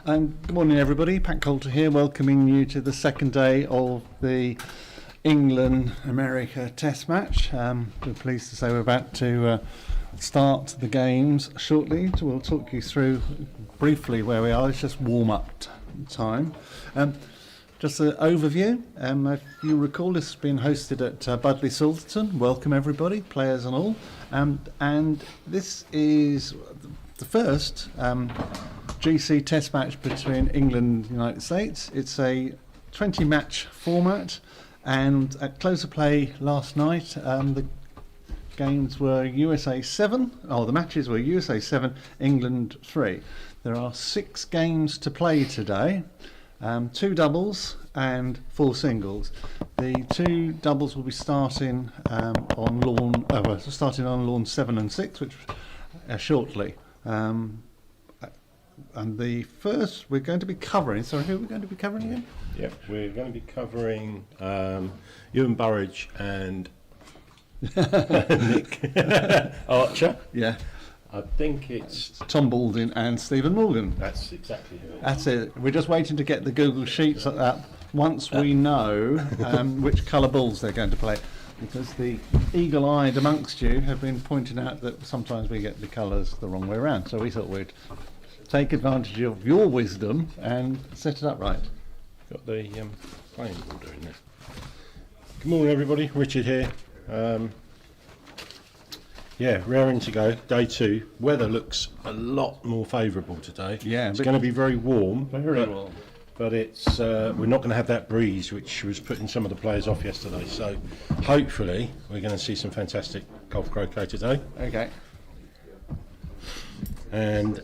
Good morning, everybody. Pat Coulter here, welcoming you to the second day of the England-America Test match. We're pleased to say we're about to start the games shortly. So we'll talk you through briefly where we are. It's just warm-up time. Just an overview. If you recall, this has been hosted at Budleigh Salterton. Welcome, everybody, players and all. And this is the first GC Test match between England and the United States. It's a 20-match format, and at close of play last night, the games were USA 7. The matches were USA 7, England 3. There are 6 games to play today, 2 doubles and 4 singles. The 2 doubles will be starting on lawn 7 and 6, which shortly. And the first we're going to be covering, who are we going to be covering again? Yeah, we're going to be covering Ewan Burridge and Nick Archer. Yeah. I think it's Tom Baldwin and Stephen Morgan. That's exactly who it is. That's it. We're just waiting to get the Google Sheets up once we know which colour balls they're going to play. Because the eagle-eyed amongst you have been pointing out that sometimes we get the colours the wrong way around. So we thought we'd take advantage of your wisdom and set it up right. Got the playing order in there. Good morning, everybody. Richard here. Raring to go. Day 2. Weather looks a lot more favourable today. Yeah, it's going to be very warm. Very warm. But it's we're not going to have that breeze which was putting some of the players off yesterday. So hopefully we're going to see some fantastic golf croquet today. Okay. And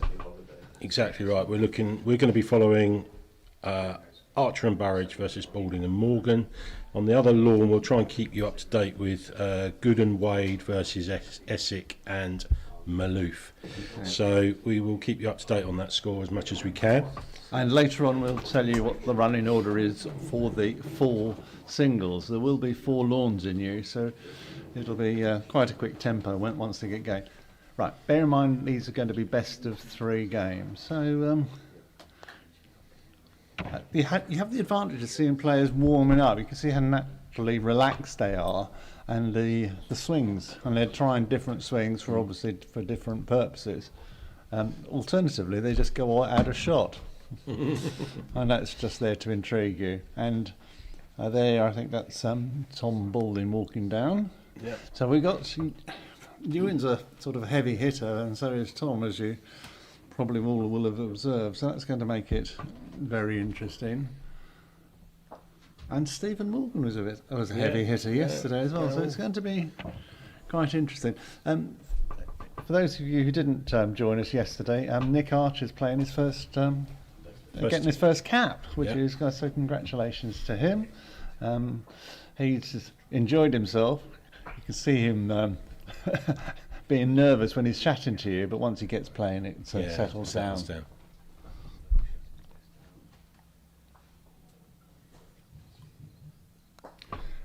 exactly right. We're going to be following Archer and Burridge versus Baldwin and Morgan. On the other lawn, we'll try and keep you up to date with Good and Wade versus Essex and Maloof. Okay. So we will keep you up to date on that score as much as we can. And later on we'll tell you what the running order is for the 4 singles. There will be 4 lawns in you, so it'll be quite a quick tempo once they get going. Right, bear in mind these are going to be best of 3 games. So you have the advantage of seeing players warming up. You can see how naturally relaxed they are, and the swings, and they're trying different swings for different purposes. Alternatively, they just go out of shot. And that's just there to intrigue you. And there, I think that's Tom Baldwin walking down. Yeah. So we got Ewan's a sort of heavy hitter, and so is Tom, as you probably all will have observed. So that's going to make it very interesting. And Stephen Morgan was a heavy hitter yesterday as well. So it's going to be quite interesting. For those of you who didn't join us yesterday, Nick Archer's playing his first. Getting his first cap, which is so congratulations to him. He's enjoyed himself. You can see him being nervous when he's chatting to you, but once he gets playing, it settles down.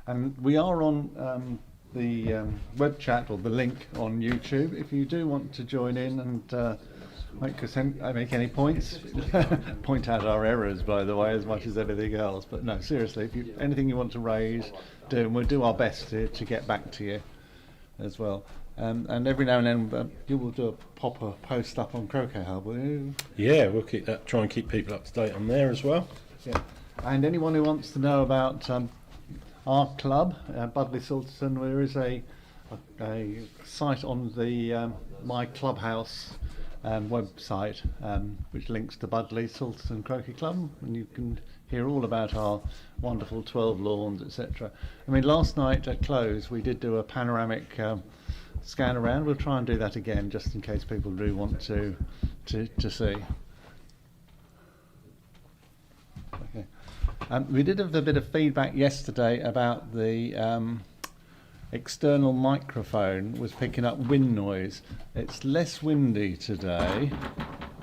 And we are on the web chat, or the link on YouTube. If you do want to join in and make any points, point out our errors, by the way, as much as anything else. But no, seriously, if anything you want to raise, and we'll do our best to get back to you as well. And every now and then you will do a post up on Croquet Hub, will you? Yeah, we'll try and keep people up to date on there as well. Yeah, and anyone who wants to know about our club, Budleigh Salterton, there is a site on the My Clubhouse website, which links to Budleigh Salterton Croquet Club, and you can hear all about our wonderful 12 lawns, etc. I mean, last night at close we did do a panoramic scan around. We'll try and do that again, just in case people do want to see. Okay. We did have a bit of feedback yesterday about the external microphone was picking up wind noise. It's less windy today,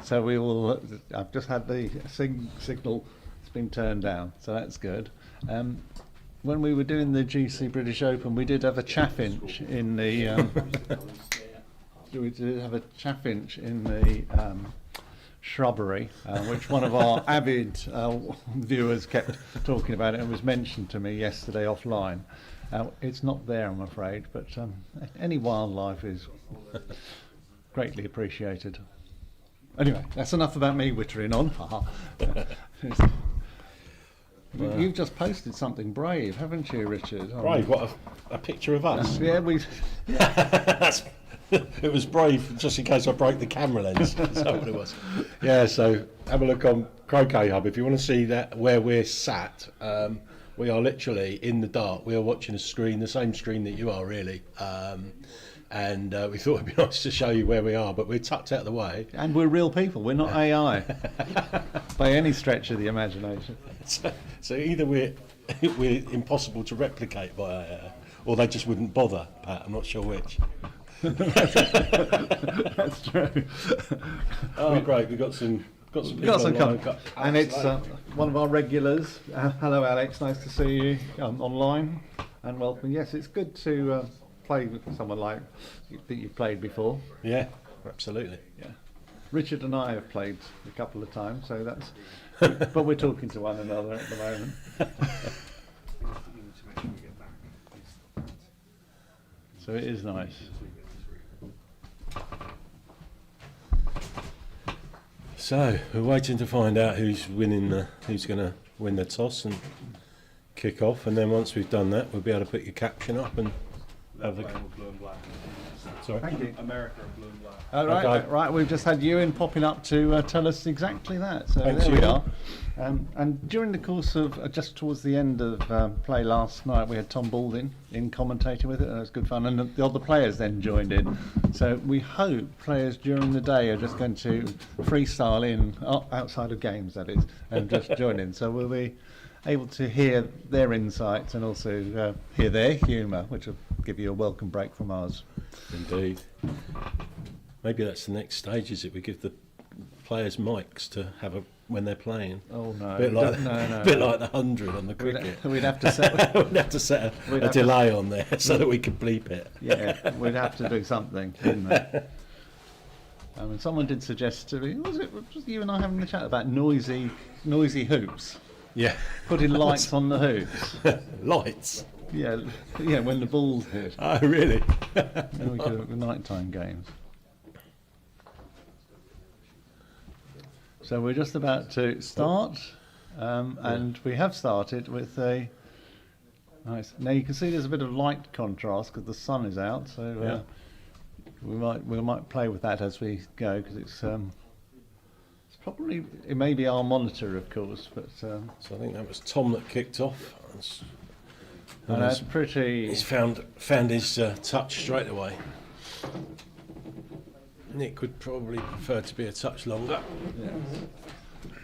so we will. I've just had the signal. It's been turned down, so that's good. When we were doing the GC British Open, we did have a chaffinch in the. We did have a chaffinch in the shrubbery, which one of our avid viewers kept talking about it and was mentioned to me yesterday offline. It's not there, I'm afraid, but any wildlife is greatly appreciated. Anyway, that's enough about me wittering on. You've just posted something brave, haven't you, Richard? Brave, what, a picture of us? Yeah, That's, it was brave, just in case I broke the camera lens. That's what it was. Yeah, so have a look on Croquet Hub. If you want to see that where we're sat, we are literally in the dark. We are watching a screen, the same screen that you are, really. And we thought it'd be nice to show you where we are, but we're tucked out of the way. And we're real people, we're not AI by any stretch of the imagination. So either we're impossible to replicate by AI, or they just wouldn't bother, Pat. I'm not sure which. That's true. Oh, great! We've got some coming. And it's one of our regulars. Hello, Alex. Nice to see you online, and welcome. Yes, it's good to play with someone like that you've played before. Yeah, absolutely. Yeah, Richard and I have played a couple of times, so that's. But we're talking to one another at the moment. So it is nice. So we're waiting to find out who's winning, who's going to win the toss and kick off, and then once we've done that, we'll be able to put your caption up and have the. Blue and black. Sorry. Thank you. America and blue and black. Right, Okay. right. We've just had Ewan popping up to tell us exactly that. So Thanks, there we Ewan. are. And during the course of just towards the end of play last night, we had Tom Baldwin in commentating with it, and it was good fun. And the other players then joined in. So we hope players during the day are just going to freestyle in outside of games, that is, and just join in. So we'll be able to hear their insights and also hear their humour, which will give you a welcome break from ours. Indeed. Maybe that's the next stage, is it? We give the players mics to have a when they're playing. Oh no! A bit like no. bit like the 100 on the cricket. We'd have to set. We'd have to set a delay on there so that we could bleep it. Yeah, we'd have to do something, wouldn't we? And someone did suggest to me, was you and I having a chat about noisy hoops? Yeah. Putting lights on the hoops. Lights. Yeah, when the ball's hit. Oh, really? And we could have nighttime games. So we're just about to start, and we have started with a nice. Now you can see there's a bit of light contrast because the sun is out, so we might play with that as we go, because it's probably, it may be our monitor, of course, but So I think that was Tom that kicked off. and that's pretty. He's found his touch straight away. Nick would probably prefer to be a touch longer. Yes.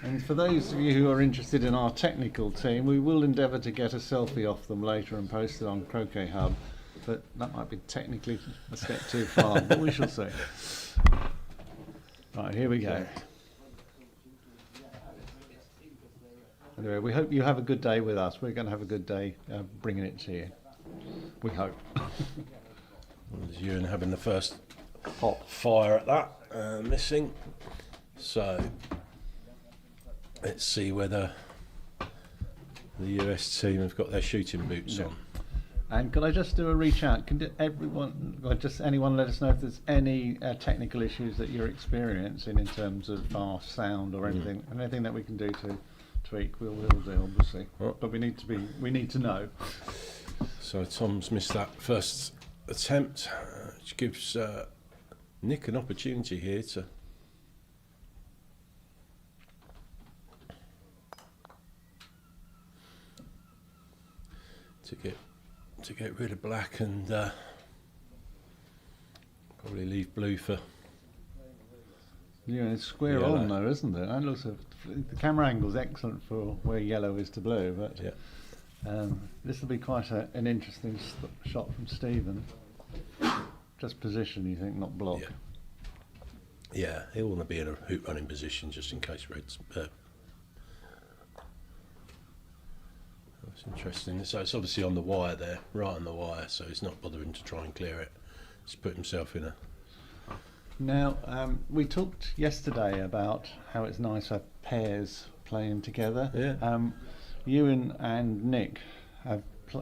And for those of you who are interested in our technical team, we will endeavour to get a selfie off them later and post it on Croquet Hub, but that might be technically a step too far, but we shall see. Right, here we go. Anyway, we hope you have a good day with us. We're going to have a good day bringing it to you. We hope. There's Ewan having the first Pop. fire at that, missing. So let's see whether the US team have got their shooting boots on. And could I just do a reach out? Can everyone, or just anyone, let us know if there's any technical issues that you're experiencing in terms of fast sound or anything, anything that we can do to tweak. We'll do, obviously. Oh. But we need to know. So Tom's missed that first attempt, which gives Nick an opportunity here to get rid of black and probably leave blue for. Yeah, it's square Yellow. on though, isn't it? And looks the camera angle's excellent for where yellow is to blue, but Yeah. this will be quite an interesting shot from Stephen. Just position, you think, not block. Yeah, he'll want to be in a hoop running position just in case red's. That's interesting. So it's obviously on the wire there, right on the wire, so he's not bothering to try and clear it. He's put himself in a Now, we talked yesterday about how it's nice to have pairs playing together. Yeah. Ewan and Nick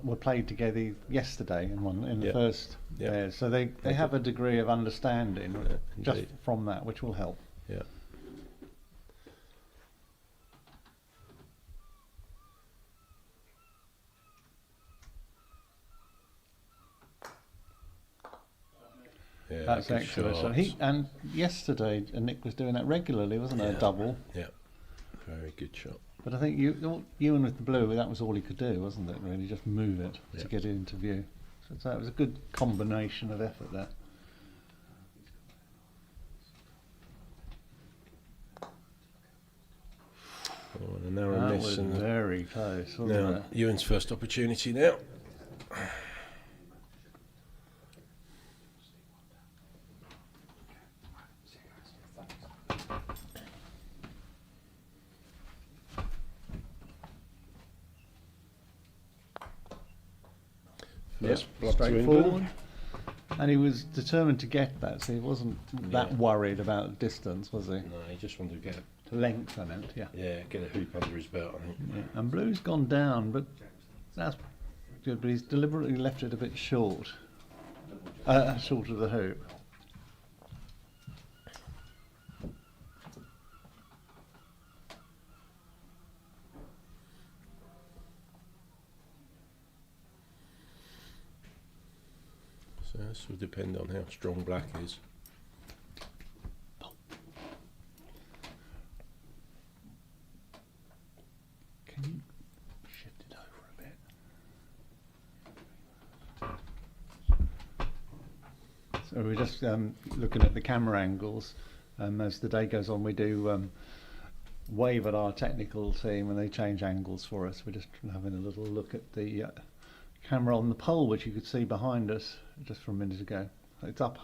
were played together yesterday in the first pair, so they have a degree of understanding just from that, which will help. Yeah. Yeah, That's excellent. So and yesterday Nick was doing that regularly, wasn't it? A double. Yeah. Very good shot. But I think Ewan with the blue, that was all he could do, wasn't it? Really, just move it to get it into view. So it was a good combination of effort there. Oh, and a narrow That miss. was And very close, wasn't now it? Ewan's first opportunity now. First block to England. Straightforward. And he was determined to get that, so he wasn't that worried about distance, was he? No, he just wanted to get Length, I meant, get a hoop under his belt, I think. Yeah. And blue's gone down, but that's good. But he's deliberately left it a bit short, short of the hoop. So this will depend on how strong black is. Can you shift it over a bit? So we're just looking at the camera angles. As the day goes on, we do wave at our technical team and they change angles for us. We're just having a little look at the camera on the pole, which you could see behind us just from a minute ago. It's up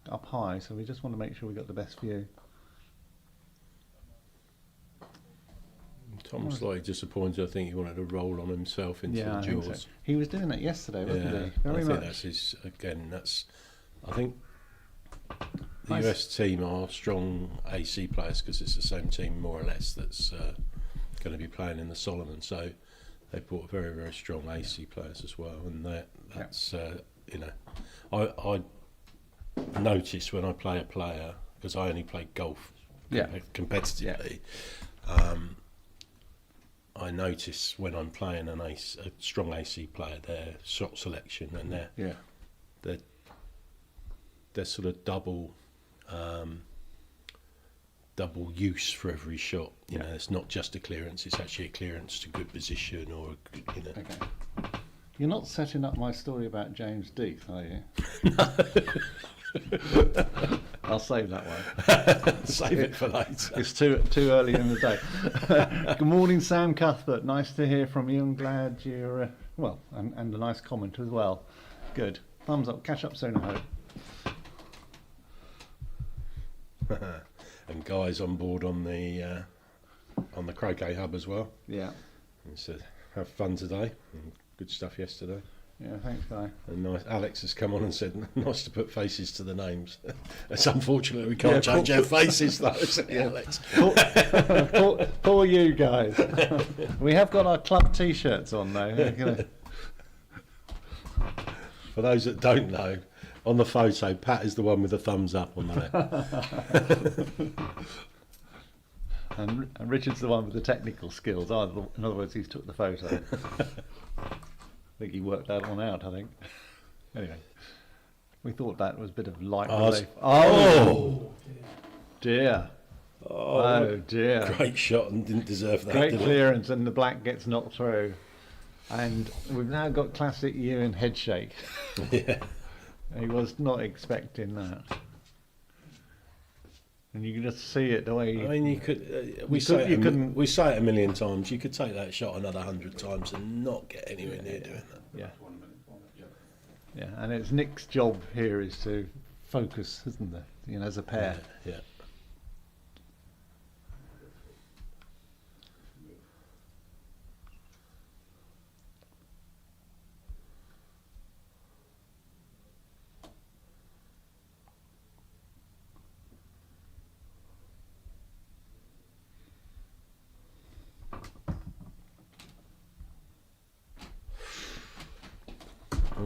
high, so we just want to make sure we got the best view. Tom's slightly disappointed. I think he wanted to roll on himself into the I think jaws. so. He was doing that yesterday, wasn't he? I think that's his. Again, I think the US team are strong AC players because it's the same team more or less that's going to be playing in the Solomon. So they brought very, very strong AC players as well, and that's I notice when I play a player, because I only play golf competitively. I notice when I'm playing a strong AC player, their shot selection and their sort of double use for every shot. You know, it's not just a clearance; it's actually a clearance to good position or Okay. You're not setting up my story about James Death, are you? I'll save that one. Save it for later. It's too early in the day. Good morning, Sam Cuthbert. Nice to hear from you. I'm glad you're well, and a nice comment as well. Good. Thumbs up. Catch up soon, I hope. And Guy's on board on the Croquet Hub as well. Yeah. He said, "Have fun today." And good stuff yesterday. Yeah, thanks, Guy. And nice. Alex has come on and said, "Nice to put faces to the names." It's unfortunate we can't change our faces, though, isn't it, Alex? Poor you guys. We have got our club T-shirts on though. For those that don't know, on the photo, Pat is the one with the thumbs up on the left. And Richard's the one with the technical skills. In other words, he's took the photo. I think he worked that one out, I think. Anyway, we thought that was a bit of light relief. Oh, dear. Oh, dear. Great shot and didn't deserve that. Great clearance and the black gets knocked through. And we've now got classic Ewan head shake. Yeah. He was not expecting that. And you can just see it the way. I mean, you could. We say it a million times. You could take that shot another 100 times and not get anywhere near doing that. Yeah. Yeah, and it's Nick's job here is to focus, isn't it? You know, as a pair. Yeah.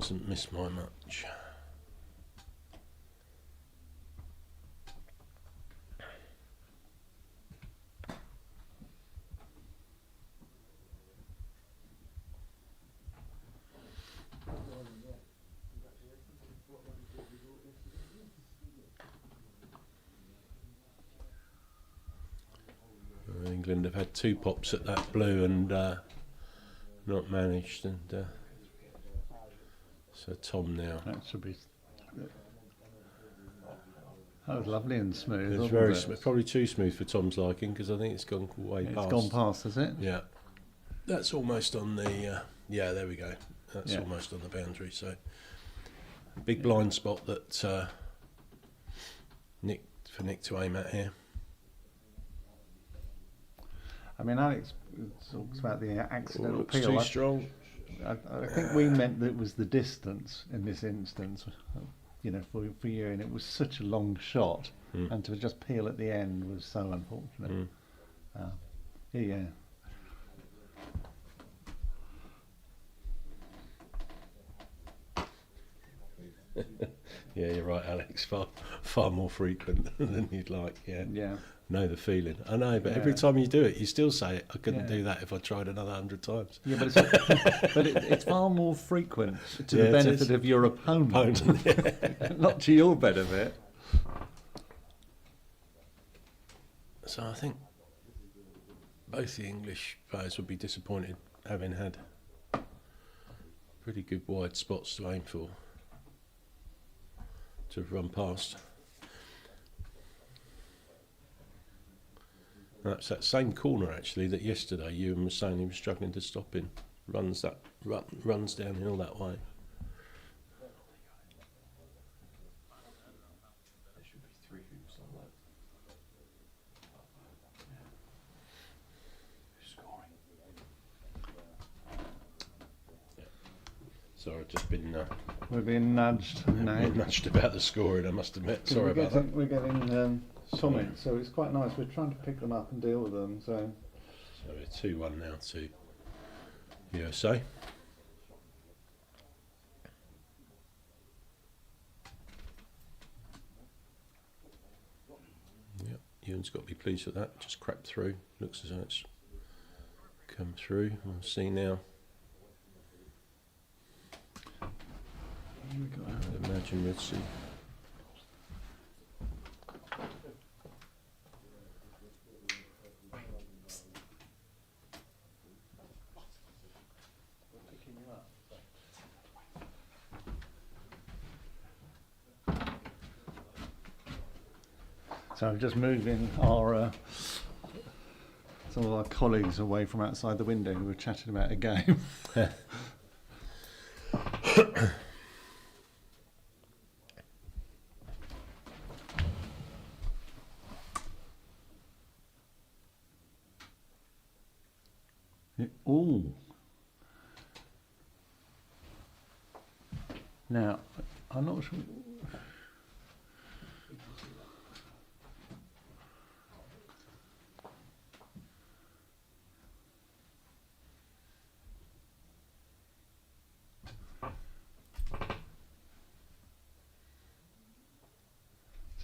Doesn't miss by much. England have had 2 pops at that blue and not managed, and so Tom now. That should be. That was lovely and smooth. It's wasn't very it? smooth, probably too smooth for Tom's liking, because I think it's gone way It's past. gone past, has it? Yeah, that's almost on the. Yeah, there we go. That's Yeah. almost on the boundary. So big blind spot that Nick to aim at here. I mean, Alex talks about the accidental Looks peel. too strong. I think we meant that it was the distance in this instance, you know, for you, and it was such a long shot, and to just peel at the end was so unfortunate. Yeah. Yeah, you're right, Alex. Far more frequent than you'd like. Yeah. Yeah. Know the feeling. I know, but every Yeah. time you do it, you still say it. I couldn't Yeah. do that if I tried another 100 times. Yeah, but it's far more frequent to Yeah, the it benefit is. of your opponent, not to your benefit. So I think both the English players would be disappointed, having had pretty good wide spots to aim for, to run past. That's that same corner actually that yesterday Ewan was saying he was struggling to stop in. Runs downhill that way. Sorry, I've just been We're being nudged now. nudged about the scoring, I must admit. Sorry about that. We're getting comments, so it's quite nice. We're trying to pick them up and deal with them. So So we're 2-1 now to USA. Yep, Ewan's got to be pleased with that. Just cracked through. Looks as though it's come through. We'll see now. here we go. I'd imagine we'll see. So I'm just moving our some of our colleagues away from outside the window who were chatting about a game. Ooh. Now, I'm not sure.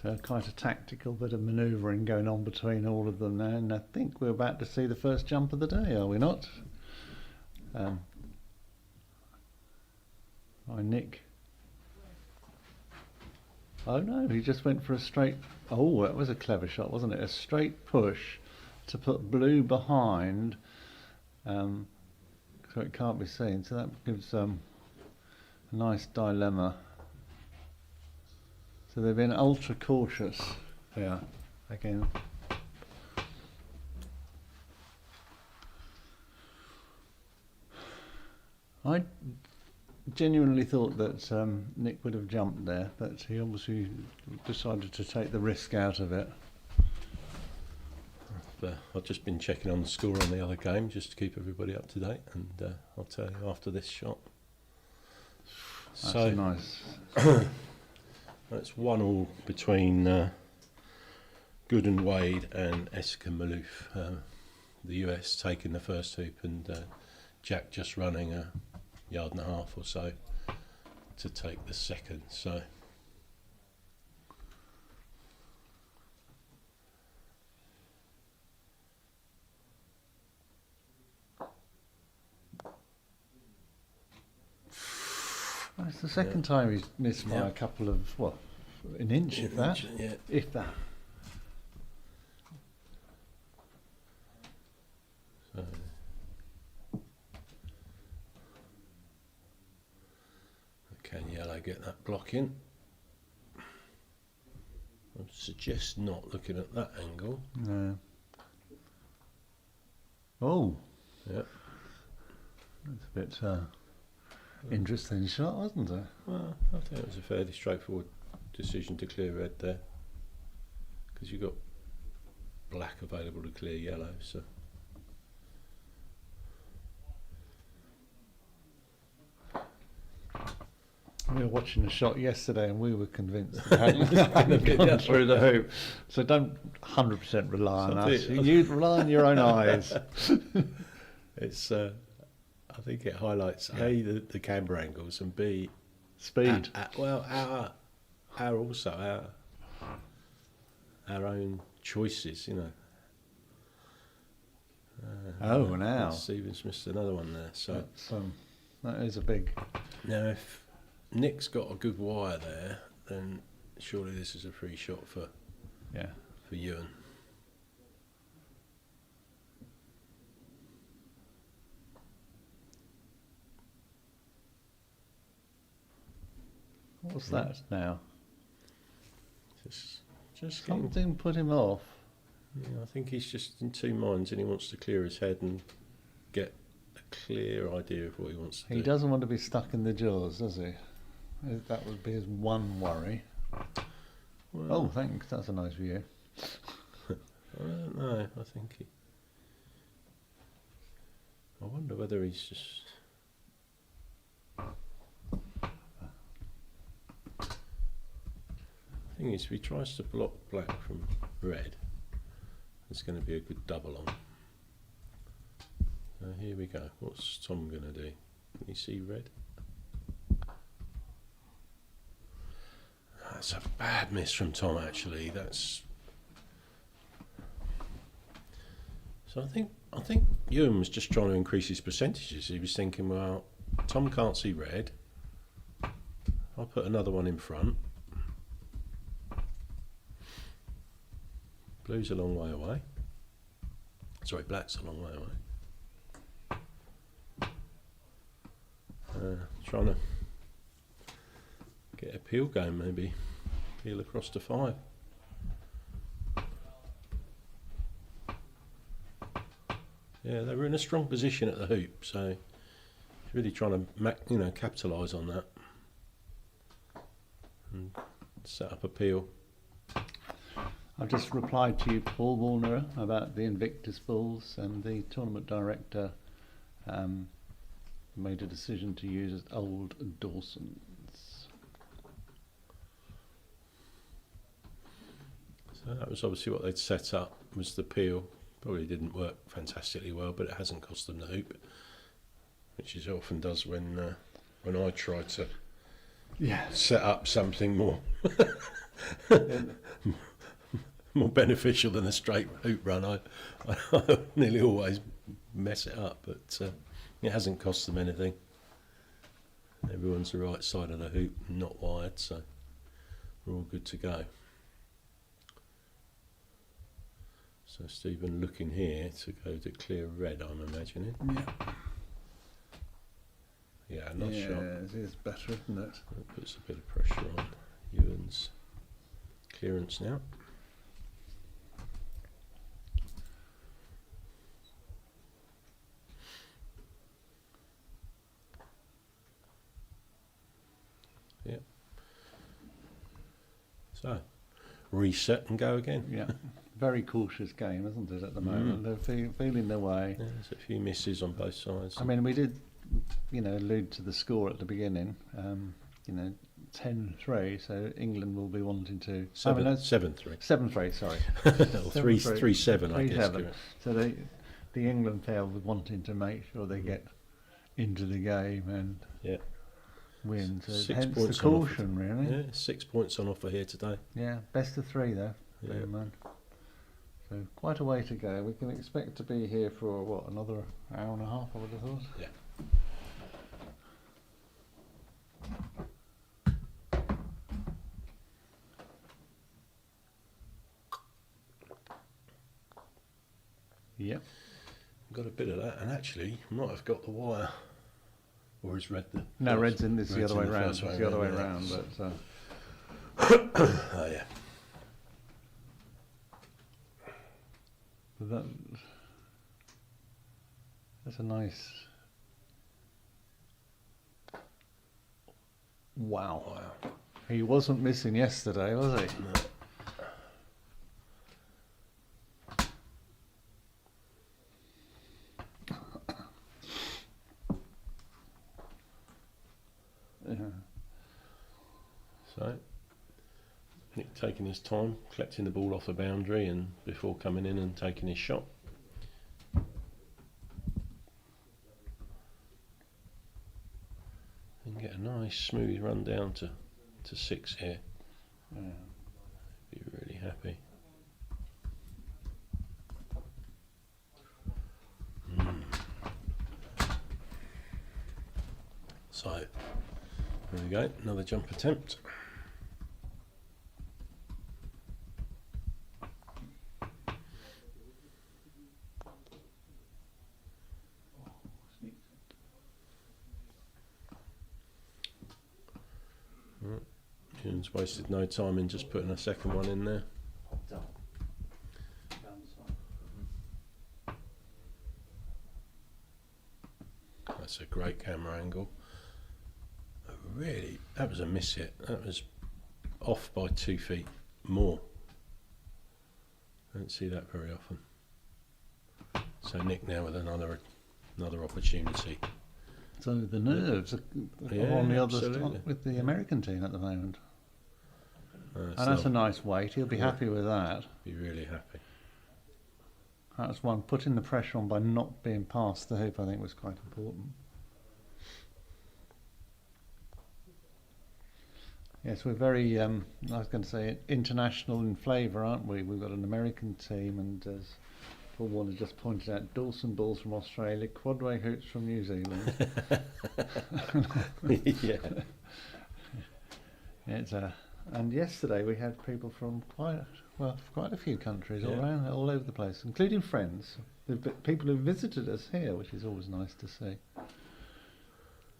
So quite a tactical bit of manoeuvring going on between all of them now, and I think we're about to see the first jump of the day, are we not? By Nick. Oh no, he just went for a straight. Oh, that was a clever shot, wasn't it? A straight push to put blue behind, so it can't be seen. So that gives a nice dilemma. So they've been ultra cautious here again. I genuinely thought that Nick would have jumped there, but he obviously decided to take the risk out of it. I've just been checking on the score on the other game just to keep everybody up to date, and I'll tell you after this shot. That's So nice. that's 1-1 between Good and Wade and Esker Malouf. The US taking the first hoop and Jack just running a yard and a half or so to take the second. So Well, it's the second time he's missed by a couple of, an inch, if that. Yeah. If that. So can yellow get that block in? I would suggest not looking at that angle. No. Oh. Yeah. That's a bit interesting shot, wasn't it? Well, I think it was a fairly straightforward decision to clear red there, because you've got black available to clear yellow. So we were watching the shot yesterday and we were convinced it hadn't gone through the hoop. So don't 100% rely on us. You rely on your own eyes. it's I think it highlights A, the camber angles, and B, speed. Our also our own choices, you know. Now Stephen's missed another one there. So that is a big. Now, if Nick's got a good wire there, then surely this is a free shot for Ewan. What's that now? Just getting, Something put him off. I think he's just in two minds, and he wants to clear his head and get a clear idea of what he wants to do. He doesn't want to be stuck in the jaws, does he? That would be his one worry. Well, thanks. That's a nice view. I don't know. I think I wonder whether he's just. The thing is, if he tries to block black from red, there's going to be a good double on. So here we go. What's Tom going to do? Can you see red? That's a bad miss from Tom, actually. That's. So I think Ewan was just trying to increase his percentages. He was thinking, well, Tom can't see red. I'll put another one in front. Blue's a long way away. Sorry, black's a long way away. Trying to get a peel going, maybe. Peel across to 5. Yeah, they were in a strong position at the hoop, so he's really trying to, capitalise on that and set up a peel. I've just replied to you, Paul Warner, about the Invictus Bulls, and the tournament director made a decision to use old Dawson's. So that was obviously what they'd set up, was the peel. Probably didn't work fantastically well, but it hasn't cost them the hoop, which it often does when I try to set up something more more beneficial than a straight hoop run. I nearly always mess it up, but it hasn't cost them anything. Everyone's the right side of the hoop, not wired, so we're all good to go. So Stephen looking here to go to clear red, I'm imagining. Yeah, nice shot. Yeah, it is better, isn't it? That puts a bit of pressure on Ewan's clearance now. Yeah. So, reset and go again. Yeah. Very cautious game, isn't it, at the moment? They're feeling their way. Yeah, there's a few misses on both sides. I mean, we did, allude to the score at the beginning. 10-3, so England will be wanting to... 7-3. 7-3, sorry. Or 3-7, I guess. 3-7. So the England pair will be wanting to make sure they get into the game, and win. So 6 hence points the on offer. caution, really. Yeah, 6 points on offer here today. Yeah, best of 3 though. Yeah. bear in mind. So quite a way to go. We can expect to be here for what, another hour and a half, I would have thought. Yeah. Yep. Got a bit of that, and actually might have got the wire, or is red the? No, first- red's in this the red's other way in round. first It's the other way yeah. round, but Oh yeah. but that's a nice. Wow. Wow. He wasn't missing yesterday, was he? No. Yeah. So, Nick taking his time, collecting the ball off the boundary, and before coming in and taking his shot. And get a nice smooth run down to 6 here. Yeah. Be really happy. So, there we go, another jump attempt. Right. Ewan's wasted no time in just putting a second one in there. That's a great camera angle. Really, that was a miss hit. That was off by 2 feet more. Don't see that very often. So Nick now with another opportunity. So the nerves are Yeah, on the other absolutely. side with the American team at the moment. So And that's a nice weight. He'll be Yeah. happy with that. be really happy. That's one. Putting the pressure on by not being past the hoop, I think, was quite important. Yes, we're very, I was going to say, international in flavour, aren't we? We've got an American team, and as Paul Warner just pointed out, Dawson balls from Australia, Quadway hoops from New Zealand. Yeah. It's and yesterday we had people from quite a few countries all Yeah. around, all over the place, including friends. People who visited us here, which is always nice to see.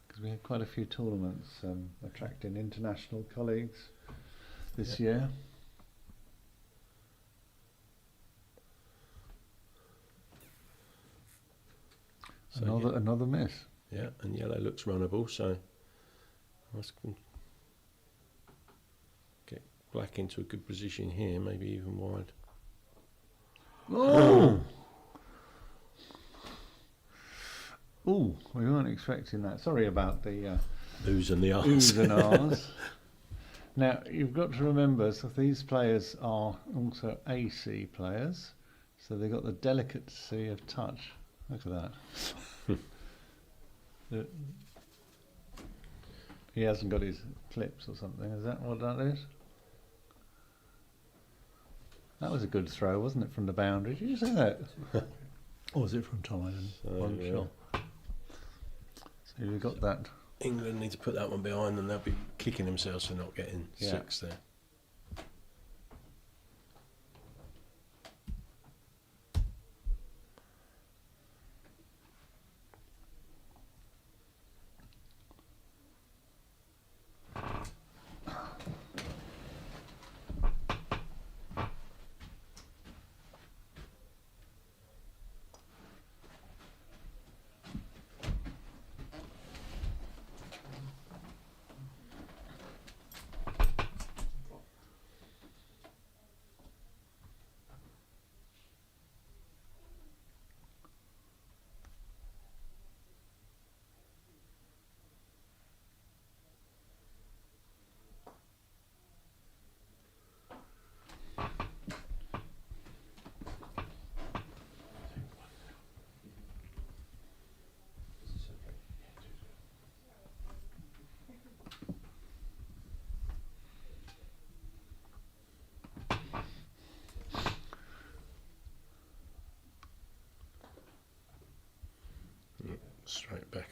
Because we had quite a few tournaments attracting international colleagues this year. So Another miss. yeah, and yellow looks runnable, so let's get black into a good position here, maybe even wide. Oh! Oh, we weren't expecting that. Sorry about the Oohs and the ahs. oohs and ahs. Now, you've got to remember, so these players are also AC players, so they've got the delicacy of touch. Look at that. He hasn't got his clips or something, is that what that is? That was a good throw, wasn't it, from the boundary? Did you see that? Or was it from Tom? So, I'm yeah. sure. So you've got that. England need to put that one behind, and they'll be kicking themselves for not getting Yeah. 6 there.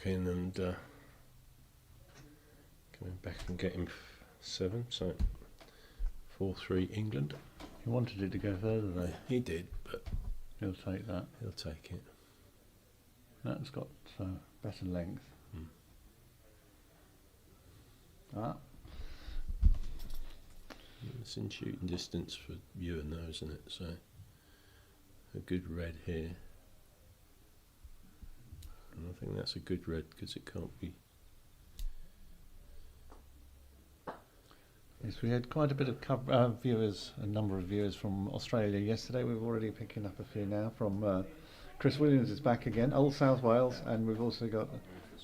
in and coming back and getting 7. So 4-3 England. He wanted it to go further though. He did, but He'll take that. he'll take it. That's got better length. Ah, It's in shooting distance for you and those, isn't it? So a good red here. And I think that's a good red because it can't be. yes, we had quite a bit of viewers, a number of viewers from Australia yesterday. We're already picking up a few now from Chris Williams is back again, Old South Wales, and we've also got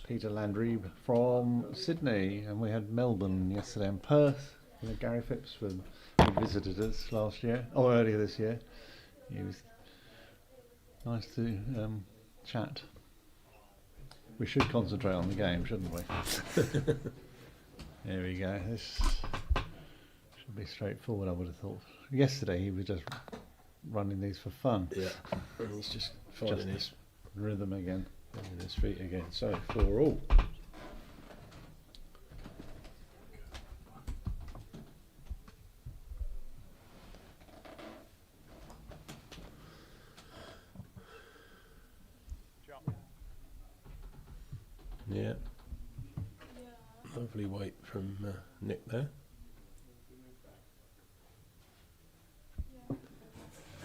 Peter Landreeb from Sydney, and we had Melbourne yesterday and Perth. You know, Gary Phipps who visited us last year, or earlier this year. It was nice to chat. We should concentrate on the game, shouldn't we? There we go. This should be straightforward, I would have thought. Yesterday he was just running these for fun. Yeah, and he's just finding his Rhythm again. his feet again. So 4-all. Yeah. Lovely weight from Nick there.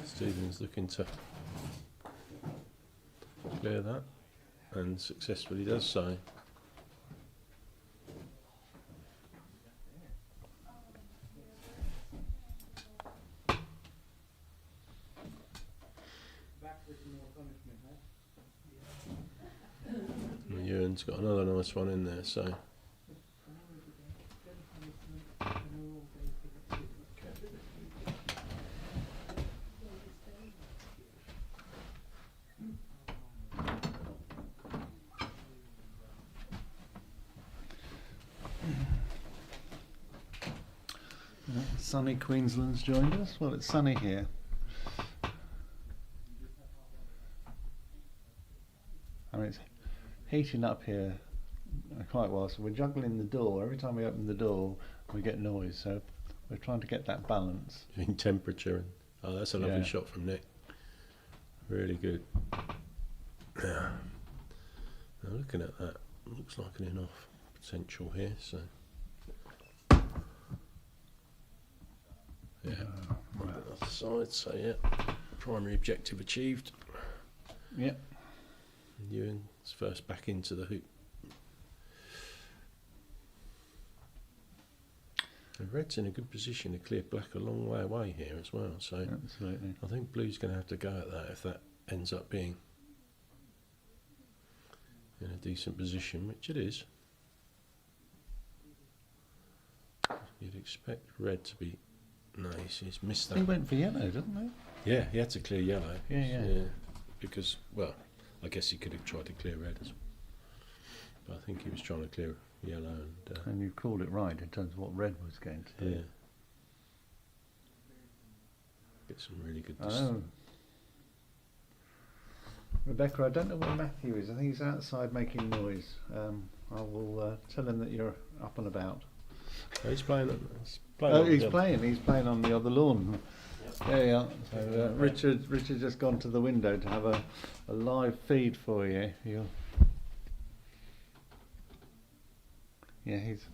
Stephen's looking to clear that and successfully does so. And Ewan's got another nice one in there, so Sunny Queensland's joined us. Well, it's sunny here. I mean, it's heating up here quite well, so we're juggling the door. Every time we open the door, we get noise, so we're trying to get that balance. in temperature. And, oh, that's a lovely Yeah. shot from Nick. Really good. Yeah. Now looking at that, looks like an in-off potential here. So yeah, on the other side. So yeah, primary objective achieved. Yep. Ewan's first back into the hoop. And red's in a good position to clear black a long way away here as well. So Absolutely. I think blue's going to have to go at that if that ends up being in a decent position, which it is. You'd expect red to be nice. He's missed He that. went for yellow, didn't Yeah, he had to clear yellow. Yeah. Because, well, I guess he could have tried to clear red as well. But I think he was trying to clear yellow and he? And you called it right in terms of what red was going to do. yeah. Get some really good distance. Oh. Rebecca, I don't know where Matthew is. I think he's outside making noise. I will tell him that you're up and about. Oh, he's playing. He's playing on the other lawn. Yeah. So Richard's just gone to the window to have a live feed for you. Yeah, he's.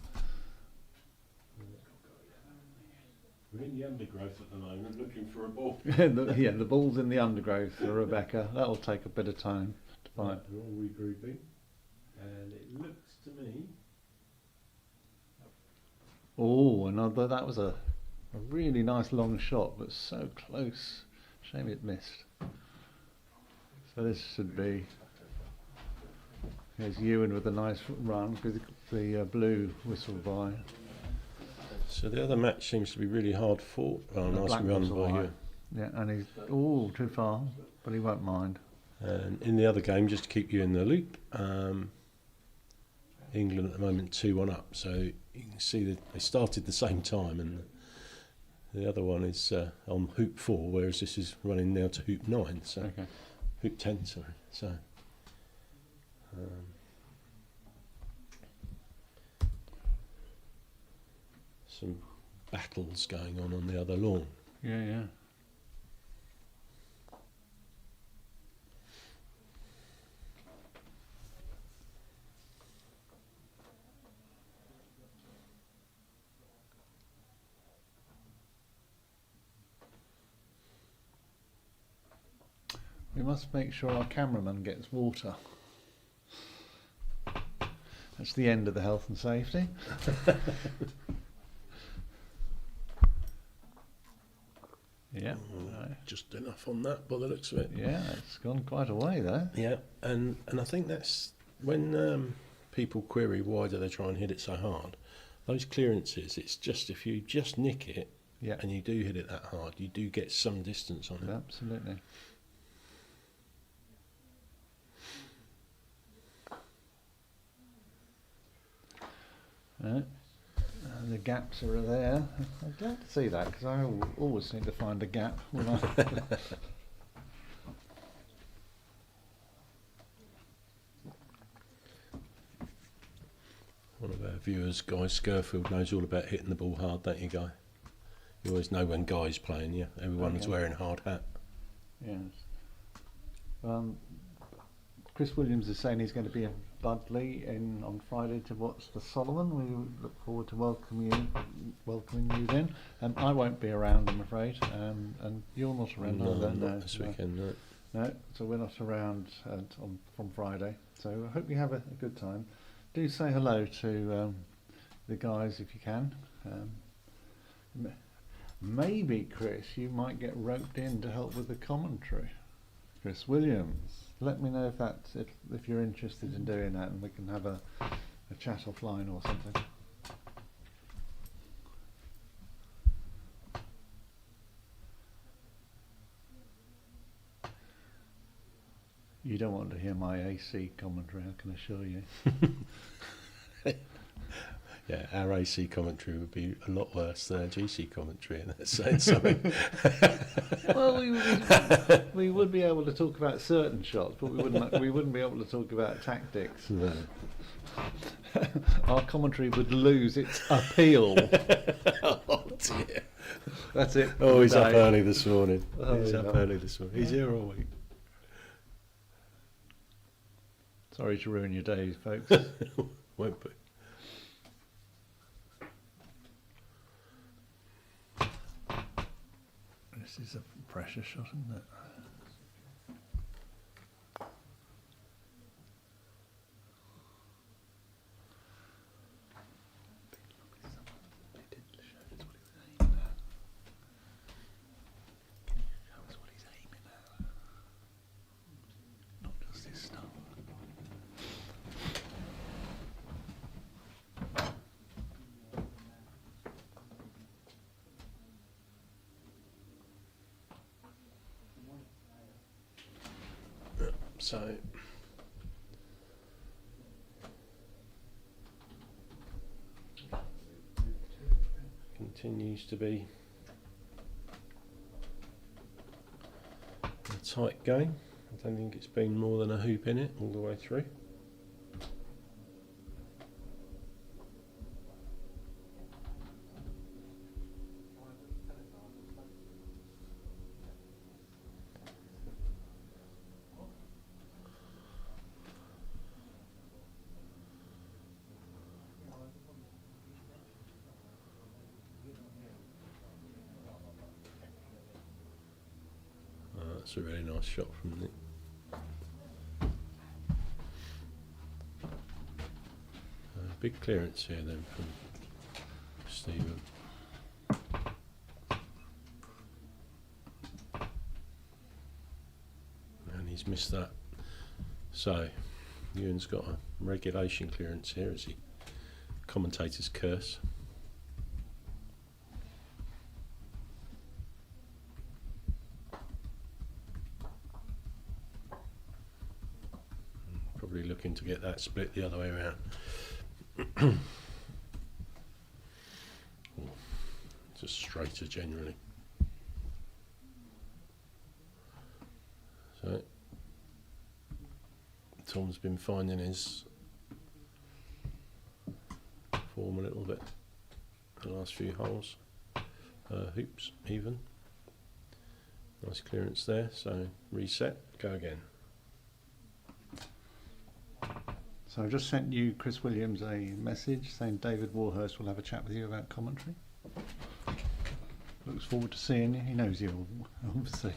We're in the undergrowth at the moment, looking for a ball. the ball's in the undergrowth for Rebecca. That'll take a bit of time to find. They're all regrouping, and it looks to me. Oh, another. That was a really nice long shot, but so close. Shame it missed. So this should be. Here's Ewan with a nice run with the blue whistle by. So the other match seems to be really hard fought. Oh, The nice black run whistle by by. you. Yeah, and he's too far, but he won't mind. And in the other game, just to keep you in the loop, England at the moment 2-1 up. So you can see that they started the same time, and the other one is on hoop 4, whereas this is running now to hoop 9. So Okay. hoop 10, sorry. So some battles going on the other lawn. Yeah. We must make sure our cameraman gets water. That's the end of the health and safety. Yeah. Just enough on that by the looks of it. Yeah, it's gone quite a way though. Yeah, and I think that's when people query why do they try and hit it so hard. Those clearances, it's just if you just nick it and you do hit it that hard, you do get some distance on it. Absolutely. The gaps are there. I'm glad to see that because I always seem to find a gap when I. One of our viewers, Guy Scurfield, knows all about hitting the ball hard, don't you, Guy? You always know when Guy's playing, yeah? Everyone's wearing a hard hat. Yes. Chris Williams is saying he's going to be in Budleigh on Friday to watch the Solomon. We look forward to welcoming you then. I won't be around, I'm afraid. And you're not around either. No, this weekend, no. No, so we're not around from Friday. So I hope you have a good time. Do say hello to the guys if you can. Maybe, Chris, you might get roped in to help with the commentary. Chris Williams, let me know if you're interested in doing that, and we can have a chat offline or something. You don't want to hear my AC commentary, I can assure you. Yeah, our AC commentary would be a lot worse than our GC commentary, and that's saying something. Well, we would be able to talk about certain shots, but we wouldn't be able to talk about tactics. No. Our commentary would lose its appeal. Oh dear. That's it. Oh, he's up early this morning. He's up early this morning. He's here all week. Sorry to ruin your day, folks. Won't be. This is a pressure shot, isn't it? Not just his stuff. So continues to be a tight game. I don't think it's been more than a hoop in it all the way through. That's a really nice shot from Nick. Big clearance here then from Stephen. And he's missed that. So Ewan's got a regulation clearance here as he commentator's curse. Probably looking to get that split the other way around. Just straighter generally. So Tom's been finding his form a little bit the last few holes. Hoops even. Nice clearance there, so reset, go again. So I just sent you, Chris Williams, a message saying David Warhurst will have a chat with you about commentary. Looks forward to seeing you. He knows you, obviously.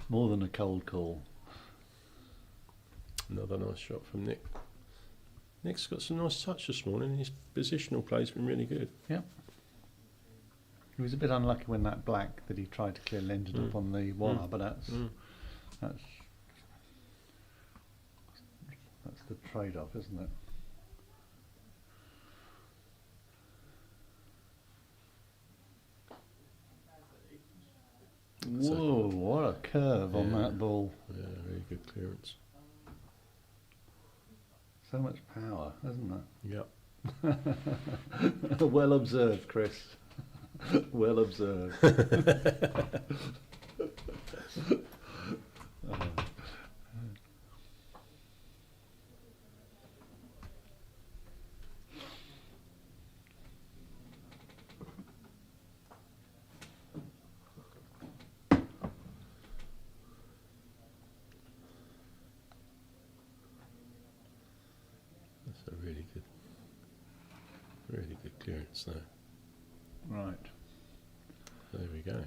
More than a cold call. Another nice shot from Nick. Nick's got some nice touch this morning. His positional play's been really good. Yep. He was a bit unlucky when that black that he tried to clear ended up on the wire, but that's the trade-off, isn't it? Whoa, what a curve on that ball. Yeah, really good clearance. So much power, isn't Yep. it? Well observed, Chris. Well observed. That's a really good clearance there. Right. There we go.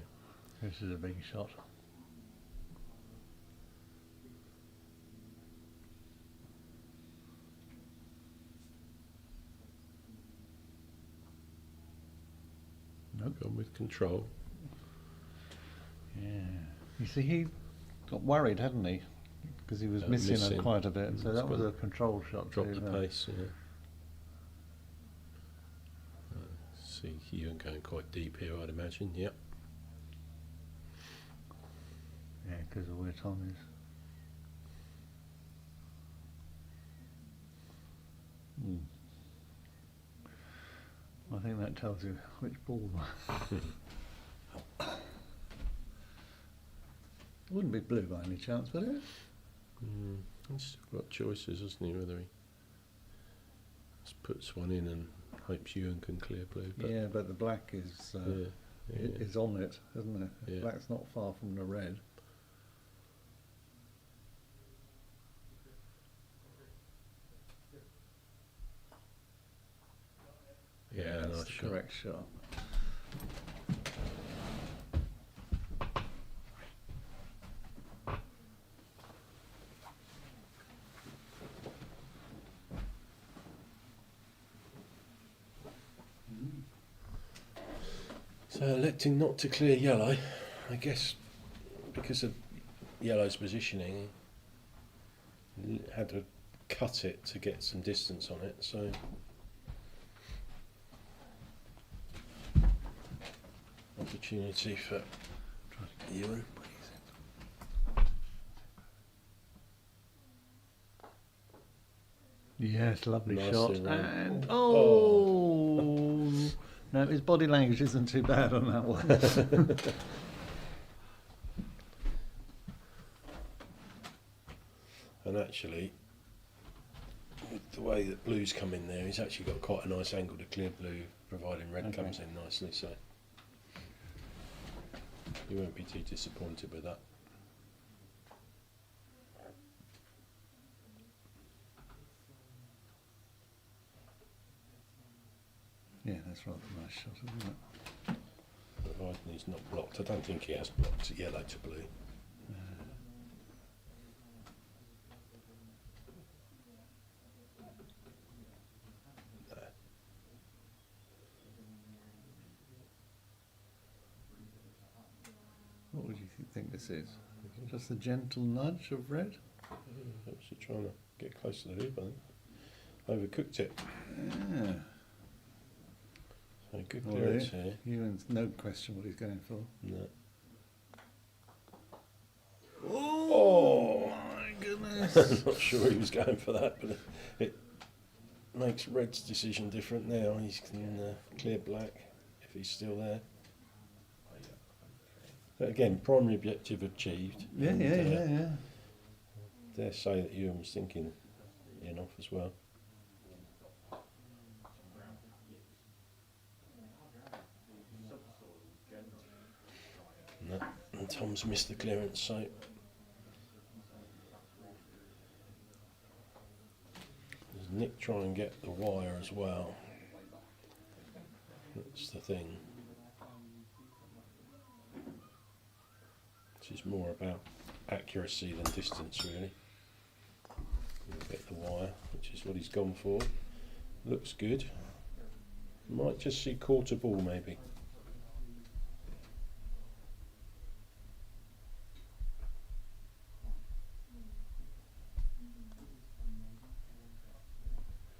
This is a big shot. Nope. Gone with control. Yeah. You see, he got worried, hadn't he? Because he was missing her quite a bit. So that was a control shot. Dropped the pace, yeah. See Ewan going quite deep here, I'd imagine. Yep. Yeah, because of where Tom is. I think that tells you which ball. It wouldn't be blue by any chance, would it? He's still got choices, hasn't he? Whether he just puts one in and hopes Ewan can clear blue. But Yeah, but the black is is on it, isn't it? Yeah. Black's not far from the red. Yeah, That's nice the shot. correct shot. So electing not to clear yellow, I guess because of yellow's positioning, had to cut it to get some distance on it, so opportunity for Ewan. Yes, lovely Nicely shot. run. And Oh. No, his body language isn't too bad on that one. And actually, with the way that blue's come in there, he's actually got quite a nice angle to clear blue, providing red comes in nicely, so you won't be too disappointed with that. Yeah, that's rather a nice shot, isn't it? Providing he's not blocked. I don't think he has blocked yellow to blue. No. What would you think this is? Just a gentle nudge of red? Actually trying to get close to the hoop, I think. Overcooked it. Yeah. So good clearance here. Ewan's no question what he's going for. No. Oh my goodness! I'm not sure he was going for that, but it makes Red's decision different now. He can clear black if he's still there. But again, primary objective achieved. Yeah, and, yeah. Dare say that Ewan was thinking in off as well. No, and Tom's missed the clearance, so does Nick try and get the wire as well? That's the thing. Which is more about accuracy than distance, really. He'll get the wire, which is what he's gone for. Looks good. Might just see quarter ball, maybe.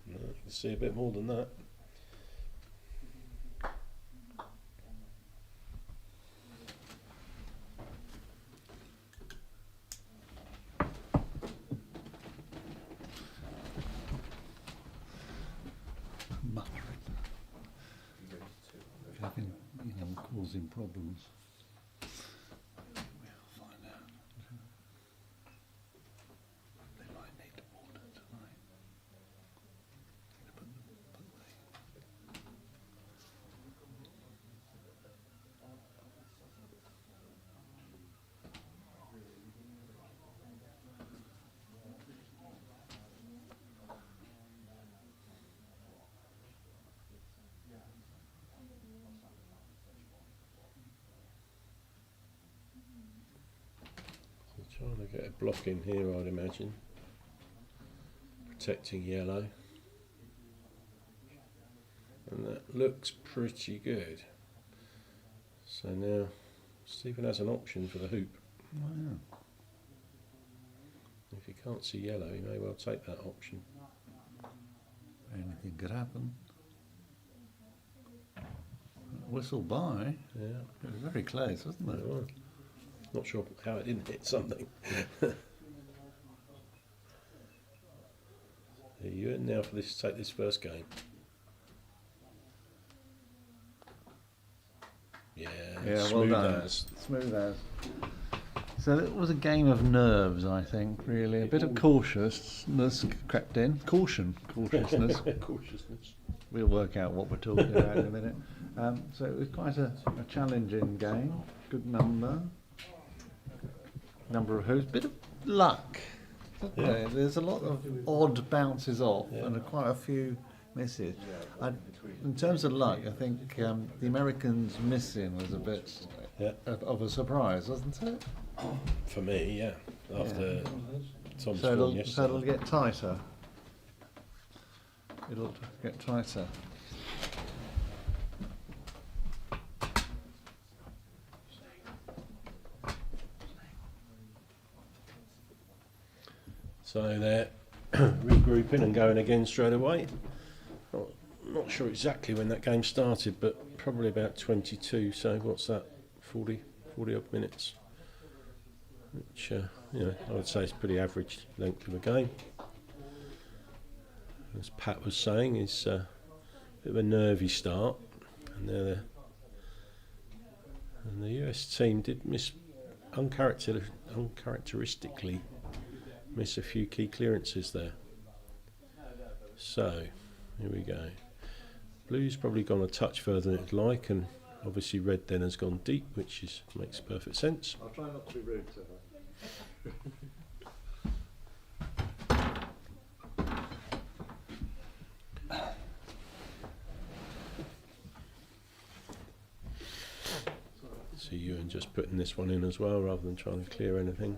No, you can see a bit more than that. Causing problems. We'll find out. They might need water tonight. Trying to get a block in here, I'd imagine. Protecting yellow. And that looks pretty good. So now Stephen has an option for the hoop. Oh, yeah. If he can't see yellow, he may well take that option. Anything could happen. Whistle by. Yeah. It was very close, wasn't it? It was. Not sure how it didn't hit something. You're in now for this. Take this first game. Yeah, Yeah, smooth well done. as. Smooth as. So it was a game of nerves, I think, really. A bit of cautiousness crept in. Cautiousness. Cautiousness. We'll work out what we're talking about in a minute. So it was quite a challenging game. Good number of hoops. Bit of luck. Yeah. There's a lot of odd bounces off Yeah. and quite a few misses. In terms of luck, I think the Americans missing was a bit of a surprise, wasn't it? For me, yeah. After Tom's So form so yesterday. it'll get tighter. It'll get tighter. So they're regrouping and going again straight away. Not sure exactly when that game started, but probably about 22. So what's that? 40 odd minutes. Which I would say is pretty average length of a game. As Pat was saying, it's a bit of a nervy start, and the US team did miss uncharacteristically miss a few key clearances there. So here we go. Blue's probably gone a touch further than it'd like, and obviously red then has gone deep, which makes perfect sense. I'll try not to be rude to her. So Ewan just putting this one in as well, rather than trying to clear anything.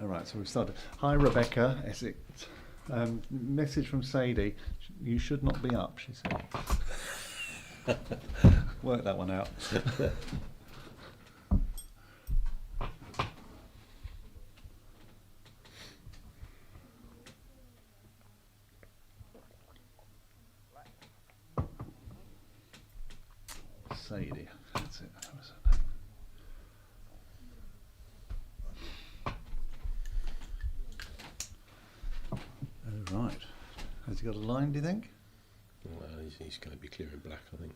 All right, so we've started. Hi, Rebecca. Message from Sadie. You should not be up, she said. Work that one out. Sadie, that's it. That was her name. Oh, right. Has he got a line, do you think? Well, he's going to be clearing black, I think.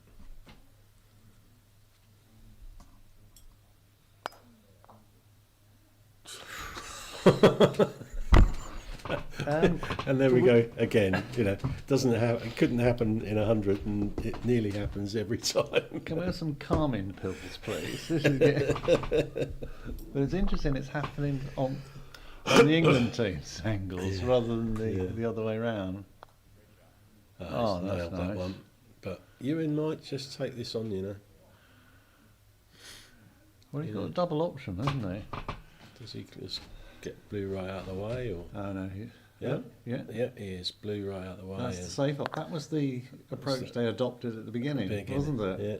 And there we go again. You know, doesn't have it couldn't happen in 100, and it nearly happens every time. Can we have some calming pills, please? This is but it's interesting. It's happening on the England team's angles rather than the other way round. Oh, that's nailed nice. that one. But Ewan might just take this on, you know. Well, he's got a double option, hasn't he? Does he just get blue right out of the way, or? Oh no. Yeah, Yeah. he is blue right out of the way. That's the safe op. That was the approach they adopted at the beginning, wasn't it? Yeah.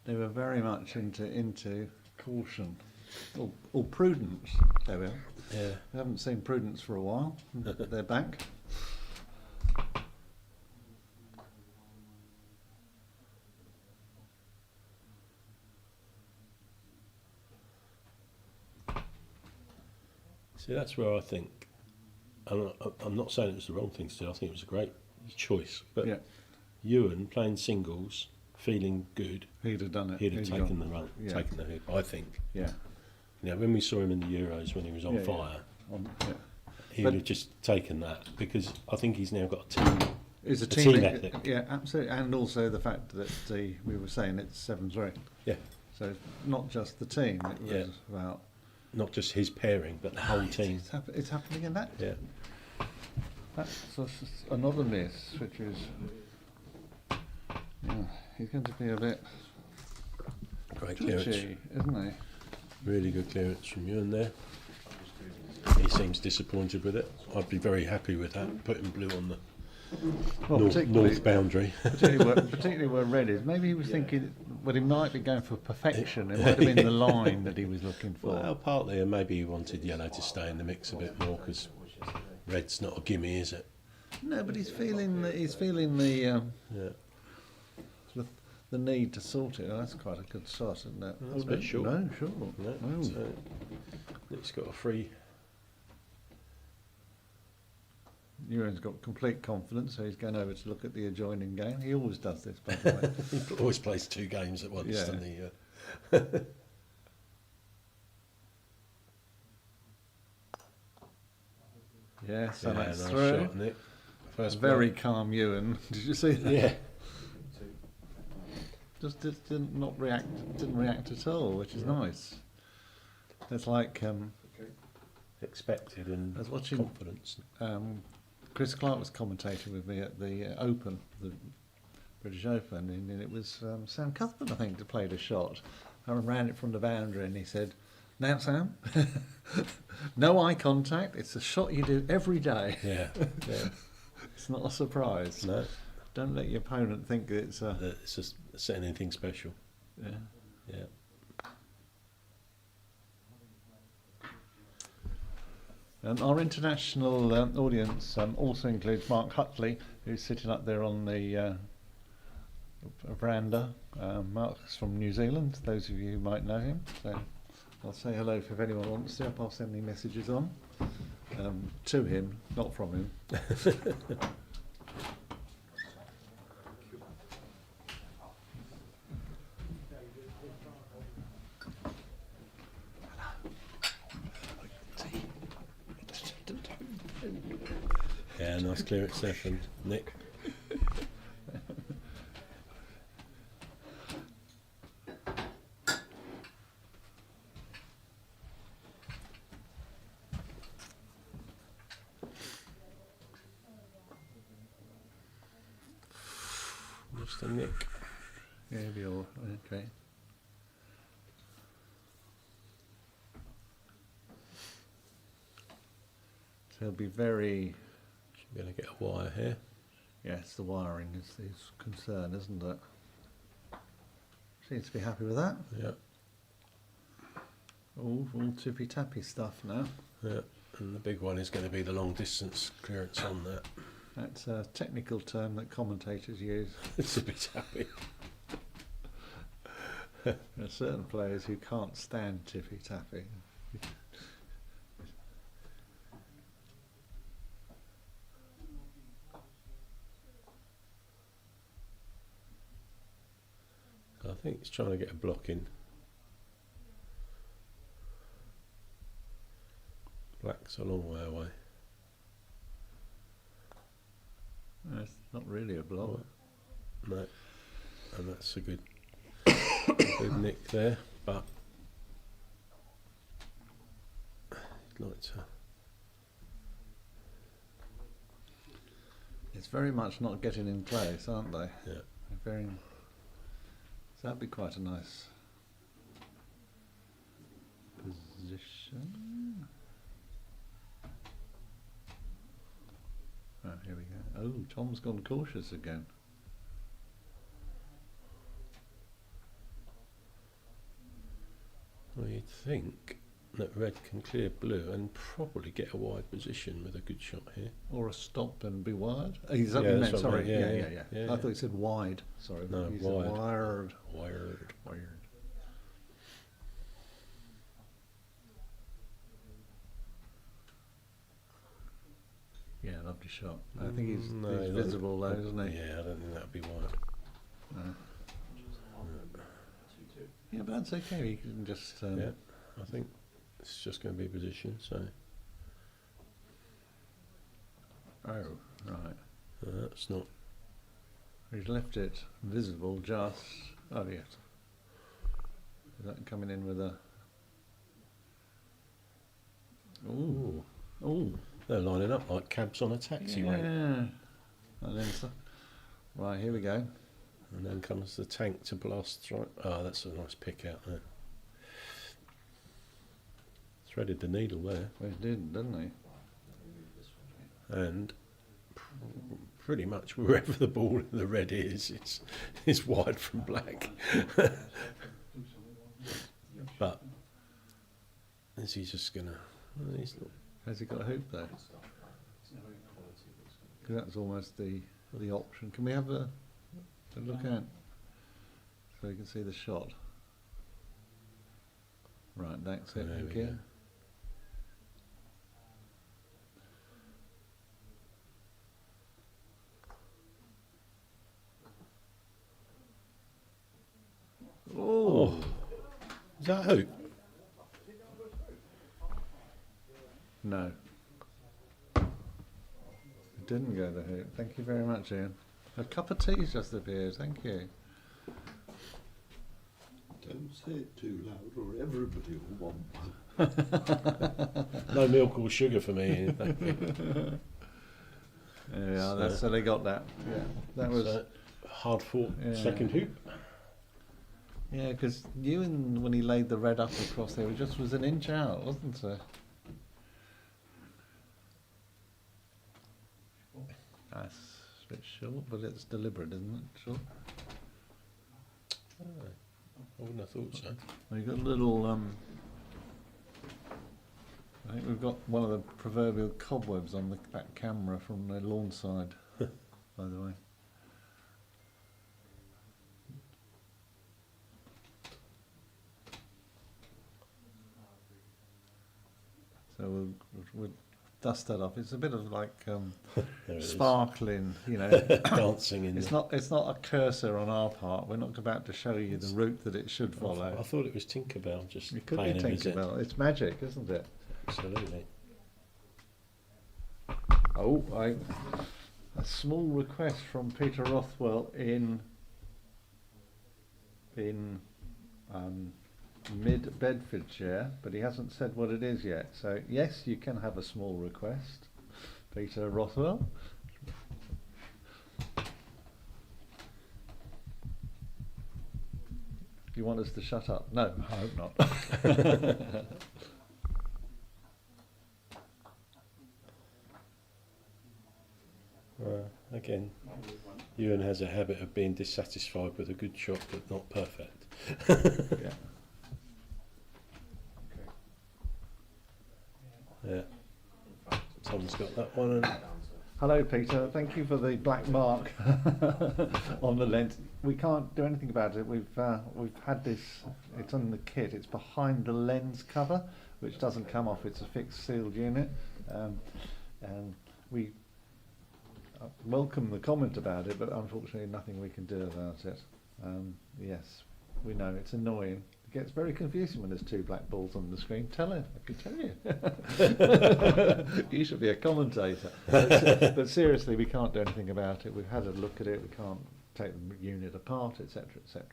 They were very much into caution or prudence. There we are. Yeah. We haven't seen prudence for a while. They're back. See, that's where I think, I'm not saying it was the wrong thing to do, I think it was a great choice, but Yeah. Ewan playing singles, feeling good, He'd have done it. he'd have taken the gone. run, Yeah. taken the hoop, I think. Yeah. You know, when we saw him in the Euros when he was on Yeah, yeah. fire, Yeah. he But- would have just taken that, because I think he's now got a team. It's a team team ethic. Yeah, absolutely, and also the fact that we were saying it's 7-3. Yeah. So it's not just the team. It was Yeah. about Not just his pairing, but the whole team. It's happening in that. Yeah. That's another miss, which is he's going to be a bit Great clearance. twitchy, isn't he? Really good clearance from Ewan there. He seems disappointed with it. I'd be very happy with that, putting blue on the north boundary. particularly where red is. Maybe he was thinking, well, he might be going for perfection. It might have been the line that he was looking for. Well, partly, and maybe he wanted yellow to stay in the mix a bit more, because red's not a gimme, is it? No, but he's feeling the Yeah. the need to sort it. Oh, that's quite a good shot, isn't it? That's a bit short. No, sure. No, No. so it's got a free. Ewan's got complete confidence, so he's going over to look at the adjoining game. He always does this, by the way. He always plays two games at once, Yeah. doesn't he? Yeah, so that's nice through. shot, Nick. First Very play. calm Ewan. Did you see that? Yeah. Just didn't react at all, which is nice. It's like Expected and I was watching confidence. Chris Clark was commentating with me at the Open, the British Open, and it was Sam Cuthbert, I think, that played a shot. I ran it from the boundary, and he said, "Now, Sam, no eye contact. It's a shot you do every day. Yeah. Yeah. It's not a surprise. No. Don't let your opponent think that it's a." It's just saying anything special. Yeah. Yeah. Our international audience also includes Mark Hutley, who's sitting up there on the veranda. Mark's from New Zealand, those of you who might know him. So I'll say hello if anyone wants to. I'll send any messages on to him, not from him. Yeah, nice clearance there from Nick. Just a Nick. Yeah, he'll be all okay. So he'll be very. We're going to get a wire here. Yes, the wiring is his concern, isn't it? Seems to be happy with that. Yeah. All tippy tappy stuff now. Yeah. And the big one is going to be the long distance clearance on that. That's a technical term that commentators use. It's a bit happy. There are certain players who can't stand tippy tappy. I think it's trying to get a block in. Black's a long way away. It's not really a block. No, and that's a good, good nick there, but I'd like to. It's very much not getting in place, aren't they? Yeah. Very. So that'd be quite a nice position. Oh, here we go. Oh, Tom's gone cautious again. Well, you'd think that red can clear blue and probably get a wide position with a good shot here. Or a stop and be wired. Oh, is that Yeah, what you that's meant? what I Sorry. meant. Yeah. Yeah, I thought you said wide. Sorry. No, You said wide. wired. Wired. Wired. Yeah, lovely shot. I think he's visible though, isn't he? Yeah, I don't think that'd be wide. No. Yeah, but that's okay. You can just. Yeah, I think it's just going to be position. So Oh, right. that's not. He's left it visible just. Oh, yes. Is that coming in with a. Ooh. Ooh. They're lining up like cabs on a taxi rank. And then right, here we go. And then comes the tank to blast right. Oh, that's a nice pick out there. Threaded the needle there. Well, he did, didn't he? And pretty much wherever the ball in the red is, it's wide from black. But is he just gonna? Well, he's not. Has he got a hoop though? Because that's almost the option. Can we have a look at so you can see the shot? Right, that's it. There Thank we you. Oh, is that a hoop? No. It didn't go the hoop. Thank you very much, Ian. A cup of tea's just appeared. Thank you. Don't say it too loud or everybody will want one. No milk or sugar for me. Yeah, so they got that. Yeah, that was. So, hard fought Yeah. second hoop. Yeah, because Ewan, when he laid the red up across there, it just was an inch out, wasn't it? That's a bit short, but it's deliberate, isn't it? Short. I wouldn't have thought so. We've got a little. I think we've got one of the proverbial cobwebs on that camera from the lawn side, by the way. So we'll dust that off. It's a bit of like There it is. sparkling, you know. Dancing in It's the... not a cursor on our part. We're not about to show you the route that it should I follow. thought it was Tinkerbell just It could be paying a visit. Tinkerbell. It's magic, isn't it? Absolutely. Oh, a small request from Peter Rothwell in mid Bedfordshire, but he hasn't said what it is yet. So yes, you can have a small request, Peter Rothwell. You want us to shut up? No, I hope not. Again, Ewan has a habit of being dissatisfied with a good shot but not perfect. Yeah. Yeah. Tom's got that one. And Hello, Peter. Thank you for the black mark on the lens. We can't do anything about it. We've had this. It's on the kit. It's behind the lens cover, which doesn't come off. It's a fixed sealed unit, and we welcome the comment about it, but unfortunately, nothing we can do about it. Yes, we know it's annoying. It gets very confusing when there's two black balls on the screen. Tell her, I can tell you. You should be a commentator. But seriously, we can't do anything about it. We've had a look at it. We can't take the unit apart, etc., etc.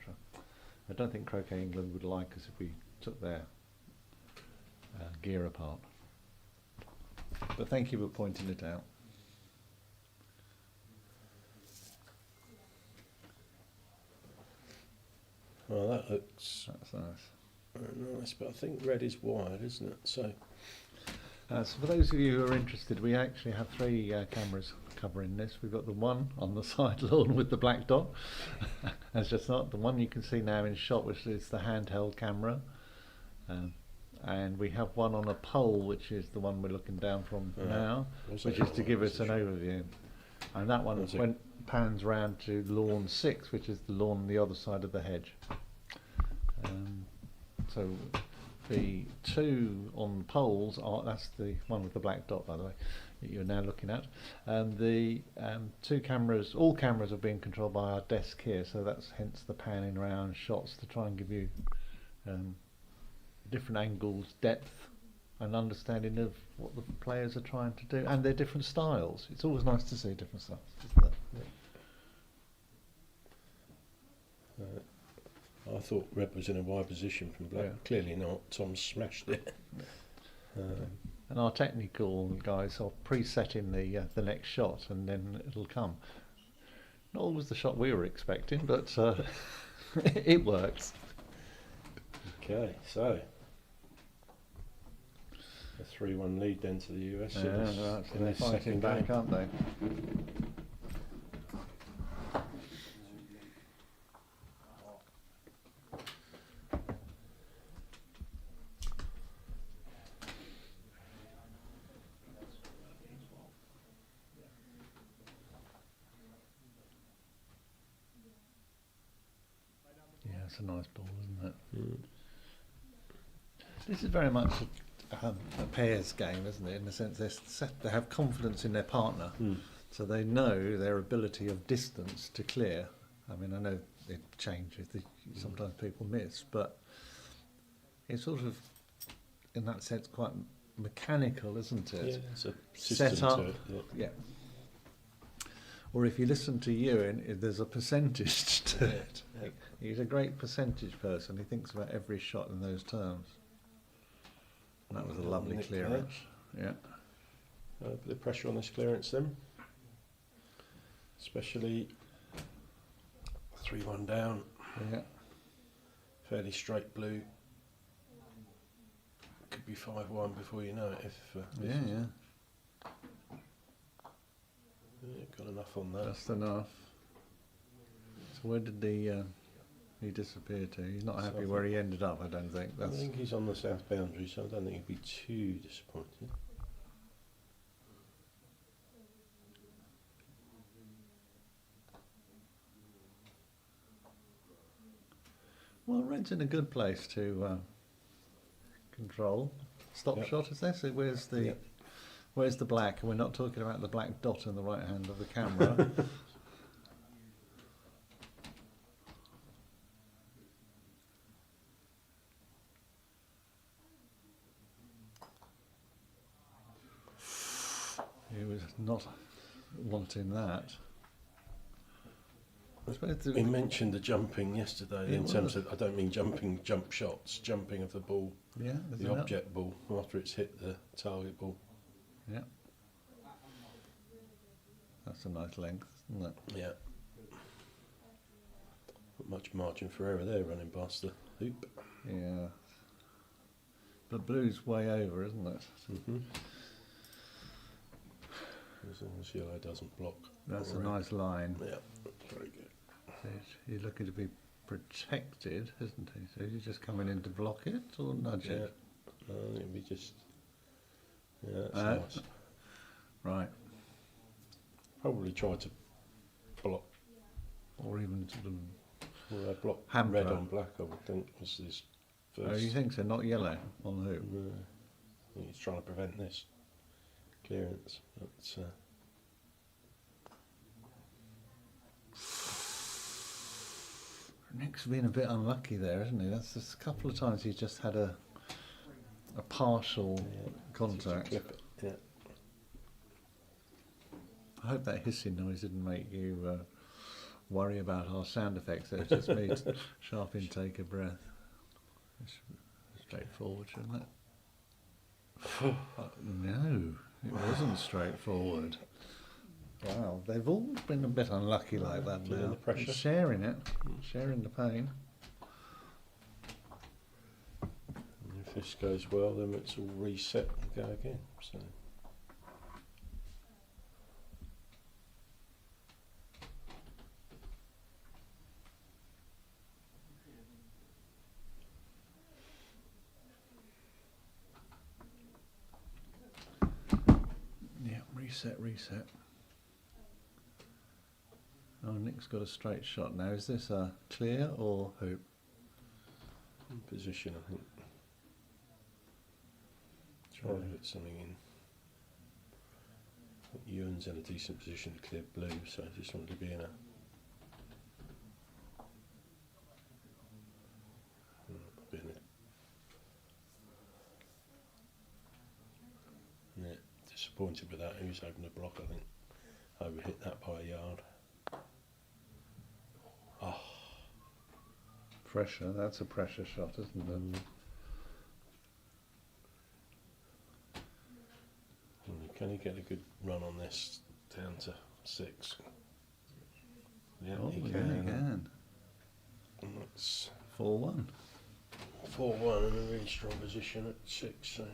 I don't think Croquet England would like us if we took their gear apart. But thank you for pointing it out. Well, that looks That's nice. very nice, but I think red is wide, isn't it? So So for those of you who are interested, we actually have three cameras covering this. We've got the one on the side lawn with the black dot. That's just not the one you can see now in shot, which is the handheld camera. And we have one on a pole, which is the one we're looking down from now, which is to give us an overview. And that one pans round to lawn 6, which is the lawn on the other side of the hedge. So the two on poles that's the one with the black dot, by the way, that you're now looking at. And the two cameras, all cameras are being controlled by our desk here, so that's hence the panning around shots to try and give you different angles, depth, and understanding of what the players are trying to do, and their different styles. It's always nice to see different styles, isn't it? I thought red was in a wide position from black. Yeah. Clearly not. Tom smashed it. And our technical guys are pre-setting the next shot, and then it'll come. Not always the shot we were expecting, but it works. Okay, so a 3-1 lead then to the US. Yeah, in they're this fighting second back, game. aren't they? Yeah, it's a nice ball, isn't it? Mm. This is very much a pairs game, isn't it? In the sense they have confidence in their partner, so they know their ability of distance to clear. I mean, I know it changes. Sometimes people miss, but it's sort of, in that sense, quite mechanical, isn't it? Yeah, it's a system Set up, to it. yeah. Or if you listen to Ewan, there's a percentage to it. Yeah. He's a great percentage person. He thinks about every shot in those terms. And that was a lovely Nick clearance. Yeah. Put the pressure on this clearance then. Especially 3-1 down. Yeah. Fairly straight blue. Could be 5-1 before you know it if Yeah. got enough on that. Just enough. So where did he disappear to? He's not happy where he ended up, I don't think. I think he's on the south boundary, so I don't think he'd be too disappointed. Well, red's in a good place to control. Stop Yep. shot, is this? Where's the Yep. where's the black? And we're not talking about the black dot in the right hand of the camera. He was not wanting that. I suppose We mentioned the jumping yesterday It in terms was. of, I don't mean jumping jump shots, jumping of the ball, yeah, there's the enough. object ball, after it's hit the target ball. Yeah. That's a nice length, isn't it? Yeah. Not much margin for error there running past the hoop. Yeah. But blue's way over, isn't it? Mm-hmm. As long as yellow doesn't block. That's a red. nice line. Yeah, that's very good. He's looking to be protected, isn't he? So he's just coming in to block it or nudge Yeah. it? No, it'd be just. Yeah, that's Uh, nice. Right. Probably try to block, Or even sort of... block Hamper. red on black, I would think, was his first. Oh, you think so? Not yellow on the hoop? No, I think he's trying to prevent this clearance. But, Nick's been a bit unlucky there, hasn't he? That's just a couple of times he's just had a partial contact. Clip it. Yeah. I hope that hissing noise didn't make you worry about our sound effects. It just made sharp intake of breath. It's straightforward, shouldn't it? No, it wasn't straightforward. Wow, they've all been a bit unlucky like that Feeling now. the pressure. It's sharing it, sharing the pain. And if this goes well, then it's all reset and go again. So. Yeah, reset. Oh, Nick's got a straight shot now. Is this a clear or hoop? In position, I think. Try to put something in. I think Ewan's in a decent position to clear blue, so I just wanted to be in a. Be in a. Yeah, disappointed with that. He was hoping to block, I think. Overhit that by a yard. Oh. Pressure, that's a pressure shot, isn't it? Can he get a good run on this down to 6? Yeah, Oh, he yeah, can. he can. And that's 4-1. 4-1 in a really strong position at 6. So.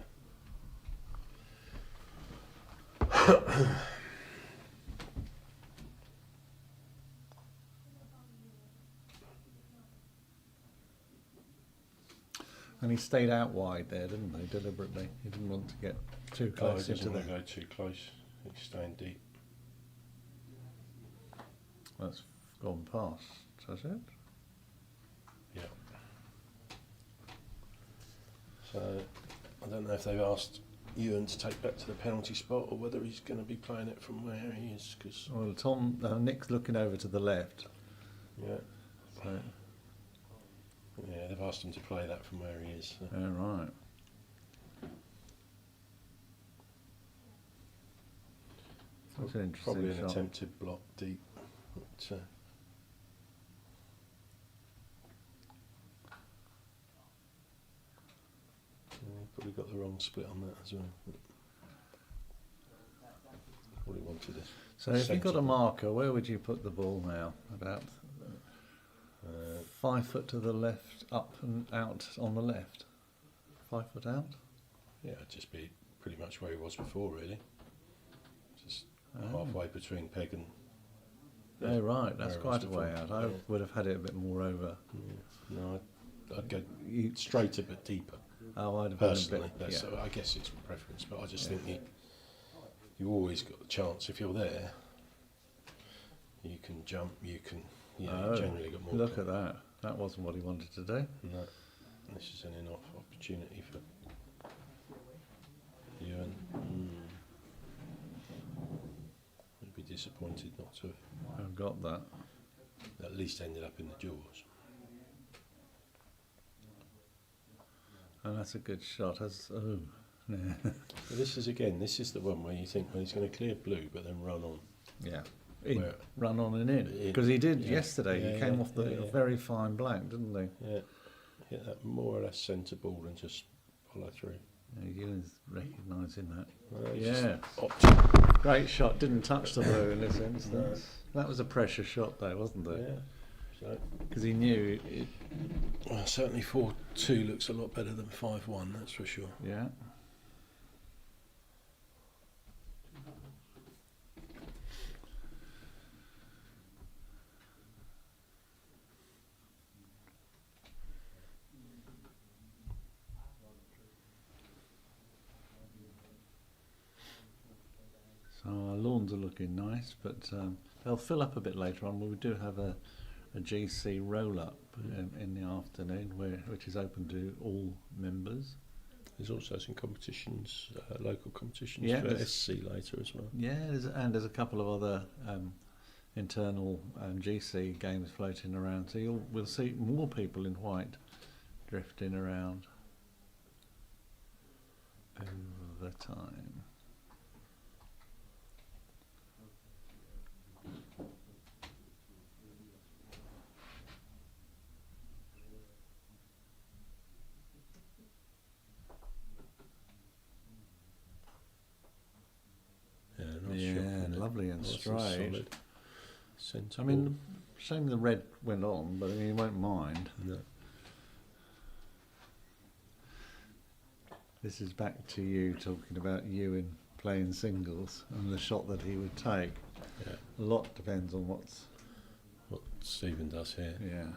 And he stayed out wide there, didn't he, deliberately? He didn't want to get too Oh, close he into doesn't want the... to go too close. He's staying deep. That's gone past, has it? Yeah. So I don't know if they've asked Ewan to take back to the penalty spot or whether he's going to be playing it from where he is. Cause Well, Nick's looking over to the left. yeah, So, yeah, they've asked him to play that from where he is. So. yeah, right. That's an interesting Probably an shot. attempted block deep. But, probably got the wrong split on that as well. What he wanted is. So if you got a marker, where would you put the ball now? About 5 foot to the left, up and out on the left. 5 foot out? Yeah, it'd just be pretty much where he was before, really. Just Oh. halfway between peg and. Oh, right, that's where it quite a was way before. out. I Yeah. would have had it a bit more over. Yeah. No, I'd go You, straighter but deeper. oh, I'd have Personally, been a bit, so I guess it's preference, but I just Yeah. think you always got the chance if you're there. You can jump. You can. You know, Oh, you generally got more. look at that. That wasn't what he wanted to do. No, this is an enough opportunity for Ewan. I'd be disappointed not to have I've got that. at least ended up in the jaws. And that's a good shot. Oh, yeah. But this is the one where you think, well, he's going to clear blue, but then run on. Yeah. In, Where- run on and in. In, Because he did yeah. yesterday. Yeah, he came yeah, off the yeah. very fine black, didn't he? Yeah, hit that more or less centre ball and just follow through. Yeah, Ewan's recognising that. It's Yeah. just option. Great shot. Didn't touch the blue in this instance. That was a pressure shot though, wasn't it? Yeah. So, Because he knew it. well, certainly 4-2 looks a lot better than 5-1. That's for sure. Yeah. So our lawns are looking nice, but they'll fill up a bit later on. We do have a GC roll-up in the afternoon, which is open to all members. There's also some competitions, local competitions Yeah, for there's- SC later as well. Yeah, there's a couple of other internal GC games floating around. So we'll see more people in white drifting around over time. Yeah, lovely and nice straight. solid. Sensible. I mean, shame the red went on, but I mean, you won't mind. No. This is back to you talking about you in playing singles and the shot that he would take. Yeah. A lot depends on what Stephen does here. Yeah.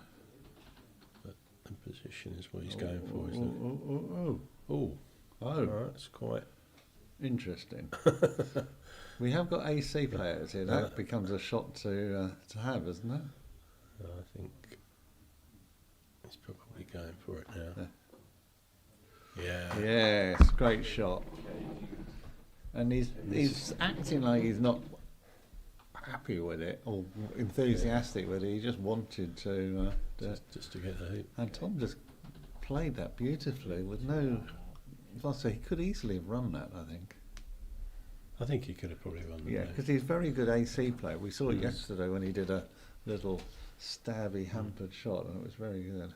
But the position is what he's going for, isn't it? Oh, Right, it's quite interesting. We have got AC players here. That becomes a shot to have, isn't it? I think he's probably going for it now. Yeah. Yes, great shot. And he's acting like he's not happy with it or enthusiastic with it. He just wanted to just to get the hoop. And Tom just played that beautifully with no. So he could easily have run that, I think. I think he could have probably run the Yeah, because he's a very good AC player. We saw it yesterday when he did a little stabby hampered shot, and it was very good.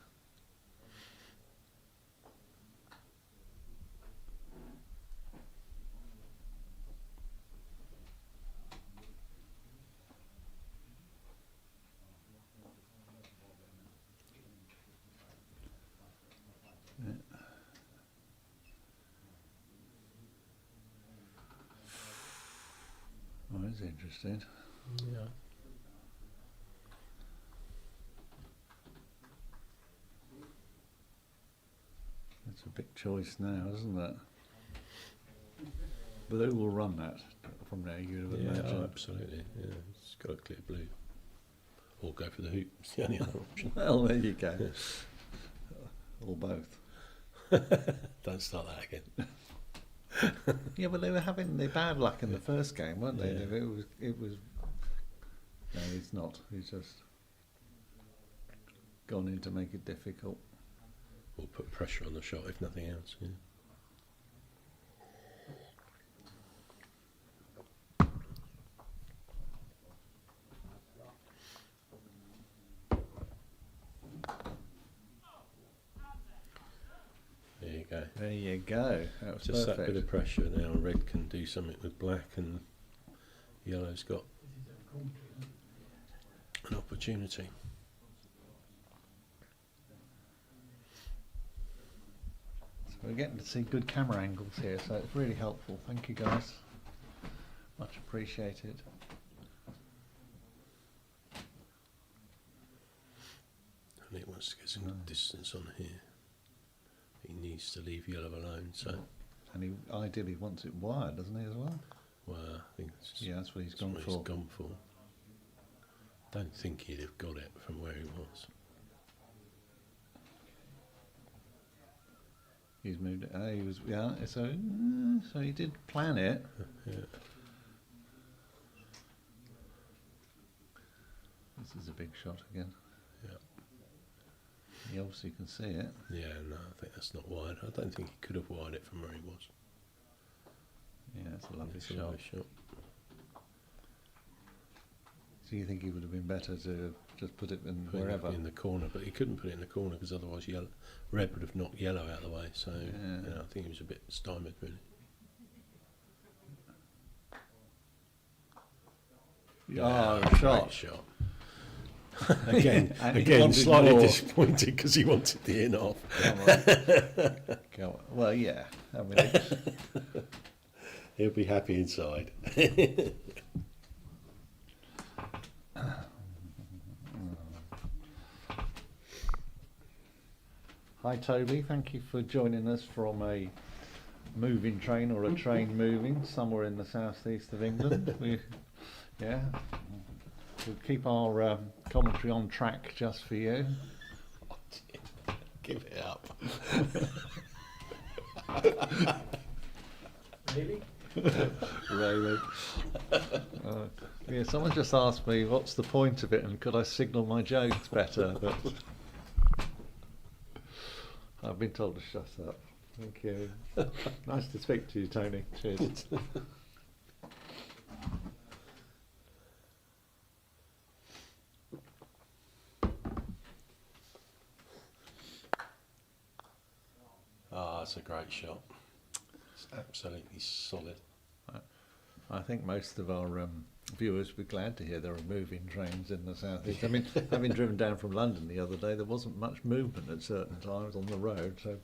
Oh, that's interesting. Yeah. That's a big choice now, isn't it? Blue will run that from there, you'd imagine. Absolutely. Yeah, it's got to clear blue. Or go for the hoop. It's the only other option. Well, there you go. Or both. Don't start that again. Yeah, but they were having their bad luck in the first game, weren't they? Yeah. It was. No, he's not. He's just gone in to make it difficult. Or put pressure on the shot, if nothing else. Yeah. There you go. There you go. That was Just perfect. that bit of pressure now. Red can do something with black, and yellow's got an opportunity. So we're getting to see good camera angles here, so it's really helpful. Thank you, guys. Much appreciated. And he wants to get some distance on here. He needs to leave yellow alone. So, And he ideally wants it wide, doesn't he, as well? well, I think That's what he's that's gone what for. he's gone for. Don't think he'd have got it from where he was. He's moved it. He was, yeah. So he did plan it. Yeah. This is a big shot again. Yeah. You obviously can see it. Yeah, no, I think that's not wide. I don't think he could have wired it from where he was. Yeah, it's a lovely It's shot. a lovely shot. So you think he would have been better to just put it in Put it wherever? in the corner, but he couldn't put it in the corner because otherwise red would have knocked yellow out of the way. So Yeah. I think he was a bit stymied, really. Oh, Great shot. shot. Again, And he again, wanted slightly more. disappointed because he wanted the in off. Come on. Well, yeah. I mean, it's, He'll be happy inside. hi, Toby. Thank you for joining us from a moving train or a train moving somewhere in the southeast of England. We'll keep our commentary on track just for you. Give it up. Really? Really. Yeah, someone just asked me what's the point of it and could I signal my jokes better, but I've been told to shut up. Thank you. Nice to speak to you, Tony. Cheers. That's a great shot. It's absolutely solid. I think most of our viewers will be glad to hear there are moving trains in the southeast. I mean, having driven down from London the other day, there wasn't much movement at certain times on the road, so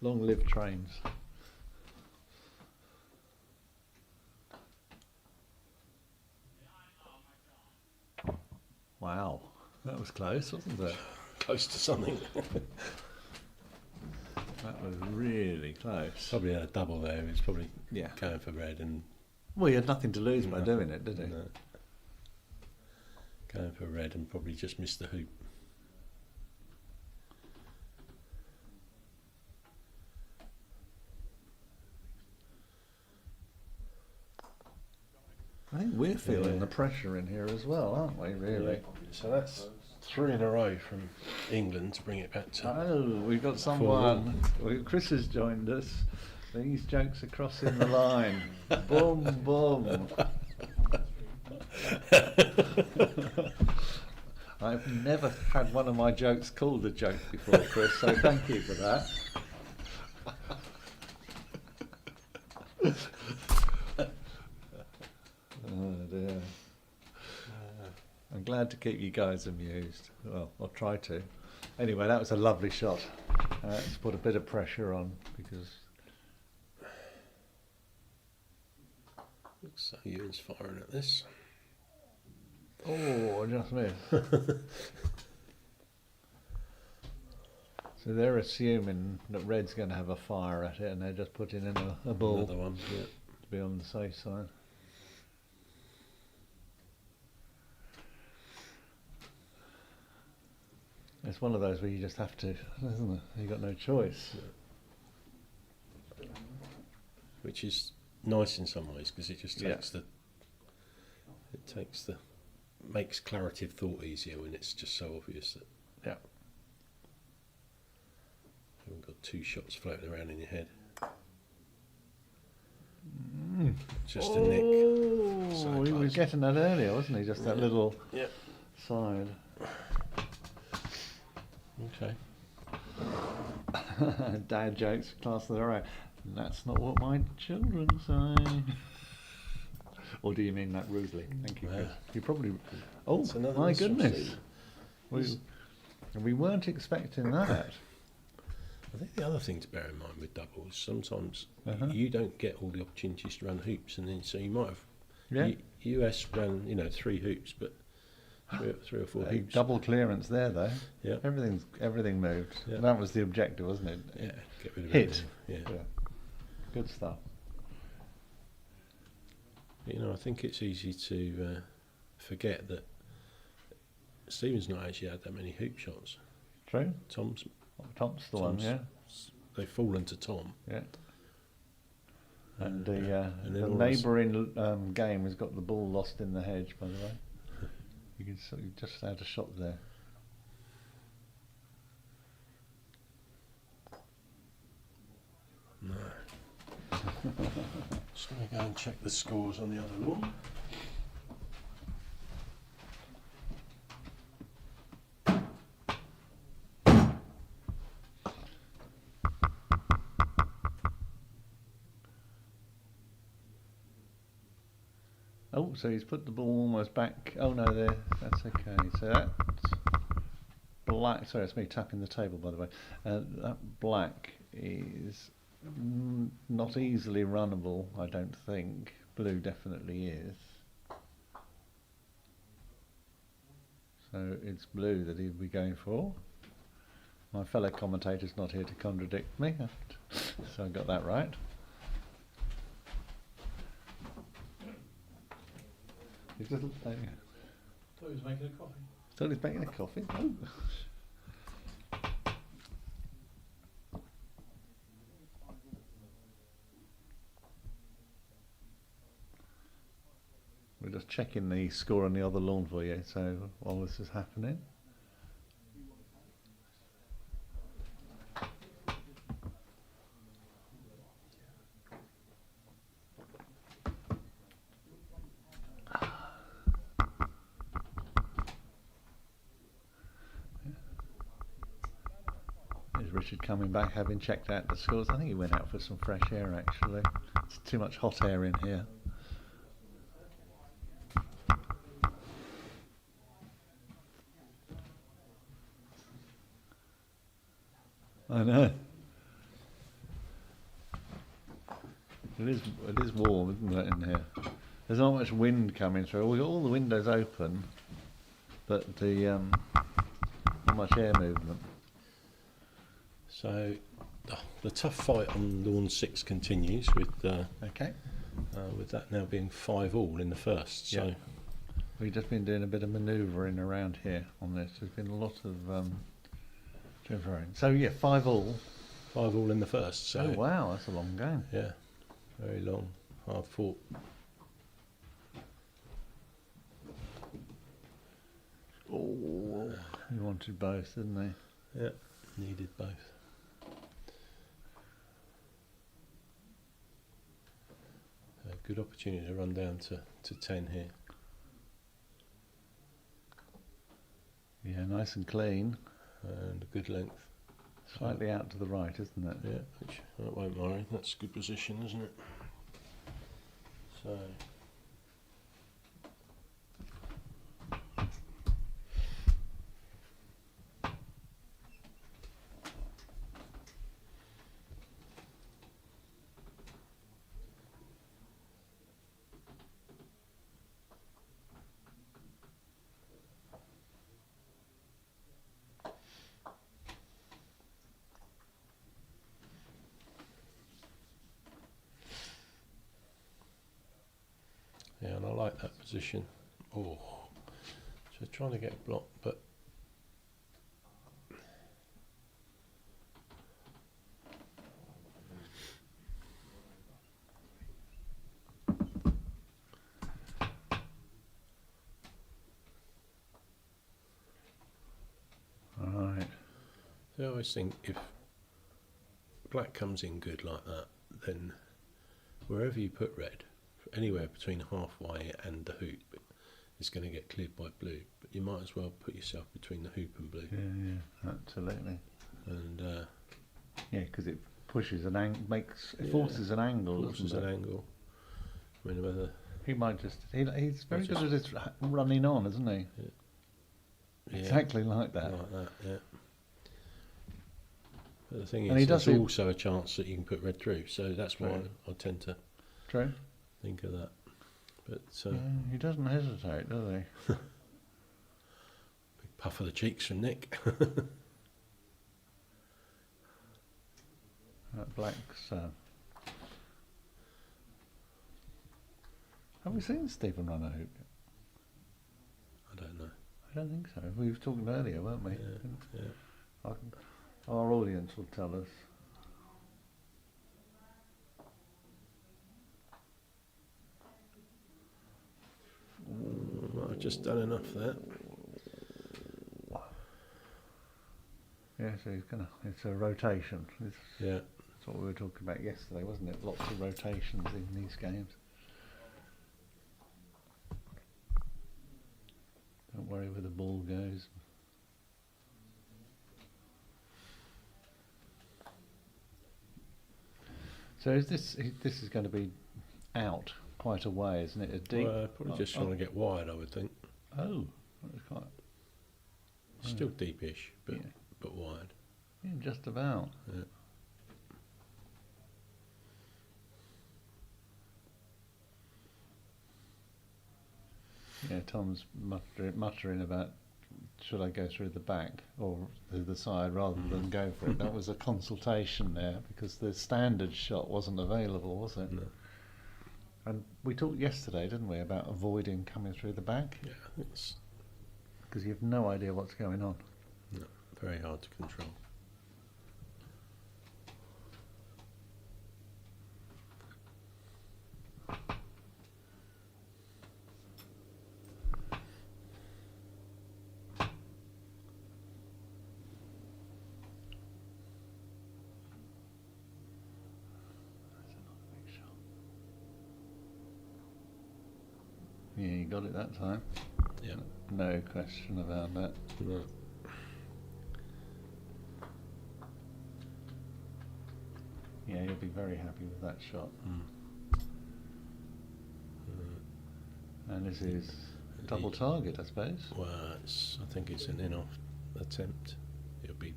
long live trains. Wow, that was close, wasn't it? Close to something. That was really close. Probably had a double there. He was probably Yeah. going for red and Well, he had nothing to lose by Nothing. doing it, did he? no. Going for red and probably just missed the hoop. I think we're feeling Yeah. the pressure in here as well, aren't we, really? So that's 3 in a row from England to bring it back to. Oh, we've got someone. Chris has joined us. These jokes are crossing the line. Boom, boom. I've never had one of my jokes called a joke before, Chris, so thank you for that. Oh dear. I'm glad to keep you guys amused. Well, I'll try to. Anyway, that was a lovely shot. Let's put a bit of pressure on because So Ewan's firing at this. oh, I just missed. So they're assuming that red's going to have a fire at it, and they're just putting in a ball Another one. Yeah. to be on the safe side. It's one of those where you just have to, isn't it? You've got no choice. Which is nice in some ways because it just Yeah. makes clarity of thought easier when it's just so obvious that Yeah. you haven't got 2 shots floating around in your head. Just a nick. Oh, So he was close. getting that earlier, wasn't he? Just that little Yeah. side. Okay. Dad jokes, class of their own. That's not what my children say. Or do you mean that rudely? Thank you, Chris. Yeah. You probably. Oh, It's another my one from goodness. Steve. We weren't expecting that. I think the other thing to bear in mind with doubles, sometimes Uh-huh. you don't get all the opportunities to run hoops, and then so you might have. Yeah. US ran 3 hoops, but three or four A hoops. double clearance there, though. Yeah. Everything moved. Yeah. That was the objective, wasn't it? Yeah. Get rid of Hit. everything. Yeah. Yeah. Good stuff. I think it's easy to forget that Stephen's not actually had that many hoop shots. True. Tom's Tom's the one, Tom's- yeah. they've fallen to Tom. Yeah. And the and then all of a neighbouring game has got the ball lost in the hedge, by the way. You just had a shot there. No. Just going to go and check the scores on the other lawn. Oh, so he's put the ball almost back. Oh no, there. That's okay. So that's black. Sorry, it's me tapping the table, by the way. That black is not easily runnable, I don't think. Blue definitely is. So it's blue that he'd be going for. My fellow commentator's not here to contradict me, so I got that right. He's just, Thought he was making a coffee. thought he's making a coffee. Oh. We're just checking the score on the other lawn for you, so while this is happening. There's Richard coming back, having checked out the scores. I think he went out for some fresh air actually. It's too much hot air in here. I know. It is warm, isn't it, in here? There's not much wind coming through. We've got all the windows open, but not much air movement. So the tough fight on lawn 6 continues with Okay. with that now being 5-all in the first. So Yeah. We've just been doing a bit of manoeuvring around here on this. There's been a lot of transferring. So yeah, 5-all. 5-all in the first. So Oh wow, that's a long game. yeah, very long, hard fought. Oh, he wanted both, didn't he? Yeah, needed both. A good opportunity to run down to 10 here. Yeah, nice and clean. And a good length. Slightly out to the right, isn't it? Yeah, which that won't worry. That's a good position, isn't it? So yeah, and I like that position. Oh, just trying to get blocked, but Right. I always think if black comes in good like that, then wherever you put red, anywhere between halfway and the hoop, is going to get cleared by blue. But you might as well put yourself between the hoop and blue. Yeah, absolutely. And Yeah, because it pushes an angle, forces an angle. forces doesn't an it? angle. I mean, whether He might just. He's very Might good at his running on, isn't he? yeah, Exactly like that. like that, yeah. But the thing And he is, does there's it- also a chance that you can put red through, so that's why True. I tend to True. think of that. But Yeah, he doesn't hesitate, does he? big puff of the cheeks from Nick. That black's. Have we seen Stephen run a hoop? I don't know. I don't think so. We were talking earlier, weren't we? Yeah, yeah. Our audience will tell us. I've just done enough there. Yeah, so he's gonna. It's a rotation. Yeah. That's what we were talking about yesterday, wasn't it? Lots of rotations in these games. Don't worry where the ball goes. So is this is going to be out quite a way, isn't it? A deep. Probably just trying to get wide, I would think. Oh, that's quite. Still deepish, but Yeah. but wide. Yeah, just about. Yeah. Yeah, Tom's muttering about should I go through the back or through the side rather than go for it. That was a consultation there because the standard shot wasn't available, was it? No. And we talked yesterday, didn't we, about avoiding coming through the back Yeah, it's because you have no idea what's going on. very hard to control. Yeah, you got it that time. Yeah. No question about that. No. Yeah, you'll be very happy with that shot. And this is a double target, I suppose. Well, I think it's an in-off attempt. It'll be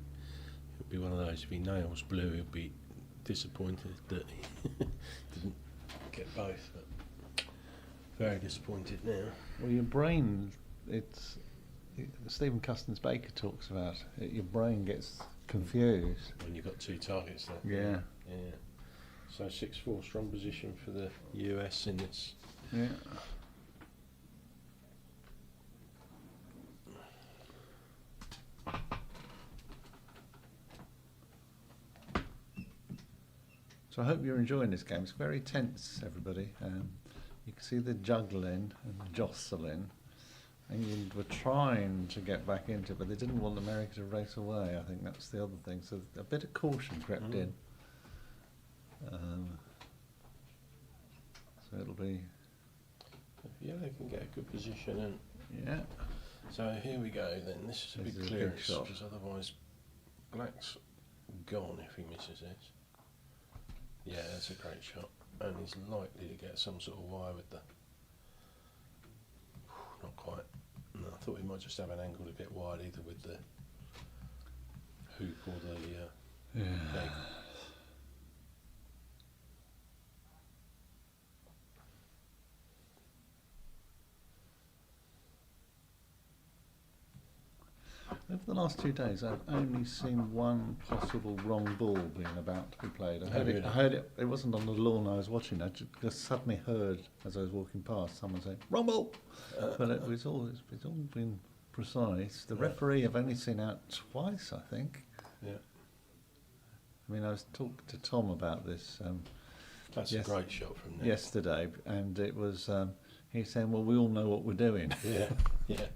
one of those. If he nails blue, he'll be disappointed that he didn't get both. But very disappointed now. Well, your brain, Stephen Custance Baker talks about it, your brain gets confused. When you've got two targets there. Yeah. Yeah. So 6-4, strong position for the US in this. Yeah. So I hope you're enjoying this game. It's very tense, everybody. You can see the juggling and jostling. England were trying to get back into it, but they didn't want America to race away. I think that's the other thing. So a bit of caution crept in. So it'll be... Yeah, they can get a good position. And yeah. so here we go then. This is a big clearance, because otherwise black's gone if he misses this. Yeah, that's a great shot. And he's likely to get some sort of wire with the... Not quite. No, I thought he might just have an angle a bit wide, either with the hoop or the peg. Over the last 2 days, I've only seen one possible wrong ball being about to be played. I heard it. It wasn't on the lawn I was watching. I just suddenly heard as I was walking past someone saying "wrong ball," but it's all been precise. The referee I've only seen out twice, I think. Yeah. I mean, I was talking to Tom about this. That's a great shot from Nick. Yesterday, and it was he saying, "Well, we all know what we're doing." Yeah. Yeah.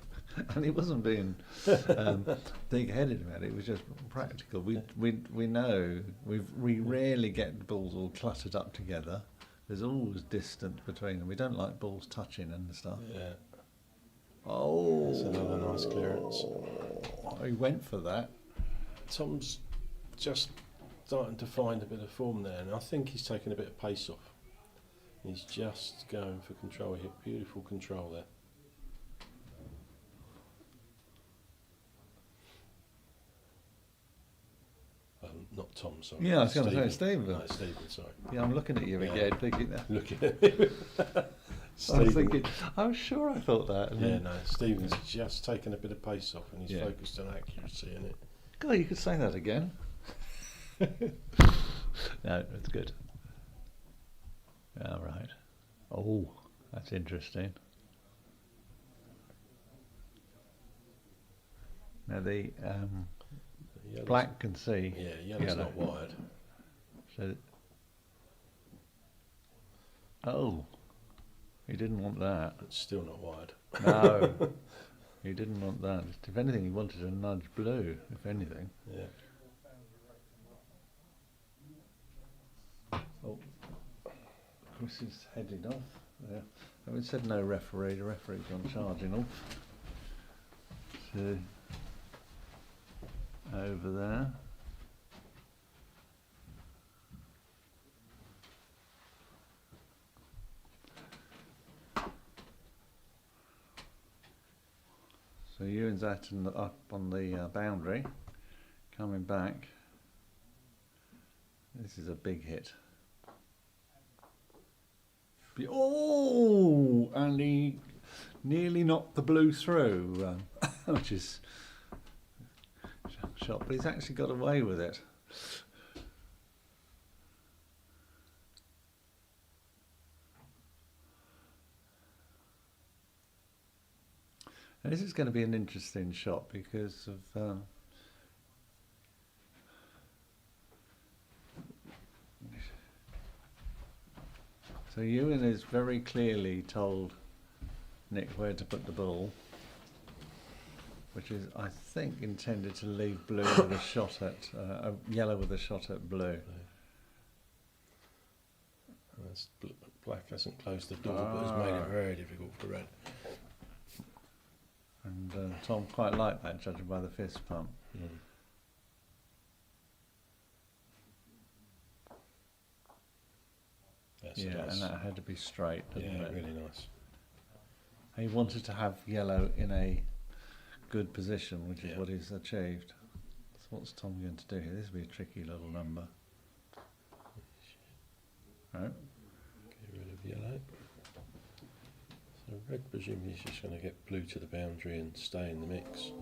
And he wasn't being big-headed about it. It was just practical. We know we rarely get balls all cluttered up together. There's always distance between them. We don't like balls touching and stuff. Yeah. Oh, That's another nice clearance. He went for that. Tom's just starting to find a bit of form there, and I think he's taking a bit of pace off. He's just going for control. He hit beautiful control there. Not Tom, sorry. Yeah, I was going to say Stephen. No, Stephen, sorry. Yeah, I'm looking at you again, thinking that. Looking at him. I was thinking, I'm sure I thought that. And yeah, no, Stephen's just taken a bit of pace off, and he's focused on accuracy in it. God, you could say that again. No, it's good. All right. Oh, that's interesting. Now the black can see. Yeah, yellow's not wide. So, oh, he didn't want that. It's still not wide. No, he didn't want that. If anything, he wanted a nudge blue, if anything. Yeah. Oh, Chris is heading off. Yeah. Having said no referee, the referee's gone charging off. So, over there. So Ewan's up on the boundary, coming back. This is a big hit. Oh, and he nearly knocked the blue through, which is shot, but he's actually got away with it. And this is going to be an interesting shot because of so Ewan has very clearly told Nick where to put the ball, which is, I think, intended to leave blue with a shot at yellow with a shot at blue. That's Black hasn't closed the door, but has made it very difficult for red. And Tom quite liked that, judging by the fist pump. That's Yeah, nice. and that had to be straight, didn't Yeah, it? really nice. He wanted to have yellow in a good position, which is Yeah. what he's achieved. So what's Tom going to do here? This will be a tricky little number. Right. Get rid of yellow. So red presumably is just going to get blue to the boundary and stay in the mix.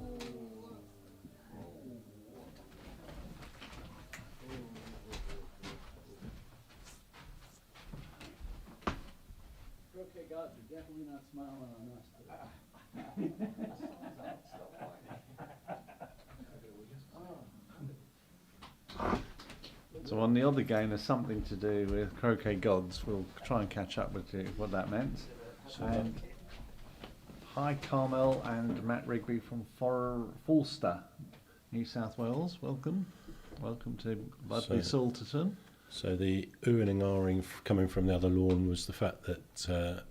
Croquet gods are definitely not smiling on us. So on the other game, there's something to do with croquet gods. We'll try and catch up with you what that meant. So And hi Carmel and Matt Rigby from Falster, New South Wales. Welcome. Welcome to Budleigh Salterton. So the oohing and ahhing coming from the other lawn was the fact that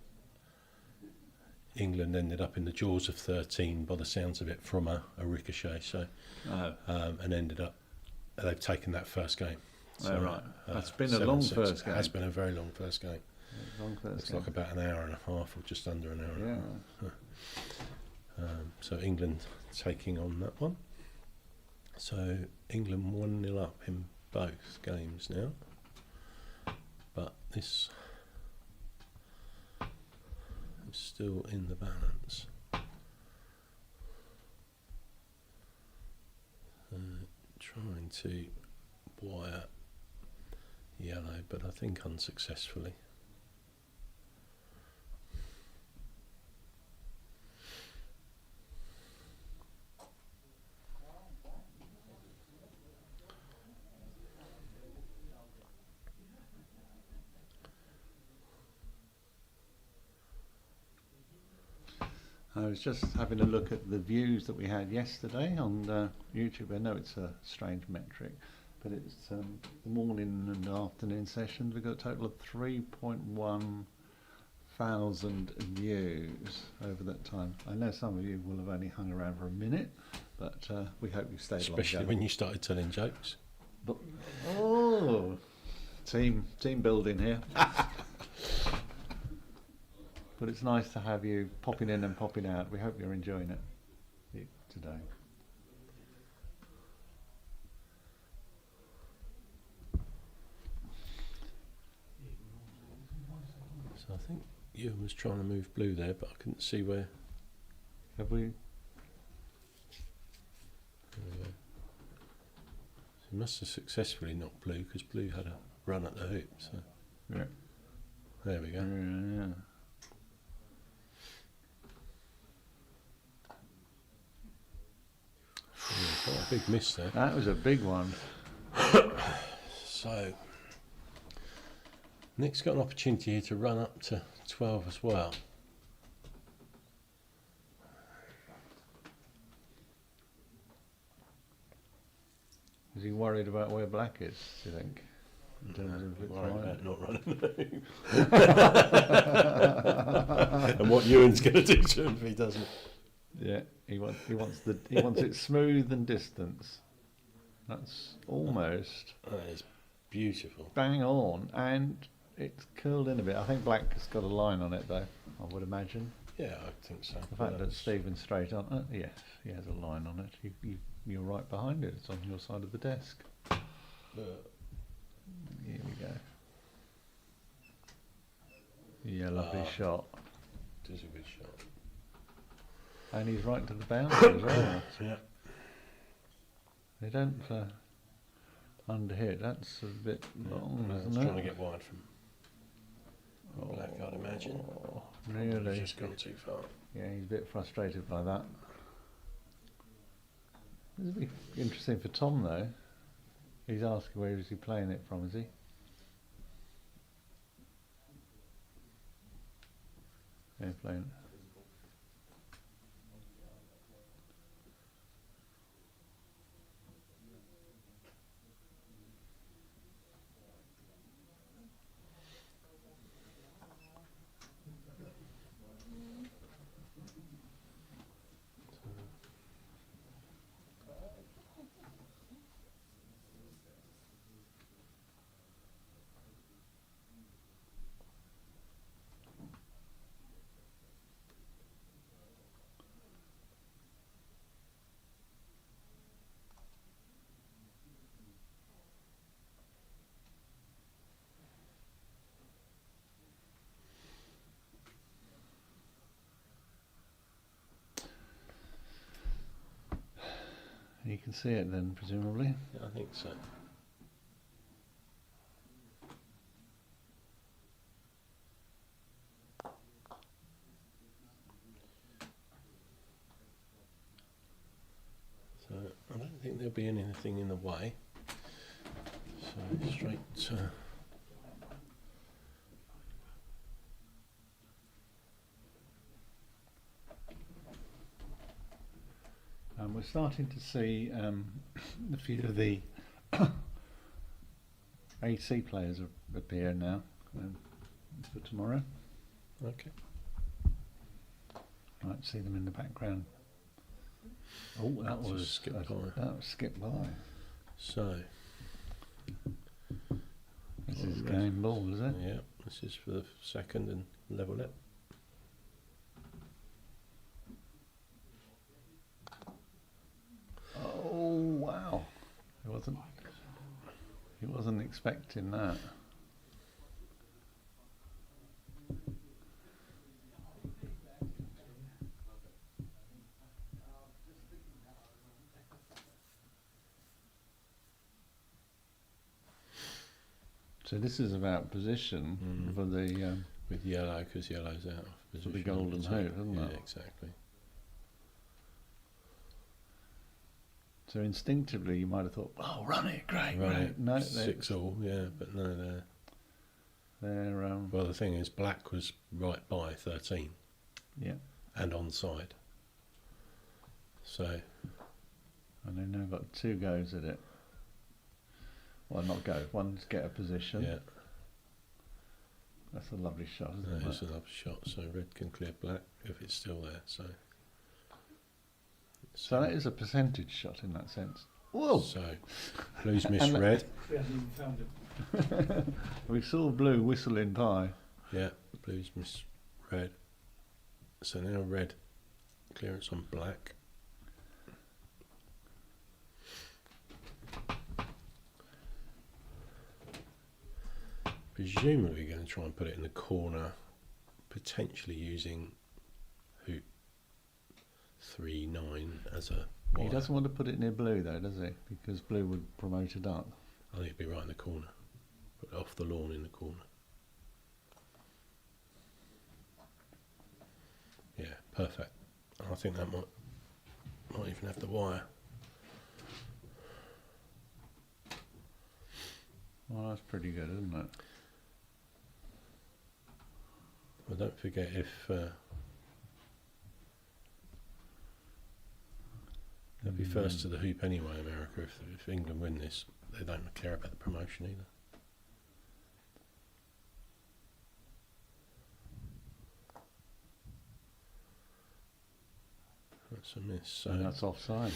England ended up in the jaws of 13 by the sounds of it from a ricochet. So and ended up they've taken that first game. So, right. That's been a long 7-6. first game. It has been a very long first game. Long first It's game. like about an hour and a half or just under an hour. Yeah. So England taking on that one. So England 1-0 up in both games now. But this is still in the balance. Trying to wire yellow, but I think unsuccessfully. I was just having a look at the views that we had yesterday on YouTube. I know it's a strange metric, but it's the morning and afternoon sessions. We've got a total of 3.1 thousand views over that time. I know some of you will have only hung around for a minute, but we hope you stayed Especially longer. when you started telling jokes. But, oh, team building here. But it's nice to have you popping in and popping out. We hope you're enjoying it today. So I think Ewan was trying to move blue there, but I couldn't see where. Have we? There we go. So he must have successfully knocked blue because blue had a run at the hoop. So Yeah. there we go. Yeah. Yeah, quite a big miss there. That was a big one. So Nick's got an opportunity here to run up to 12 as well. Is he worried about where black is, do you think? In terms of its Worried line? about not running the hoop. And what Ewan's going to do to him if he doesn't. Yeah, he wants it smooth and distance. That's almost That is beautiful. bang on, and it's curled in a bit. I think black has got a line on it though, I would imagine. Yeah, I think so. The fact that Stephen's straight on, yes, he has a line on it. You're right behind it. It's on your side of the desk. Here we go. Yeah, lovely shot. It is a good shot. And he's right to the boundary as well. Yeah. They don't underhit. That's a bit long, I was isn't it? trying to get wide from black, I'd imagine. Oh, He's really? just gone too far. Yeah, he's a bit frustrated by that. This will be interesting for Tom though. He's asking where is he playing it from, is he? Yeah, playing. You can see it then, presumably. Yeah, I think so. So I don't think there'll be anything in the way. So straight. We're starting to see a few of the AC players appear now for tomorrow. Okay. Might see them in the background. Oh, that Just was skipped by. that was skipped by. So This is game ball, is it? yeah, this is for the second and level it. Oh wow! He wasn't expecting that. So this is about position for the With yellow, because yellow's out of position. the golden hoop, isn't yeah, it? exactly. So instinctively you might have thought, "Oh, run it, great, Right, great." No, 6-all, yeah, but no, they're well, the thing is, black was right by 13 yeah, and onside. So, and they've now got 2 goes at it. Well, not go. One's get a position. yeah, That's a lovely shot, isn't that is it? another shot. So red can clear black if it's still there. So that is a percentage shot in that sense. Whoa! So blue's missed And red. We haven't even found it. We saw blue whistling by. Yeah, blue's missed red. So now red clearance on black. Presumably we're going to try and put it in the corner, potentially using hoop 3-9 as a He wire. doesn't want to put it near blue though, does he? Because blue would promote it up. I think it'd be right in the corner. Put it off the lawn in the corner. Yeah, perfect. I think that might even have the wire. Well, that's pretty good, isn't it? Well, don't forget if they'll be first to the hoop anyway, America. If England win this, they don't care about the promotion either. That's a miss. So And that's offside.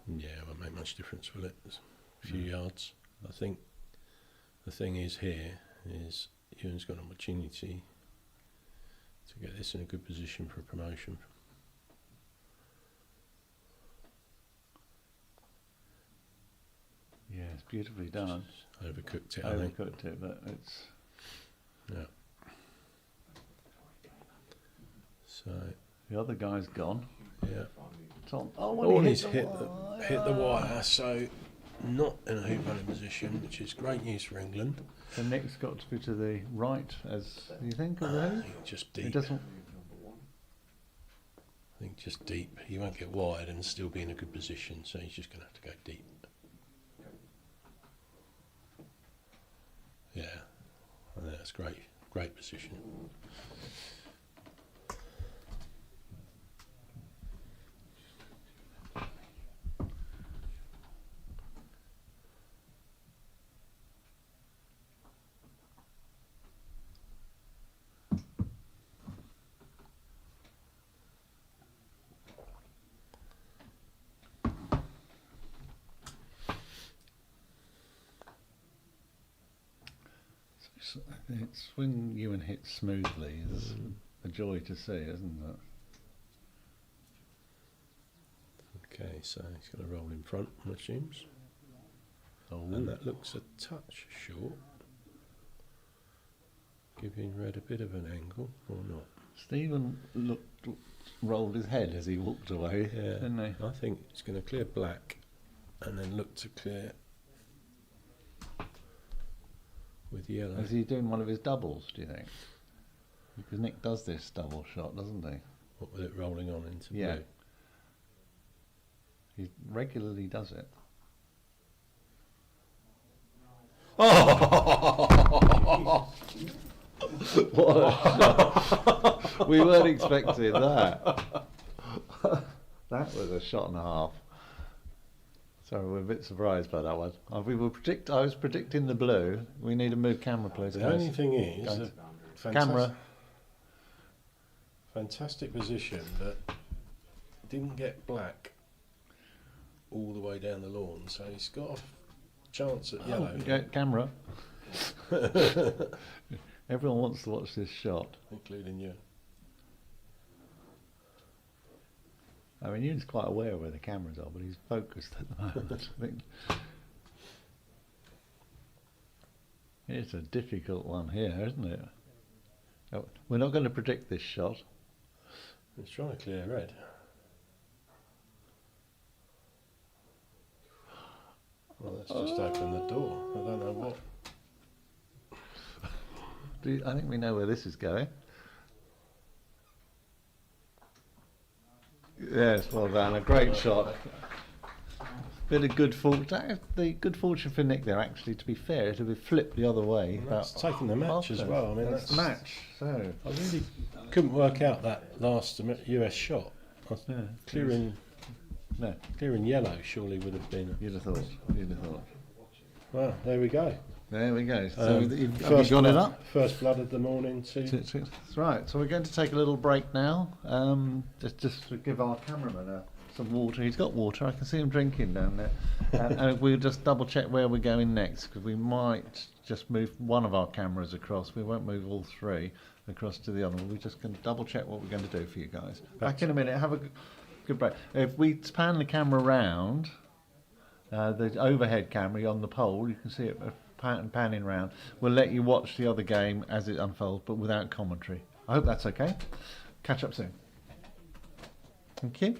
yeah, it won't make much difference, will it? It's a few yards. I think the thing is here is Ewan's got an opportunity to get this in a good position for a promotion. Yeah, it's beautifully done. Overcooked it, I think. Overcooked it, but it's Yeah. So the other guy's gone. yeah. Tom. Oh, Oh, when and he he's hit the wire. So not in a hoop running position, which is great news for England. So Nick's got to be to the right, as you think, of the I hoop. think just He deep. doesn't. I think just deep. He won't get wide and still be in a good position. So he's just going to have to go deep. Yeah, I think that's great. Great position. It's when Ewan hits smoothly. It's a joy to see, isn't it? Okay, so he's going to roll in front, I assumes. Oh, And that looks a touch short. Giving red a bit of an angle, or not? Stephen rolled his head as he walked away, Yeah, didn't he? I think it's going to clear black and then look to clear with yellow. Is he doing one of his doubles, do you think? Because Nick does this double shot, doesn't he? What with it rolling on into Yeah. blue? He regularly does it. What a shot. We weren't expecting that. That was a shot and a half. Sorry, we're a bit surprised by that one. I was predicting the blue. We need to move camera, please. The guys. only thing is, Guys. a Camera. fantastic position, but didn't get black all the way down the lawn, so he's got a chance at yellow. Camera. Everyone wants to watch this shot. Including you. I mean, he's quite aware of where the cameras are, but he's focused at the moment. I think it's a difficult one here, isn't it? Oh, we're not going to predict this shot. He's trying to clear red. Well, that's just opened the door. I don't know what. I think we know where this is going. Yes, well done. A great shot. Bit of good fortune. The good fortune for Nick there, actually, to be fair, it would have flipped the other way. And that's taken the match as well. I mean, that's the match. So I really couldn't work out that last US shot. yeah. Clearing No, yellow surely would have been. you'd have thought. You'd have thought. Well, there we go. There we go. So have you First got it blood- up? First blood of the morning. That's right. So we're going to take a little break now. Just to give our cameraman some water. He's got water. I can see him drinking down there. And we'll just double check where we're going next, because we might just move one of our cameras across. We won't move all three across to the other one. We're just going to double check what we're going to do for you guys. Back in a minute. Have a good break. If we pan the camera round, the overhead camera on the pole, you can see it panning round. We'll let you watch the other game as it unfolds, but without commentary. I hope that's okay. Catch up soon. Thank you.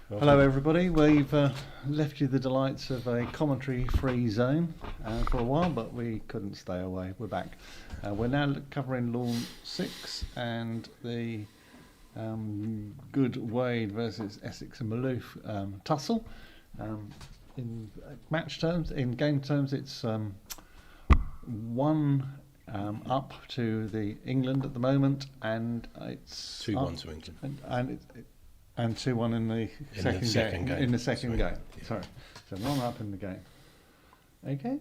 Hello everybody, we've left you the delights of a commentary-free zone for a while, but we couldn't stay away. We're back. We're now covering Lawn 6 and the Good Wade versus Essex and Maloof tussle. In match terms, in game terms, it's 1 up to the England at the moment, and it's 2-1 to England. And 2-1 in the second game. In the second game. Yeah. Sorry. So 1 up in the game. Okay.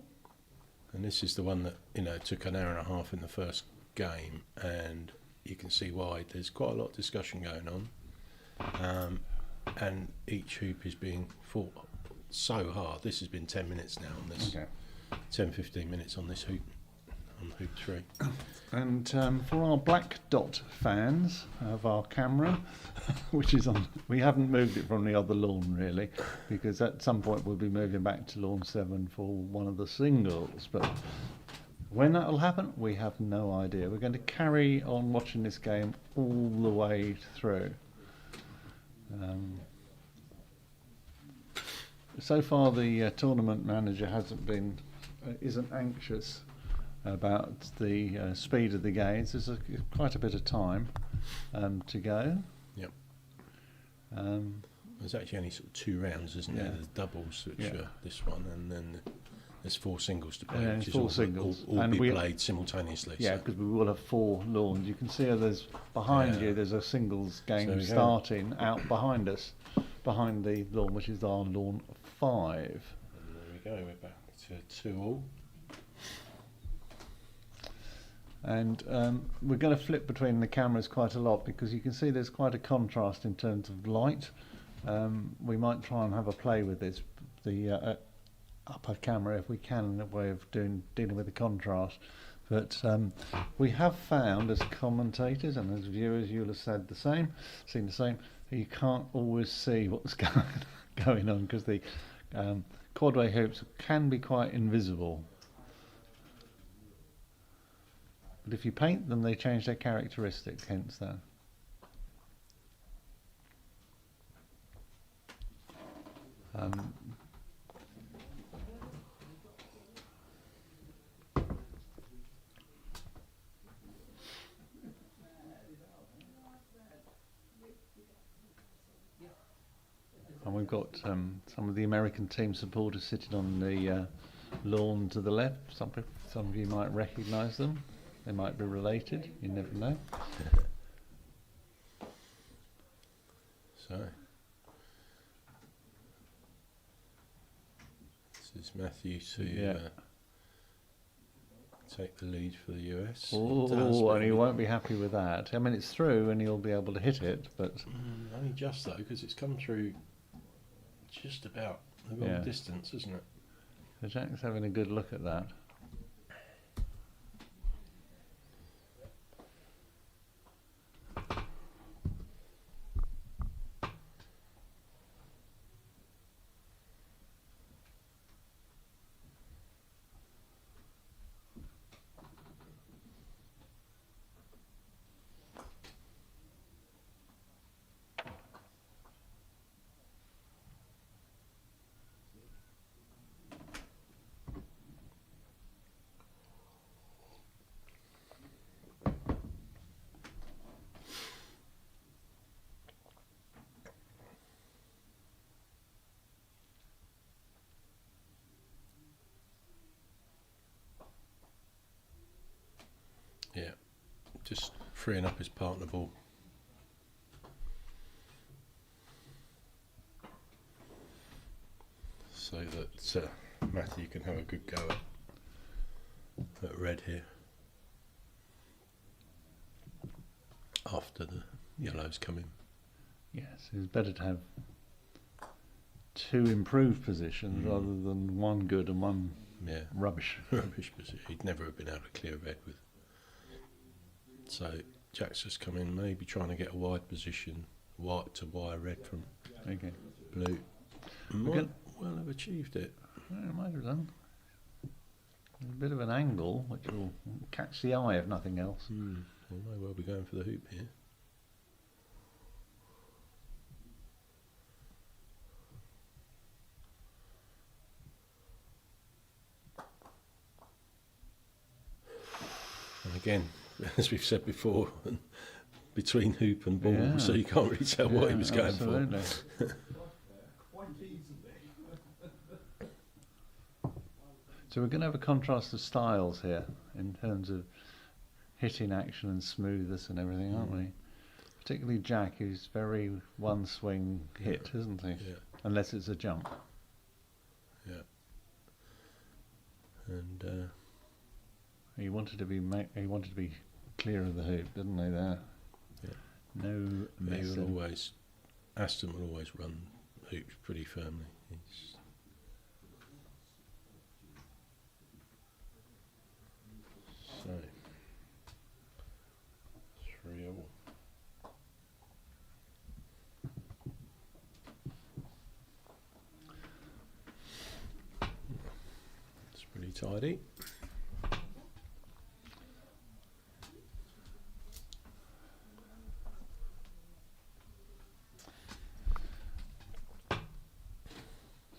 And this is the one that, took an hour and a half in the first game, and you can see why. There's quite a lot of discussion going on. And each hoop is being fought so hard. This has been 10 minutes now on this. Okay. 10-15 minutes on this hoop. On hoop 3. And for our black dot fans of our camera, which is on, we haven't moved it from the other lawn really, because at some point we'll be moving back to lawn 7 for one of the singles. But when that will happen, we have no idea. We're going to carry on watching this game all the way through. So far, the tournament manager isn't anxious about the speed of the games. There's quite a bit of time to go. Yep. There's actually only sort of 2 rounds, isn't there? There's doubles, which are this one, and then there's 4 singles to play, which is all be played simultaneously. Yeah, because we will have 4 lawns. You can see there's behind you. There's a singles game starting out behind us, behind the lawn, which is our lawn 5. And there we go. We're back to 2-2. And we're going to flip between the cameras quite a lot because you can see there's quite a contrast in terms of light. We might try and have a play with this, the upper camera, if we can, a way of dealing with the contrast. But we have found, as commentators and as viewers, you'll have seen the same. You can't always see what's going on because the quadway hoops can be quite invisible. But if you paint them, they change their characteristics, hence that. And we've got some of the American team supporters sitting on the lawn to the left. Some of you might recognise them. They might be related, you never know. So, this is Matthew to take the lead for the US. Oh, and he won't be happy with that. I mean, it's through and he'll be able to hit it, but... only just though, because it's come through just about the wrong distance, isn't it? So Jack's having a good look at that. Yeah, just freeing up his partner ball. So that Matthew can have a good go at red here. After the yellows come in. Yes, it's better to have 2 improved positions rather than 1 good and 1 rubbish. Rubbish position. He'd never have been able to clear red with. So Jack's just come in, maybe trying to get a wide position, white to wire red from blue. Might well have achieved it. Yeah, it might have done. There's a bit of an angle which will catch the eye if nothing else. He may well be going for the hoop here. again, as we've said before, between hoop and ball, Yeah. so you can't really tell what he was going absolutely. for. Quite easily. So we're going to have a contrast of styles here in terms of hitting action and smoothness and everything, aren't we? Particularly Jack, who's very one swing hit, isn't he? Yeah, Unless it's a jump. yeah. And He wanted to be clear of the hoop, didn't he? There. Yeah. No he will messing. always, Aston will always run hoops pretty firmly. He's, so 3-all. It's pretty tidy.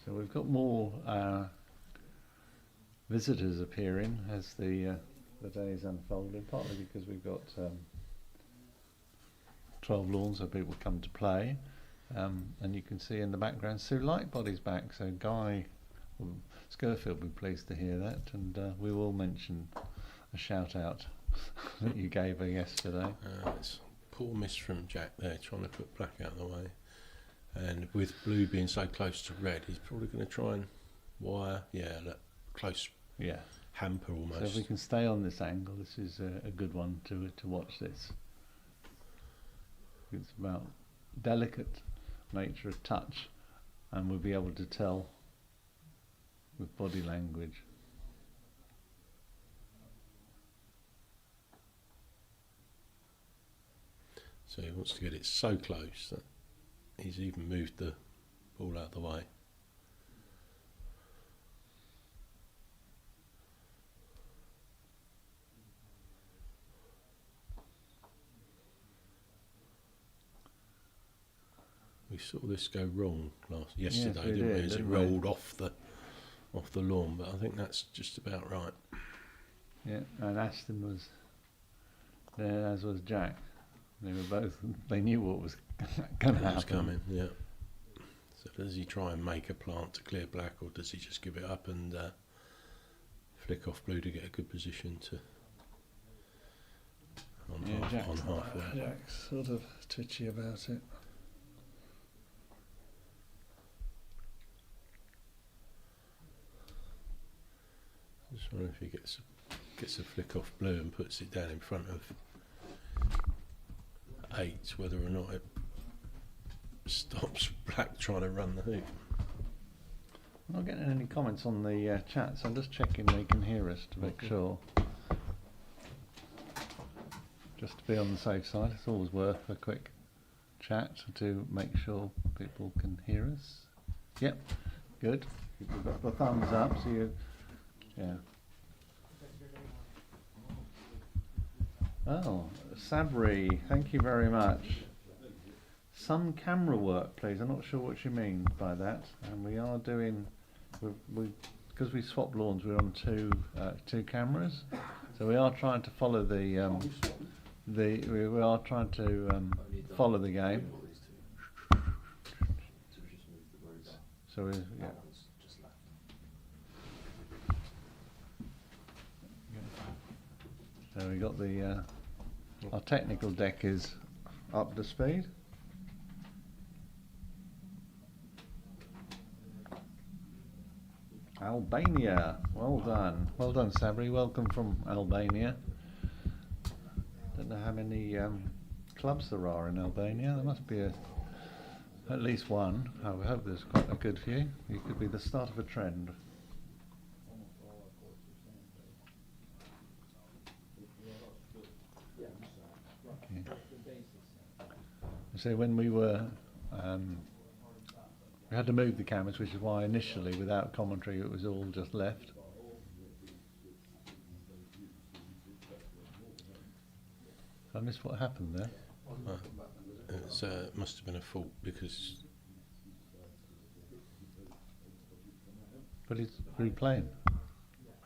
So we've got more visitors appearing as the days unfolding, partly because we've got 12 lawns where people come to play, and you can see in the background Sue Lightbody's back, so Guy Scurfield will be pleased to hear that, and we will mention a shout out that you gave her yesterday. It's a poor miss from Jack there, trying to put black out of the way. And with blue being so close to red, he's probably going to try and wire, that close Yeah. hamper almost. So if we can stay on this angle, this is a good one to watch this. It's about delicate nature of touch, and we'll be able to tell with body language. So he wants to get it so close that he's even moved the ball out of the way. We saw this go wrong yesterday, we didn't we? did, As it didn't we? rolled off the lawn, but I think that's just about right. Yeah, and Aston was there, as was Jack. They knew what was going to It was happen. coming, yeah. So does he try and make a plant to clear black, or does he just give it up and flick off blue to get a good position to on halfway? Jack's sort of twitchy about it. Just wondering if he gets a flick off blue and puts it down in front of 8, whether or not it stops black trying to run the hoop. I'm not getting any comments on the chat, so I'm just checking they can hear us to make sure. Just to be on the safe side, it's always worth a quick chat to make sure people can hear us. Yep, good. We've got the thumbs up, so yeah. Oh, Sabri, thank you very much. Some camera work, please. I'm not sure what you mean by that. And we are doing, because we swapped lawns, we're on two cameras. So we are trying to follow we are trying to follow the game. So yeah. So we got our technical deck is up to speed. Albania, well done Sabri, welcome from Albania. Don't know how many clubs there are in Albania. There must be at least one. I hope there's quite a good few. It could be the start of a trend. Okay. So when we were we had to move the cameras, which is why initially, without commentary, it was all just left. I missed what happened there. It must have been a fault because But he's replaying.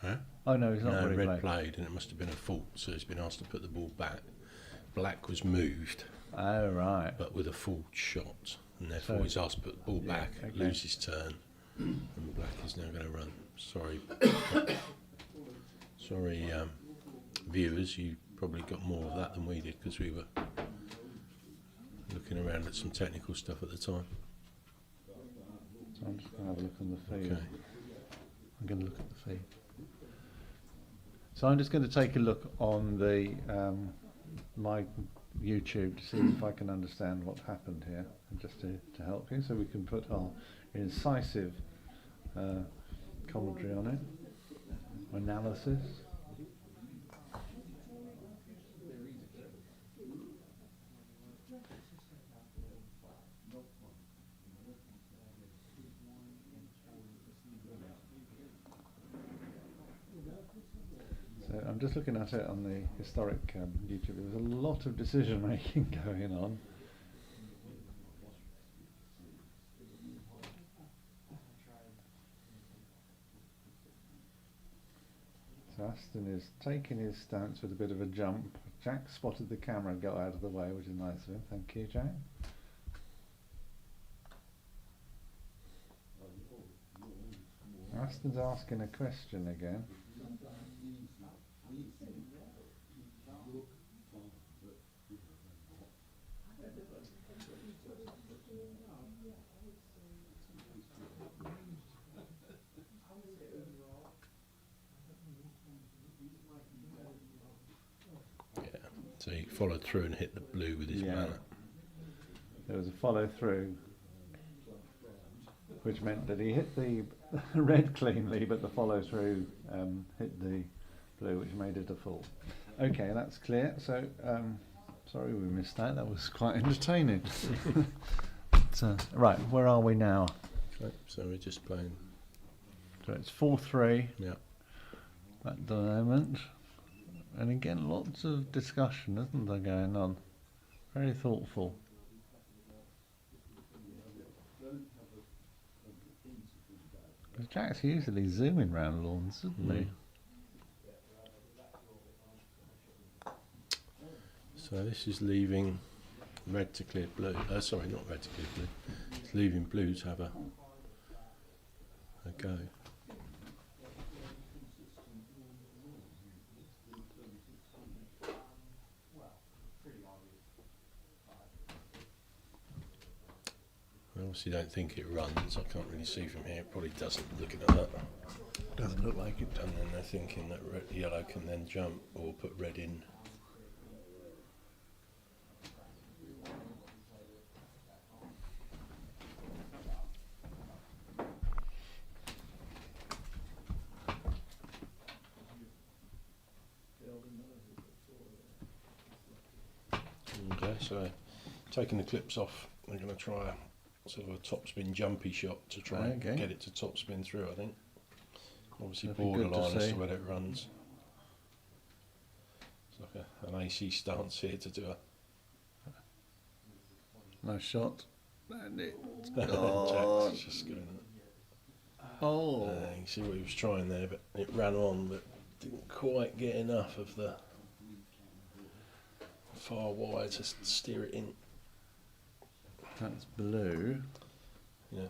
Huh? Oh no, he's not No, really red played. played, and it must have been a fault, so he's been asked to put the ball back. Black was moved, Oh right. but with a full shot, and therefore So- he's asked to put the ball yeah, back, okay. lose his turn, and Black is now going to run. Sorry, sorry, viewers, you probably got more of that than we did because we were looking around at some technical stuff at the time. So I'm just going to have a look on the feed. Okay. I'm going to look at the feed. So I'm just going to take a look on the my YouTube to see if I can understand what happened here, and just to help you, so we can put our incisive commentary on it, analysis. So I'm just looking at it on the historic YouTube. There was a lot of decision making going on. So Aston is taking his stance with a bit of a jump. Jack spotted the camera and got out of the way, which is nice of him. Thank you, Jack. Aston's asking a question again. Yeah, so he followed through and hit the blue with his Yeah. mallet. There was a follow through, which meant that he hit the red cleanly, but the follow through hit the blue, which made it a full. Okay, that's clear. So, sorry we missed that. That was quite entertaining. But, right, where are we now? Okay, so we're just playing. So it's 4-3 Yeah. at the moment. And again, lots of discussion, isn't there, going on? Very thoughtful. Jack's usually zooming round lawns, isn't he? So this is leaving red to clear blue. Sorry, not red to clear blue. It's leaving blue to have a go. I obviously don't think it runs. I can't really see from here. It probably doesn't, looking at that. Doesn't look like it. And then they're thinking that yellow can then jump or put red in. Okay, so taking the clips off, we're going to try a sort of a topspin jumpy shot to try and Okay. get it to topspin through, I think. Obviously That'd be good to borderline as see. to whether it runs. It's like an AC stance here to do a Nice shot. And it's Jack's gone. just going. Oh. You can see what he was trying there, but it ran on, but didn't quite get enough of the far wide to steer it in. That's blue. Yeah.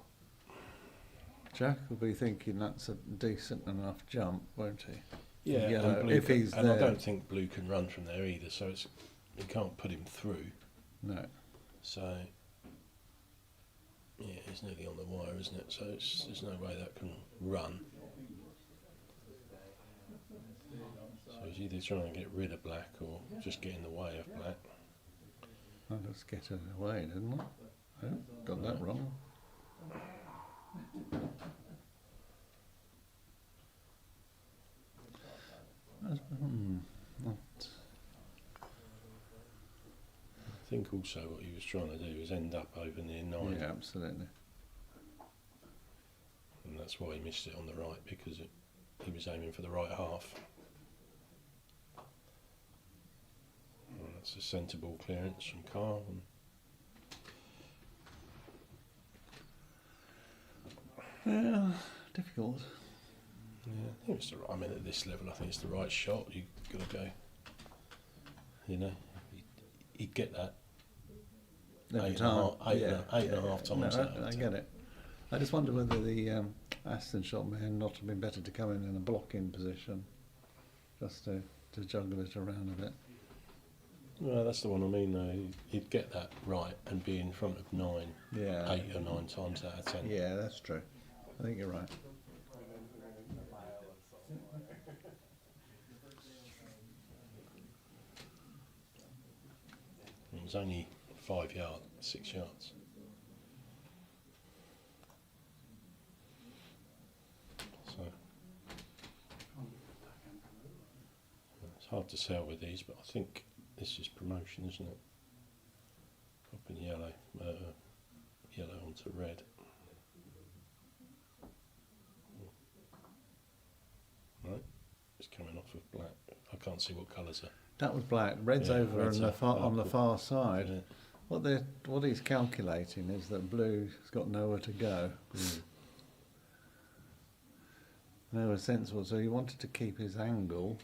Jack will be thinking that's a decent enough jump, won't he? Yeah, Yeah, and, blue if can, he's and I there. don't think blue can run from there either, so it's you can't put him through. No. So yeah, it's nearly on the wire, isn't it? So there's no way that can run. So he's either trying to get rid of black or just get in the way of black. Oh, let's get it away, didn't I? Oh, got that wrong. Not I think also what he was trying to do was end up over near 9, yeah, absolutely. and that's why he missed it on the right, because he was aiming for the right half. And that's a centre ball clearance from Carl. Yeah, difficult. Yeah, I think it's the right, I mean, at this level, I think it's the right shot. You've got to go. You know, he'd get that. Every Eight and a half- time. eight and a- eight and a half times No, out of I 10. get it. I just wonder whether the Aston shot may not have been better to come in a blocking position, just to juggle it around a bit. Well, that's the one I mean, though. He'd get that right and be in front of 9, Yeah. 8 or 9 times out of 10. Yeah, that's true. I think you're right. It was only 5 yards, 6 yards. So it's hard to sell with these, but I think this is promotion, isn't it? Popping yellow, yellow onto red. Right, it's coming off of black. I can't see what colours are. That was black. Red's Yeah, over red's on the far side. Yeah. What he's calculating is that blue's got nowhere to go. Nowhere sensible. So he wanted to keep his angle.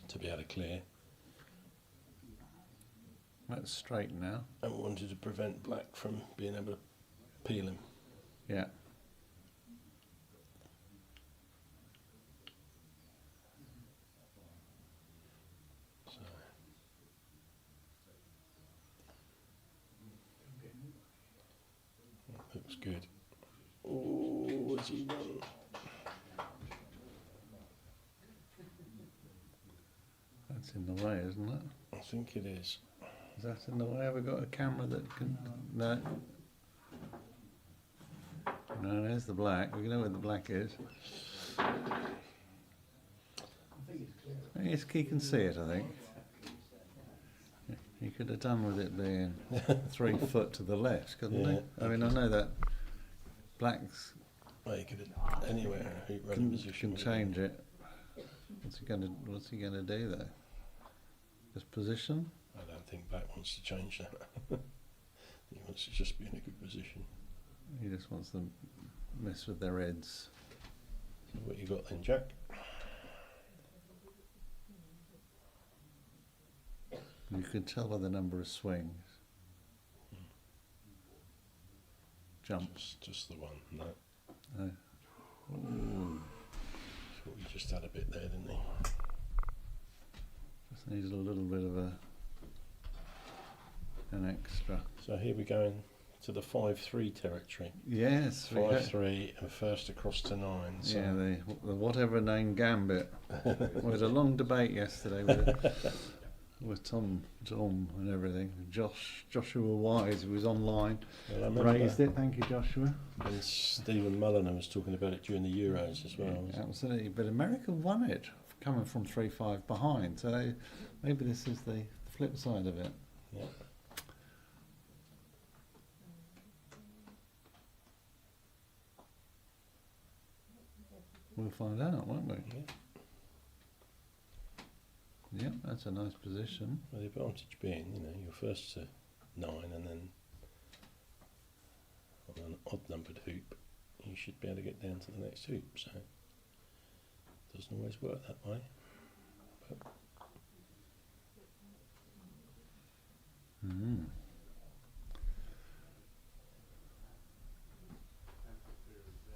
To be able to clear, That's straight now. and we wanted to prevent black from being able to peel him. Yeah. So looks good. Oh, what's he done? That's in the way, isn't it? I think it is. Is that in the way? Have we got a camera that can... No. No, there's the black. We know where the black is. Yes, he can see it, I think. He could have done with it being 3 foot to the left, couldn't Yeah. he? I mean, I know that black's Well, you could have anywhere he run in position. can change it. What's he gonna do though? Just position? I don't think black wants to change that. He wants to just be in a good position. He just wants to mess with their heads. So what you got then, Jack? You can tell by the number of swings. Jumps. Just the one. No. No. Thought he just had a bit there, didn't he? Just needed a little bit of an extra. So here we go into the 5-3 territory. Yes. we had- 5-3 and first across to 9. So Yeah, the whatever name gambit. We had a long debate yesterday with Tom and everything. Joshua Wise, who was online, well, I remember raised it. Thank you, Joshua. and Stephen Mulliner was talking about it during the Euros as well. Yeah, absolutely. But America won it, coming from 3-5 behind. So maybe this is the flip side of it. Yeah. We'll find out, won't we? Yeah. Yeah, that's a nice position. Well, the advantage being, you're first to 9 and then on an odd numbered hoop, you should be able to get down to the next hoop. So it doesn't always work that way. But Mm.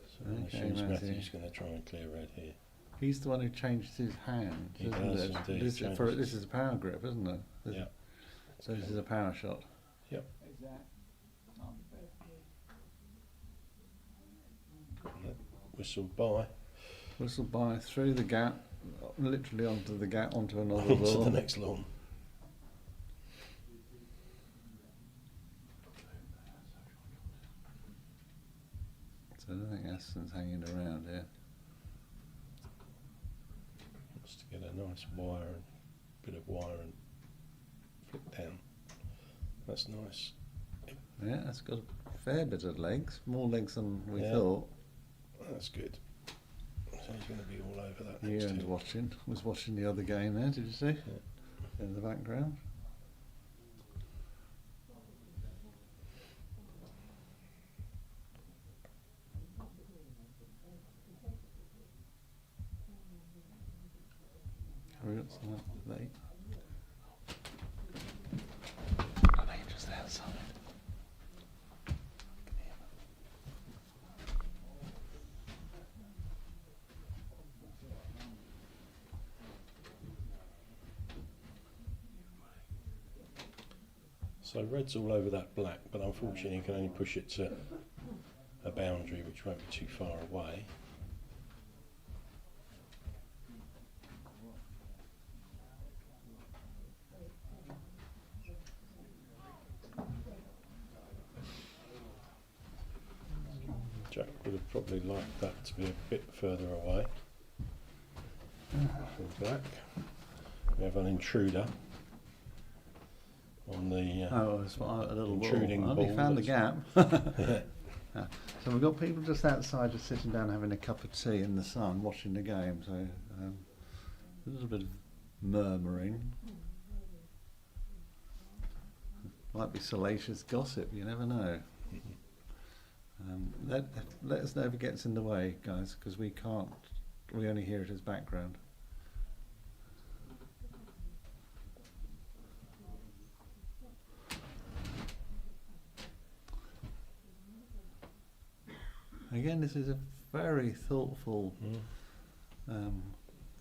so I Okay, assume Matthew. Matthew's going to try and clear red here. He's the one who changed his hand, He isn't does it? indeed This, change for, his- this is a power grip, isn't it? Yeah. So this is a power shot. Whistle by Whistle by through the gap, literally onto the gap, onto another onto ball. the next lawn. So I don't think Aston's hanging around here. Wants to get a nice wire and bit of wire and flick down. That's nice. Yeah, that's got a fair bit of legs, more legs than we Yeah. thought. That's good. So he's going to be all over that You next weren't two. was watching the other game there, did you see? In the background. Looks like they. Are they just outside? So red's all over that black, but unfortunately you can only push it to a boundary which won't be too far away. Jack would have probably liked that to be a bit further away from black. We have an intruder on the It's a little intruding wall. ball. We found the gap. Yeah. So we've got people just outside, just sitting down having a cup of tea in the sun, watching the game. So a little bit of murmuring. Might be salacious gossip. You never know. Let us know if it gets in the way, guys, because we can't. We only hear it as background. Again, this is a very thoughtful,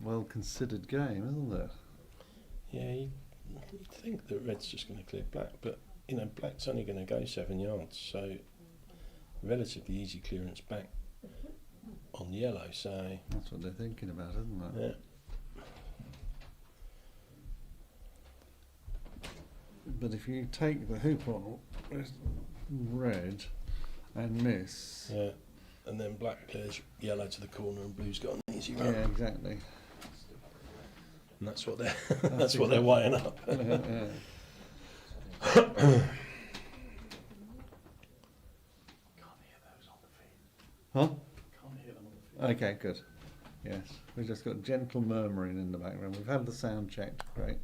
well-considered game, isn't it? Yeah, you'd think that red's just going to clear black, but you know, black's only going to go 7 yards, so relatively easy clearance back on yellow. So That's what they're thinking about, isn't it? yeah, But if you take the hoop on red and miss, yeah, and then black clears yellow to the corner, and blue's got an easy yeah, run, exactly. and that's what they're that's what they're weighing up. Yeah. Huh? Okay, good. Yes, we've just got gentle murmuring in the background. We've had the sound checked. Great.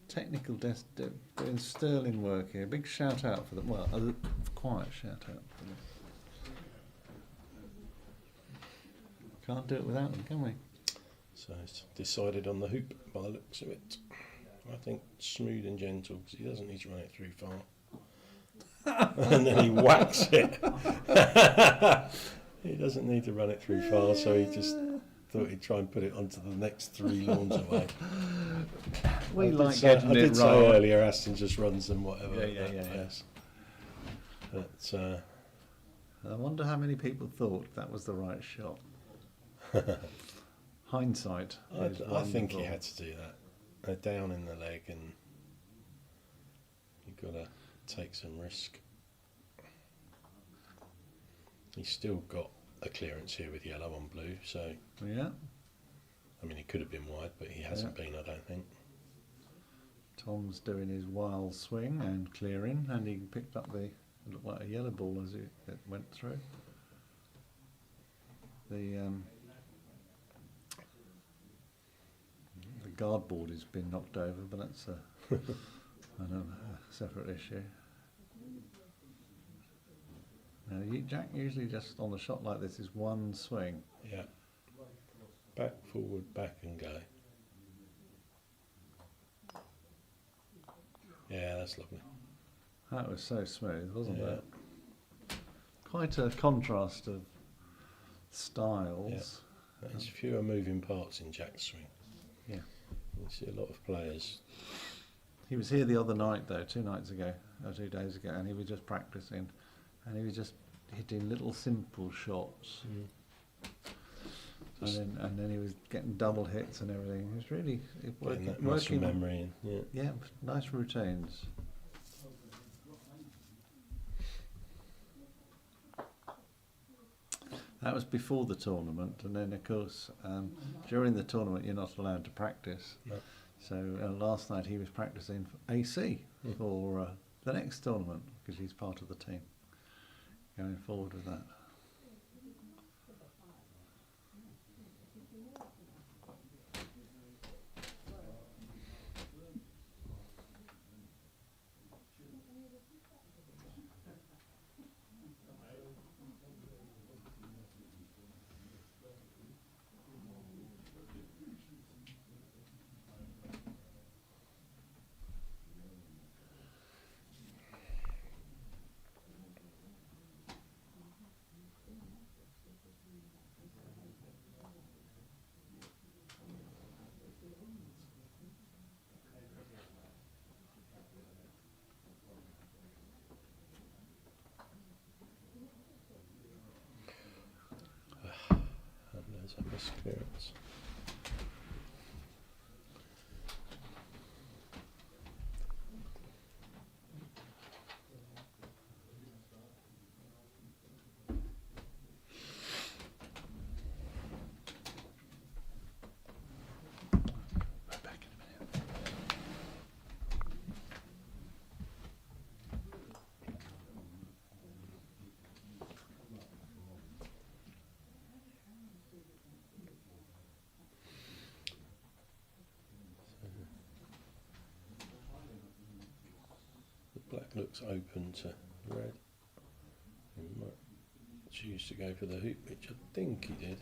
Technical desk doing sterling work here. Big shout out for them. Well, a quiet shout out for them. Can't do it without them, can we? So it's decided on the hoop by the looks of it. I think smooth and gentle, because he doesn't need to run it through far. And then he whacks it. He doesn't need to run it through far, so he just thought he'd try and put it onto the next 3 lawns away. We I did like say, getting I did it say right. earlier, Aston just runs them whatever. Yeah. Place. But I wonder how many people thought that was the right shot. Hindsight. Is I think he wonderful. had to do that. They're down in the leg, and you've got to take some risk. He's still got a clearance here with yellow on blue, so Yeah. I mean he could have been wide, but he hasn't been, I don't think. Tom's doing his wild swing and clearing, and he picked up it looked like a yellow ball as it went through. The guard board has been knocked over, but that's a separate issue. Now, Jack usually just on a shot like this is one swing. Yeah. Back, forward, back and go. Yeah, that's lovely. That was so smooth, wasn't Yeah. it? Quite a contrast of styles. There's fewer moving parts in Jack's swing. Yeah. You see a lot of players. He was here the other night though, 2 nights ago, or 2 days ago, and he was just practicing, and he was just hitting little simple shots, and then he was getting double hits and everything. It was really Getting that muscle memory in. Yeah, nice routines. That was before the tournament, and then of course during the tournament you're not allowed to practice. No. So last night he was practicing for AC for the next tournament, because he's part of the team going forward with that. Nice clearance. Black looks open to red. He might choose to go for the hoop, which I think he did.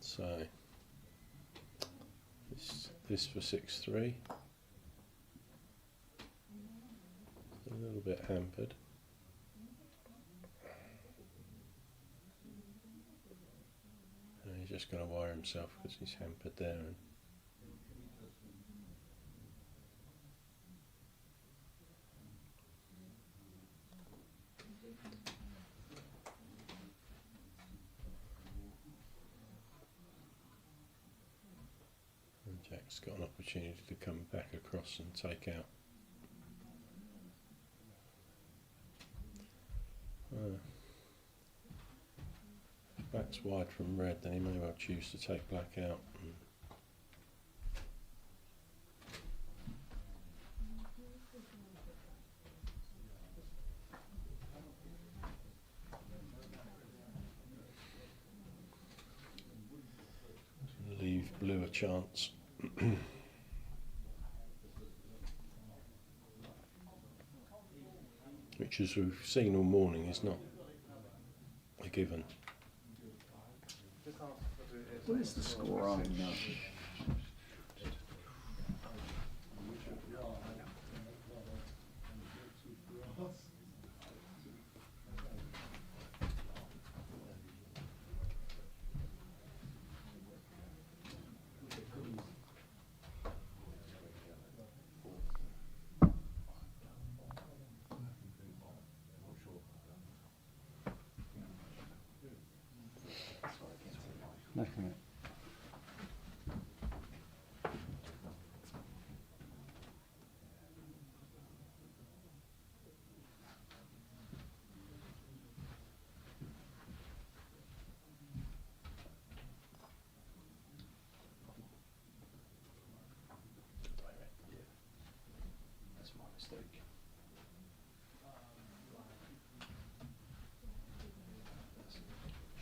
So this for 6-3. A little bit hampered. He's just going to wire himself because he's hampered there. And Jack's got an opportunity to come back across and take out. Black's wide from red, then he may well choose to take black out. Leave blue a chance. Which, as we've seen all morning, is not a given. What is the score on now? Nothing. That's my mistake.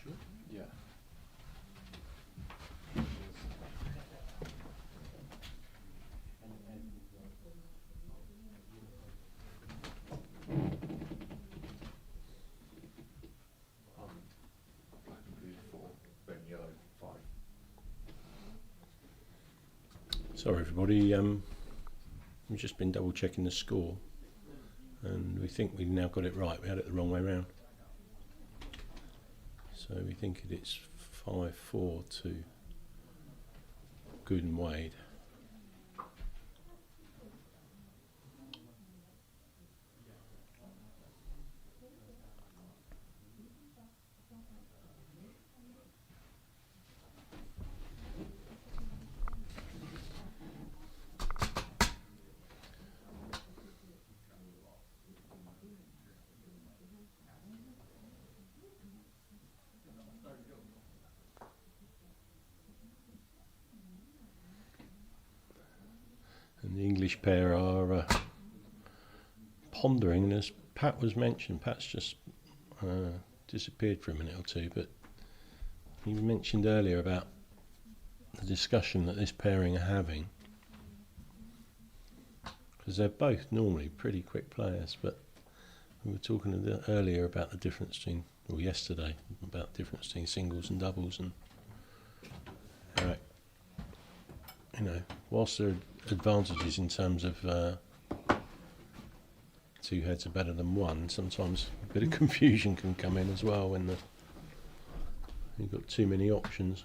Sure. Yeah. Black and blue 4, red and yellow 5. Sorry everybody, we've just been double checking the score and we think we've now got it right. We had it the wrong way round. So we think it's 5-4 to Good and Wade. And the English pair are pondering, and as Pat was mentioned, Pat's just disappeared for a minute or two, but he mentioned earlier about the discussion that this pairing are having, because they're both normally pretty quick players, but we were talking earlier about the difference between, or yesterday, about the difference between singles and doubles, and you know, whilst there are advantages in terms of two heads are better than one, sometimes a bit of confusion can come in as well when you've got too many options.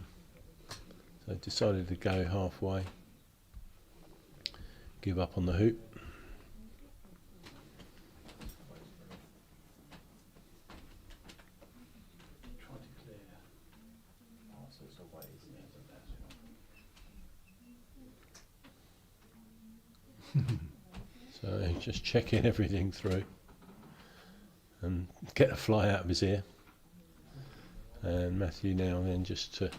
So I decided to go halfway. give up on the hoop. Try to clear answers away, isn't it? So just checking everything through and get a fly out of his ear. And Matthew now and then just to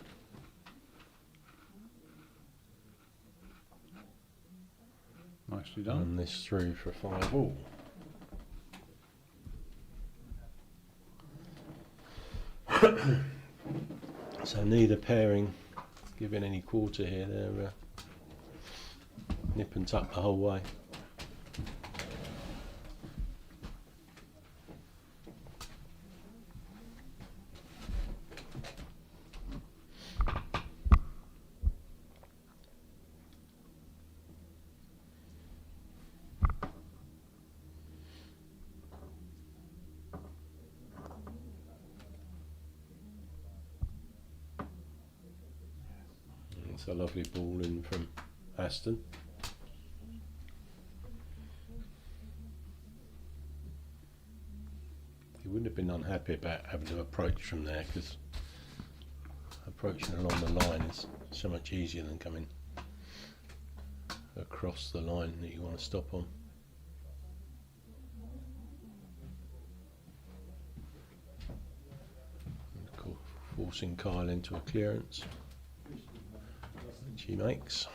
Nicely done. run this through for 5 all. So neither pairing giving any quarter here, they're nip and tuck the whole way. It's a lovely ball in from Aston. He wouldn't have been unhappy about having to approach from there, because approaching along the line is so much easier than coming across the line that you want to stop on. And forcing Kyle into a clearance, which he makes.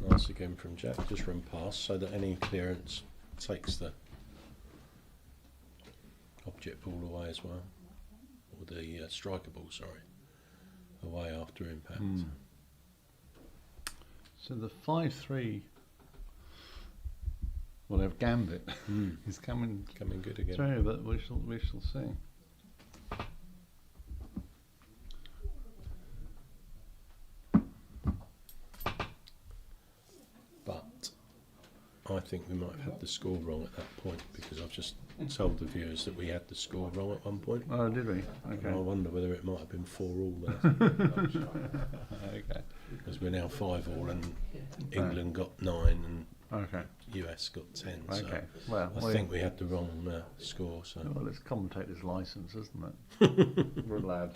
Nice again from Jack, just run past so that any clearance takes the object ball away as well, or the striker ball, sorry, away after impact. So the 5-3, whatever gambit, is coming Coming good again. through, but we shall see. But I think we might have had the score wrong at that point, because I've just told the viewers that we had the score wrong at one point. Oh, did we? And I Okay. wonder whether it might have been 4 all there, Okay. because we're now 5 all, and England got 9 and Okay. US got 10. So Okay. Well, I think we had the wrong score. So well, it's commentator's license, isn't it? We're allowed.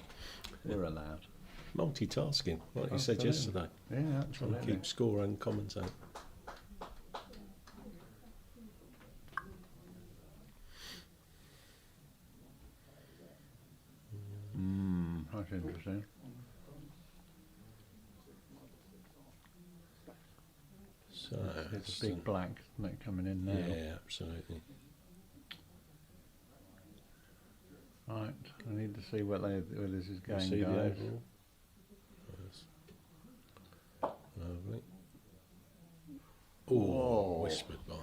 We're allowed. multitasking, like you said Absolutely. yesterday, Yeah, trying to absolutely. keep score and commentate. That's interesting. So It's just big black, isn't it, coming in now? yeah, absolutely. Right. I need to see where this is You going, see the guys. overall? Yes. Lovely. Oh, Whoa. whispered by.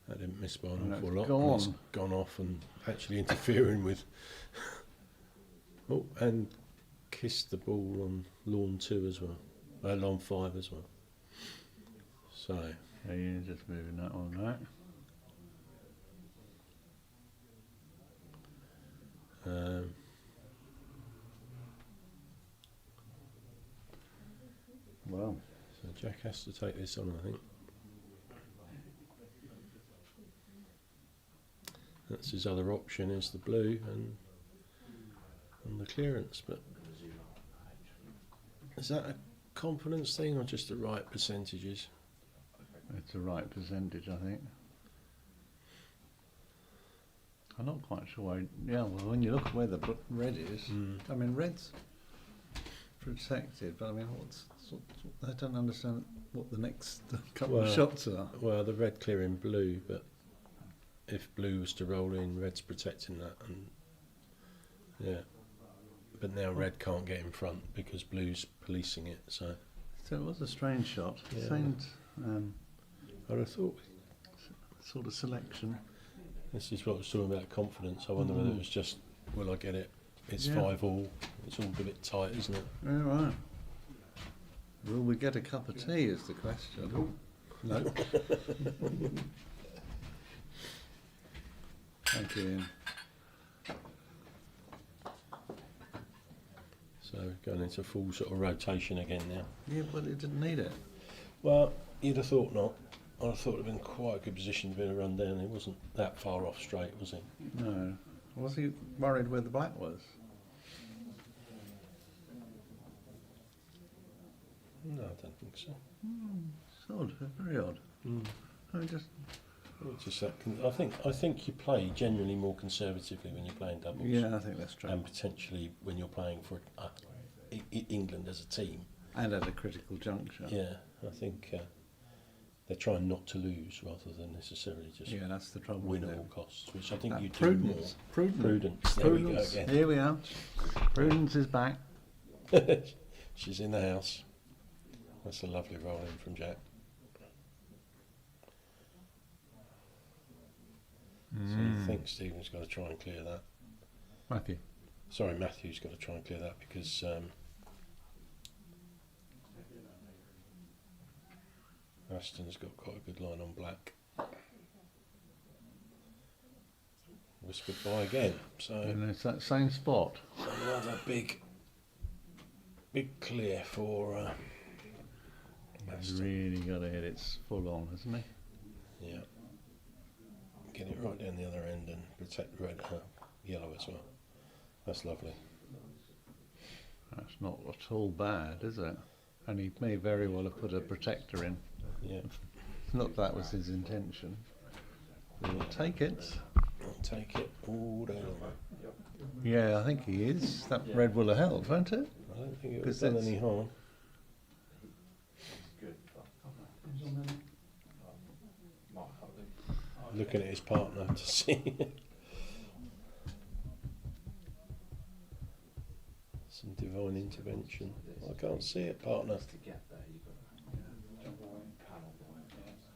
That didn't miss by And an awful that's lot. And it's gone. gone off and actually interfering with. Oh, and kissed the ball on lawn 2 as well. Lawn 5 as well. So, Yeah, you're just moving that one, right? Well, so Jack has to take this on, I think. That's his other option, is the blue and the clearance. But is that a confidence thing or just the right percentages? it's the right percentage, I think. I'm not quite sure why. Yeah, well, when you look at where the red is, I mean, red's protected, but I mean, I don't understand what the next couple of Well, shots are. Well, the red clearing blue, but if blue was to roll in, red's protecting that, and yeah. But now red can't get in front because blue's policing it. So So it was a strange shot. Yeah. Strange I'd have thought sort of selection. this is what I was talking about, confidence. I wonder whether it was just, will I get it? It's Yeah. 5 all. It's all a bit tight, isn't it? All right. Will we get a cup of tea is the question. No. Thank you, Ian. So going into full sort of rotation again now. Yeah, but it didn't need it. Well, you'd have thought not. I'd have thought it'd been quite a good position to be able to run down. He wasn't that far off straight, was he? No. Was he worried where the black was? No, I don't think so. It's odd, very odd. I just, It's just that I think you play generally more conservatively when you're playing doubles. yeah, I think that's true. And potentially when you're playing for England as a team. And at a critical juncture. Yeah, I think they're trying not to lose rather than necessarily just Yeah, that's the trouble. win with at it. all costs, which I think That you do prudence. more. Prudence. There we go Prudence. again. Here we are. Prudence is back. She's in the house. That's a lovely roll in from Jack. So I think Stephen's got to try and clear that. Matthew. Sorry, Matthew's got to try and clear that because Aston's got quite a good line on black. Whispered by again. So And it's that same spot. another big clear for He's Aston. really got to hit it full on, hasn't he? Yeah. Get it right down the other end and protect red, yellow as well. That's lovely. That's not at all bad, is it? And he may very well have put a protector in. Yeah. Not that was his intention. He'll take it. I'll take it all day long. Yeah, I think he is. That red will have helped, won't it? I don't think it would 'Cause have done that's- any harm. Looking at his partner to see some divine intervention. I can't see it, partner. To get there, you've got to jump away and paddle away first.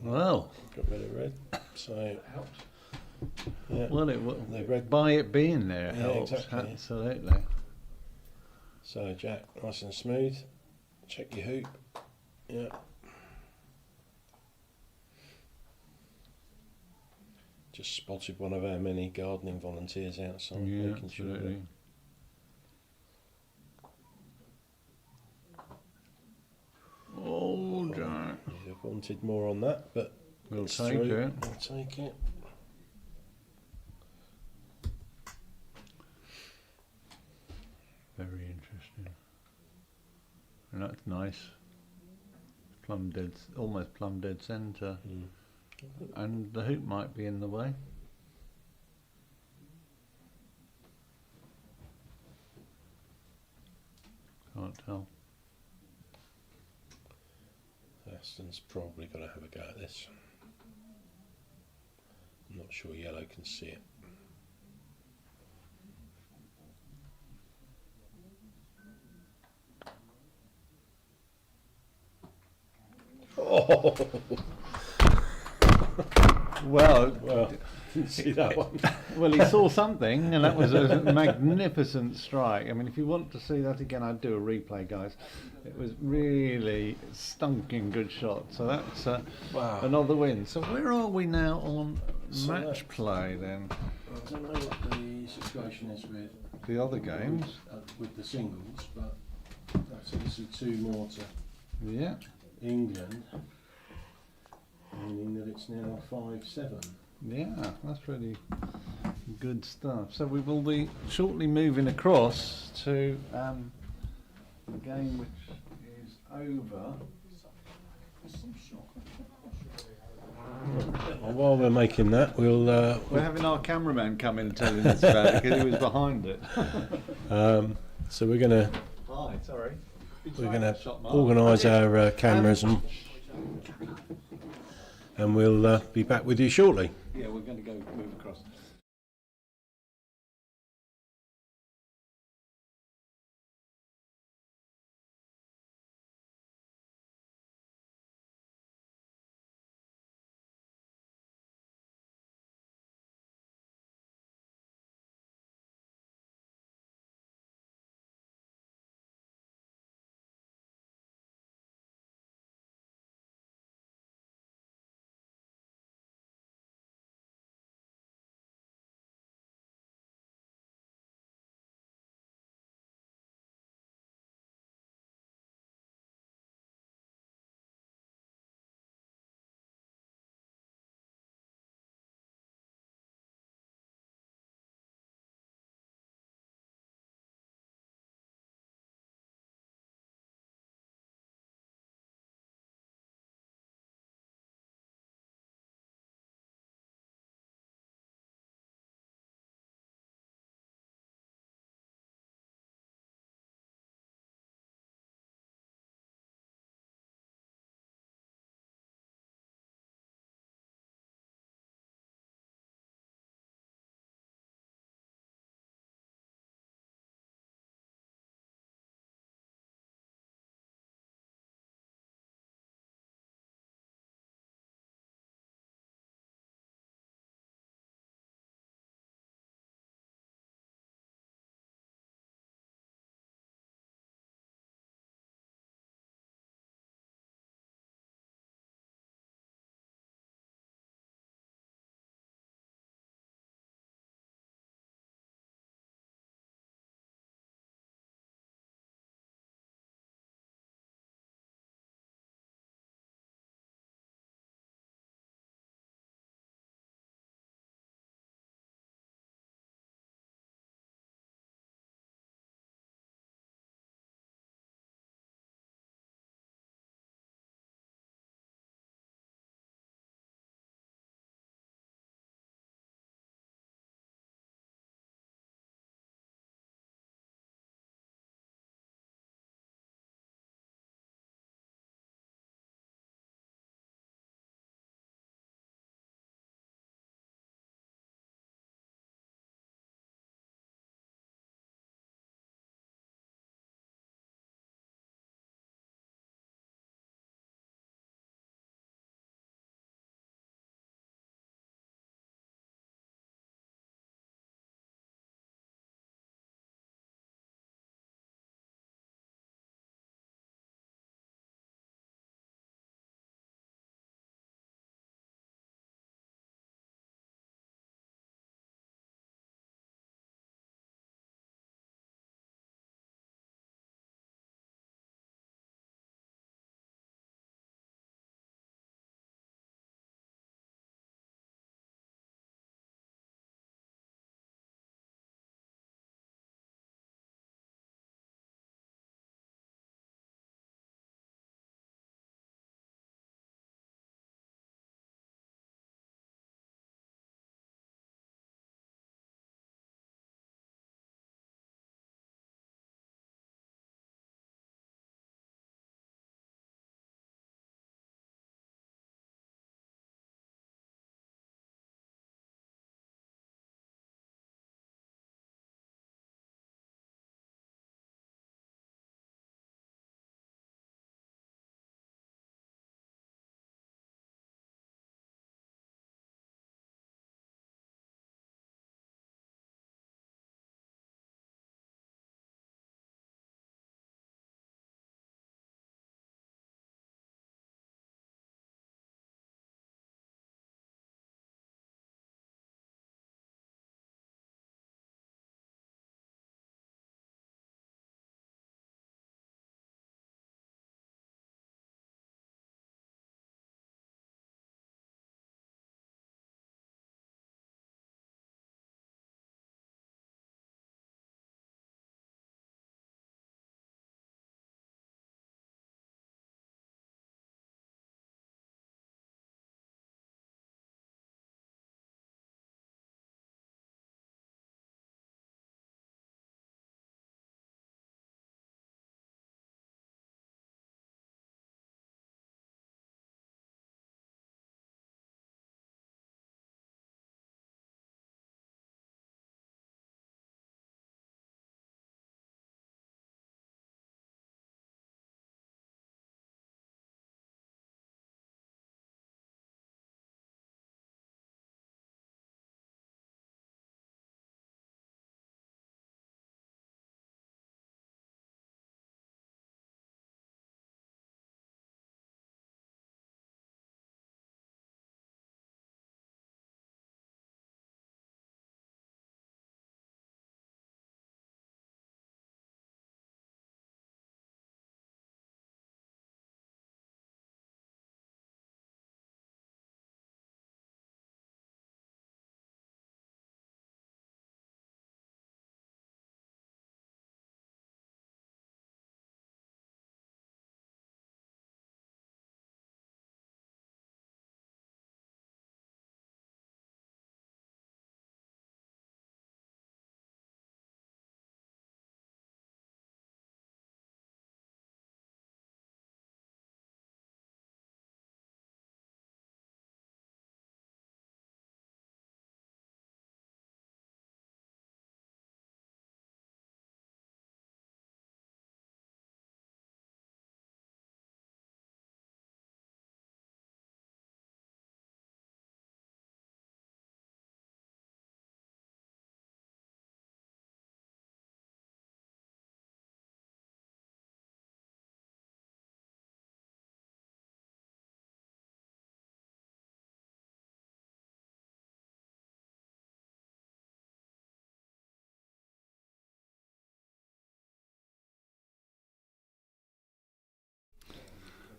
Well, Got rid of red. So Helps. yeah. well, The red. by it being there, it Yeah, helps. exactly. Absolutely. So Jack, nice and smooth. Check your hoop. Yeah. Just spotted one of our many gardening volunteers outside, Yeah, making sure absolutely. that Oh, Jack. you'd have wanted more on that, but We'll it's take through. it. We'll take it. Very interesting. And that's nice. Plumb dead, almost plumb dead centre. Mm. And the hoop might be in the way. Can't tell. Aston's probably going to have a go at this. I'm not sure yellow can see it. Oh, Well, well, didn't see that one. well, he saw something, and that was a magnificent strike. I mean, if you want to see that again, I'd do a replay, guys. It was really stunking good shot. So that's Wow. another win. So where are we now on So match that- play then? I don't know what the situation is with The other games? with the singles, but that's obviously two more to Yeah. England, meaning that it's now 5-7. Yeah, that's really good stuff. So we will be shortly moving across to a game which is over. Well, while we're making that, we'll We're having our cameraman come in and telling us about it because he was behind it. so we're gonna Hi, sorry. organise our cameras and we'll be back with you shortly. Yeah, we're going to go move across.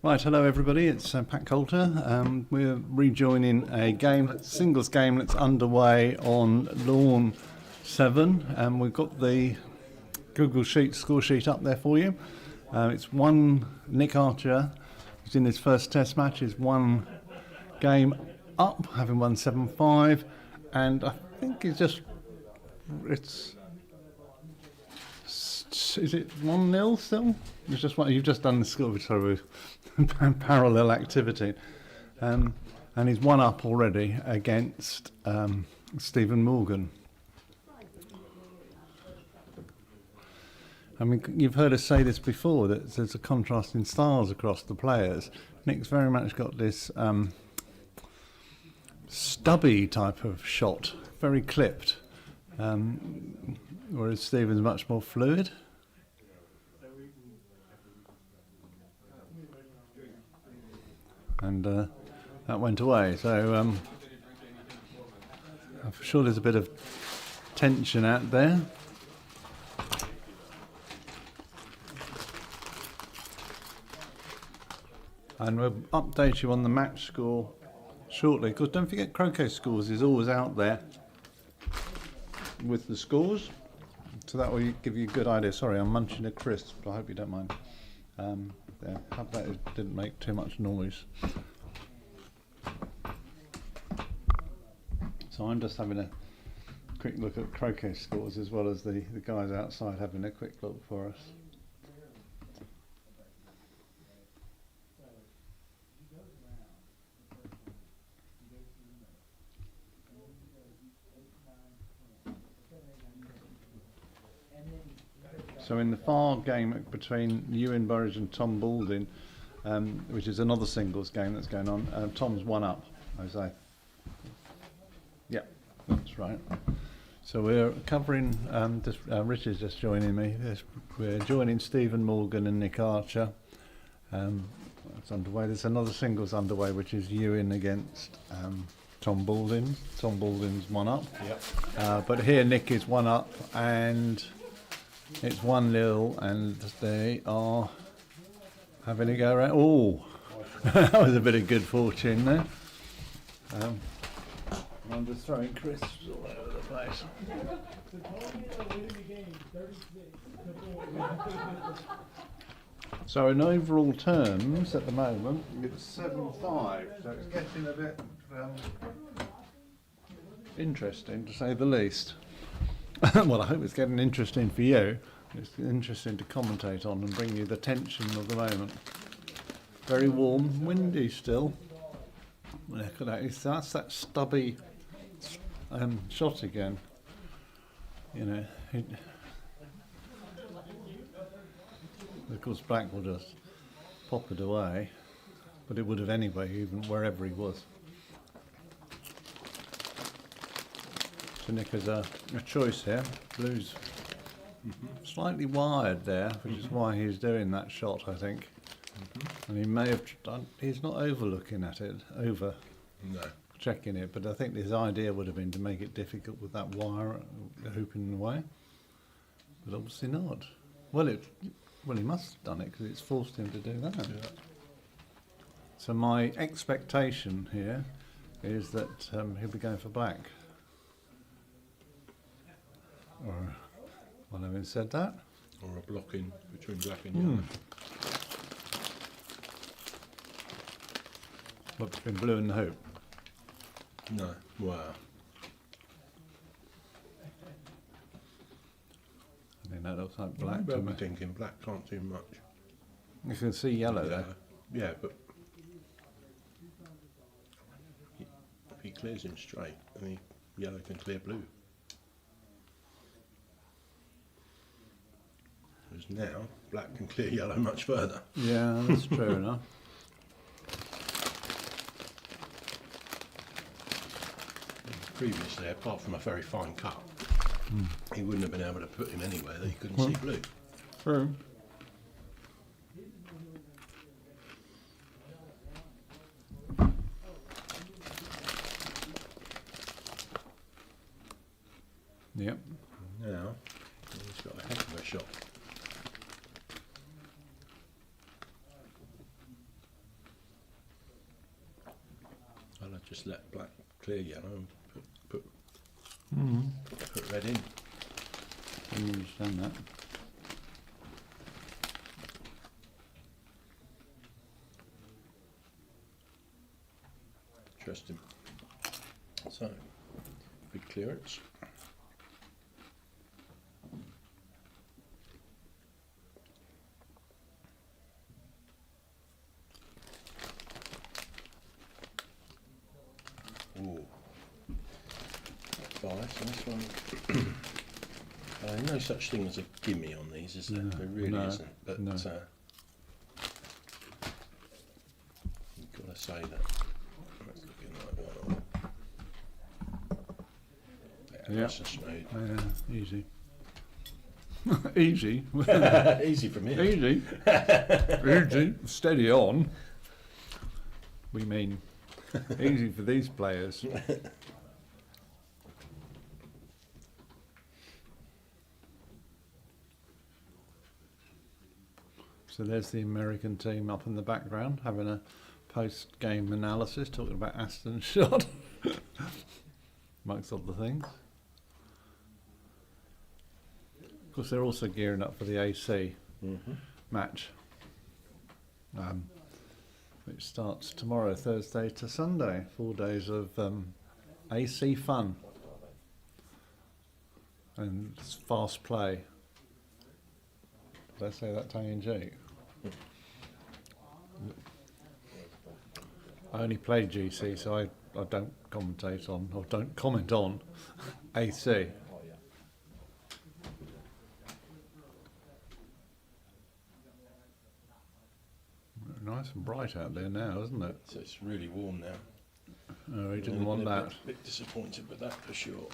Right, hello everybody, it's Pat Coulter. We're rejoining a game, singles game that's underway on lawn 7, and we've got the Google Sheet score sheet up there for you. It's one Nick Archer, who's in his first test match, is one game up, having won 7-5, and I think is it 1-0 still? It's just what you've just done the score, sorry, parallel activity, and he's one up already against Stephen Morgan. I mean, you've heard us say this before, that there's a contrast in styles across the players. Nick's very much got this stubby type of shot, very clipped, whereas Stephen's much more fluid. And that went away, so I'm sure there's a bit of tension out there. And we'll update you on the match score shortly, because don't forget Croquet Scores is always out there with the scores, so that will give you a good idea. Sorry, I'm munching a crisp, I hope you don't mind. Yeah, hope that didn't make too much noise. So I'm just having a quick look at Croquet Scores, as well as the guys outside having a quick look for us. So in the far game between Ewan Burridge and Tom Balding, which is another singles game that's going on, Tom's one up, I say. Yeah, that's right. So we're covering, Richard's just joining me. We're joining Stephen Morgan and Nick Archer. That's underway. There's another singles underway, which is Ewan against Tom Balding. Tom Balding's one up. Yep. But here Nick is one up, and it's 1-0, and they are having a go around. Oh, that was a bit of good fortune there. I'm just throwing crisps all over the place. So in overall terms, at the moment, it's 7-5, so it's getting a bit interesting, to say the least. Well, I hope it's getting interesting for you. It's interesting to commentate on and bring you the tension of the moment. Very warm, windy still. Look at that. That's that stubby shot again. You know, of course Black will just pop it away, but it would have anyway, even wherever he was. So Nick has a choice here. Blue's slightly wired there, which is why he's doing that shot, I think. And he may have done, he's not overlooking at it, checking it, but I think his idea would have been to make it difficult with that wire hooping away. But obviously not. Well, he must have done it, because it's forced him to do that. Yeah. So my expectation here is that he'll be going for black. Or, well, having said that, or a blocking between black and yellow. What, between blue and the hoop? No, wow. I think that looks like black to I'm me. thinking black can't do much. You can see yellow there. Yeah, but if he clears him straight, then yellow can clear blue. Whereas now, black can clear yellow much further. Yeah, that's true enough. Previously, apart from a very fine cut, he wouldn't have been able to put him anywhere that he couldn't see blue. True. Yep. Now, he's got a heck of a shot. just let black clear yellow and put red in. I understand that. Interesting. So, big clearance. Ooh. 5, so this one. No such thing as a gimme on these, is there? No, There really no, isn't. But no. you've got to say that. That's looking like one. Yeah, nice and smooth. Easy. Easy. Easy from here. Easy. Easy. Steady on. We mean easy for these players. So there's the American team up in the background having a post-game analysis, talking about Aston's shot, amongst other things. Of course, they're also gearing up for the AC match, which starts tomorrow, Thursday to Sunday. 4 days of AC fun and fast play. Did I say that tongue in cheek? I only play GC, so I don't commentate on, or don't comment on AC. Nice and bright out there now, isn't it? So it's really warm now. Oh, he didn't want that. A bit disappointed with that for sure.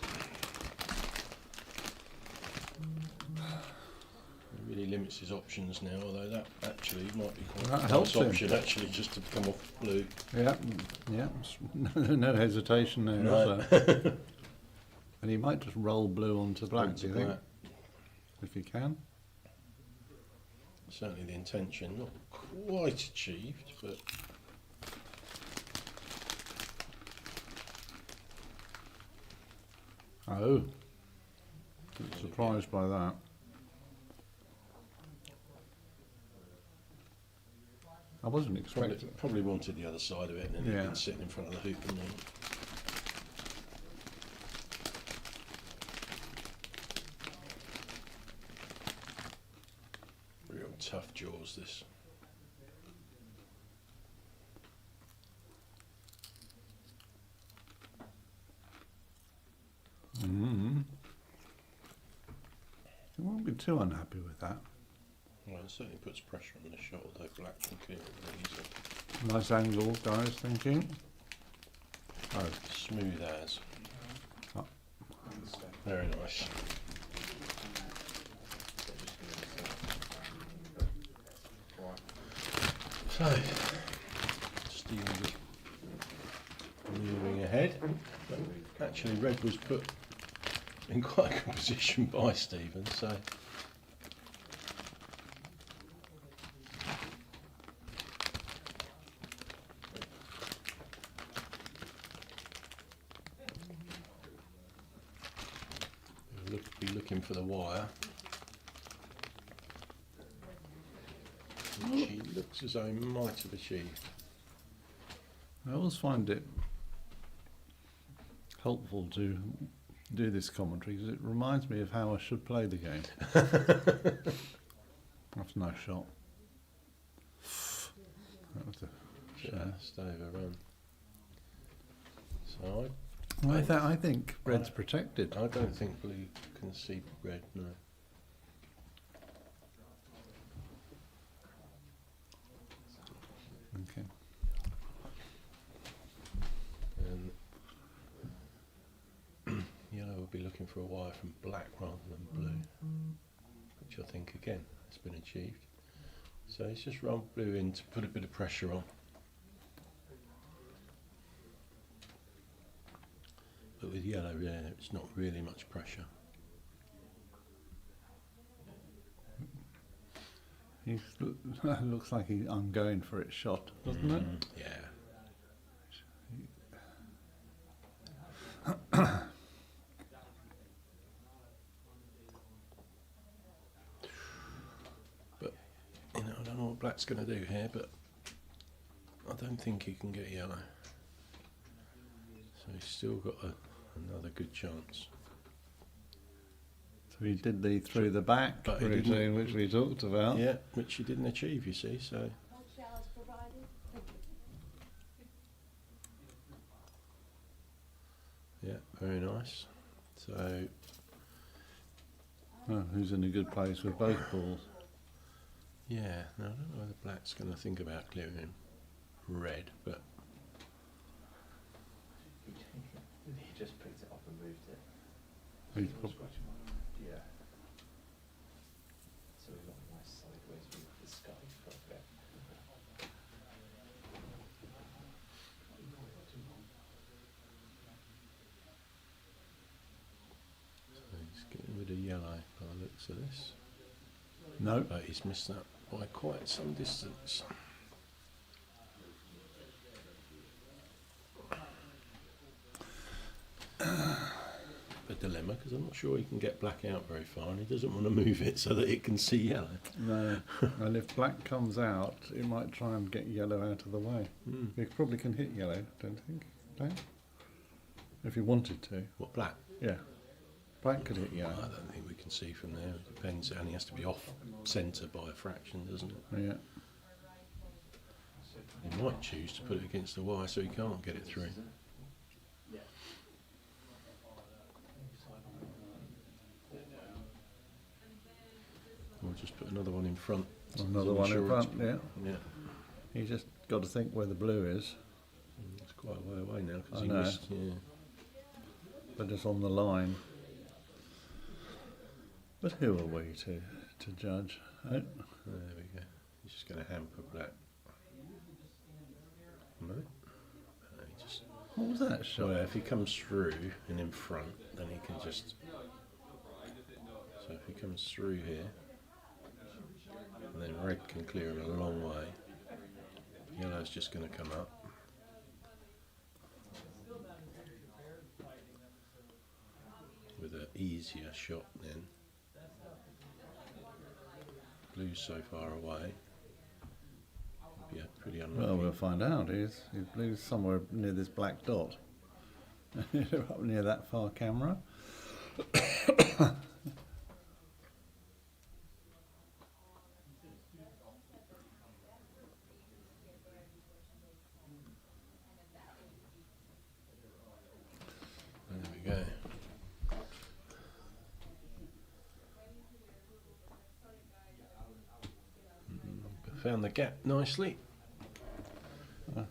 It really limits his options now, although that actually might be quite That a helps nice him. option actually, just to come off blue. Yeah, yeah. No hesitation there, No. is there? And he might just roll blue onto black, Onto do you think? black. If he can. Certainly the intention, not quite achieved, but Oh. Surprised by that. I wasn't expecting. probably wanted the other side of it, and then he'd Yeah. been sitting in front of the hoop and then. Real tough jaws, this. I won't be too unhappy with that. Well, it certainly puts pressure on the shot, although black can clear it very easily. Nice angle, guys, thank you. Oh, Smooth as. Oh. Very nice. So, Stephen just moving ahead. But actually, red was put in quite a good position by Stephen, so. Be looking for the wire, which he looks as though he might have achieved. I always find it helpful to do this commentary because it reminds me of how I should play the game. That's a nice shot. That was a shame. Just overrun. So I think red's protected. I don't think blue can see red, no. Okay. And yellow will be looking for a wire from black rather than blue, which I think again has been achieved. So he's just rolled blue in to put a bit of pressure on. But with yellow, yeah, it's not really much pressure. He looks like I'm going for it shot, doesn't it? Yeah. what black's going to do here, but I don't think he can get yellow. So he's still got another good chance. So he did the through the back But he routine, which we talked about. Yeah, which he didn't achieve, you see. So yeah, very nice. So Oh, who's in a good place with both balls? yeah, now I don't know whether black's going to think about clearing red, but He just picked it up and moved it. He's prob- Yeah. So we've got a nice sideways view of the sky. Okay. so he's getting rid of yellow by the looks of this. No. But he's missed that by quite some distance. A dilemma, because I'm not sure he can get black out very far, and he doesn't want to move it so that it can see yellow. No. And if black comes out, it might try and get yellow out of the way. Mm. You probably can hit yellow, don't you think? Black? If you wanted to. What, black? Yeah. Black could hit I yellow. don't think we can see from there. It depends, and he has to be off centre by a fraction, doesn't it? Yeah. He might choose to put it against the wire so he can't get it through. Or just put another one in front. so Another there's one in insurance. front, yeah. Yeah. You just got to think where the blue is. It's quite a way away now because I he know. missed. Yeah. But it's on the line. But who are we to judge? Oh, There we go. He's just going to hamper black. No. He just. what was that shot? Well, if he comes through and in front, then he can just. So if he comes through here, and then red can clear him a long way. Yellow's just going to come up. With an easier shot then. Blue's so far away. Yeah, pretty unlucky. Well, we'll find out. He's blue's somewhere near this black dot. Up near that far camera. There we go. Found the gap nicely,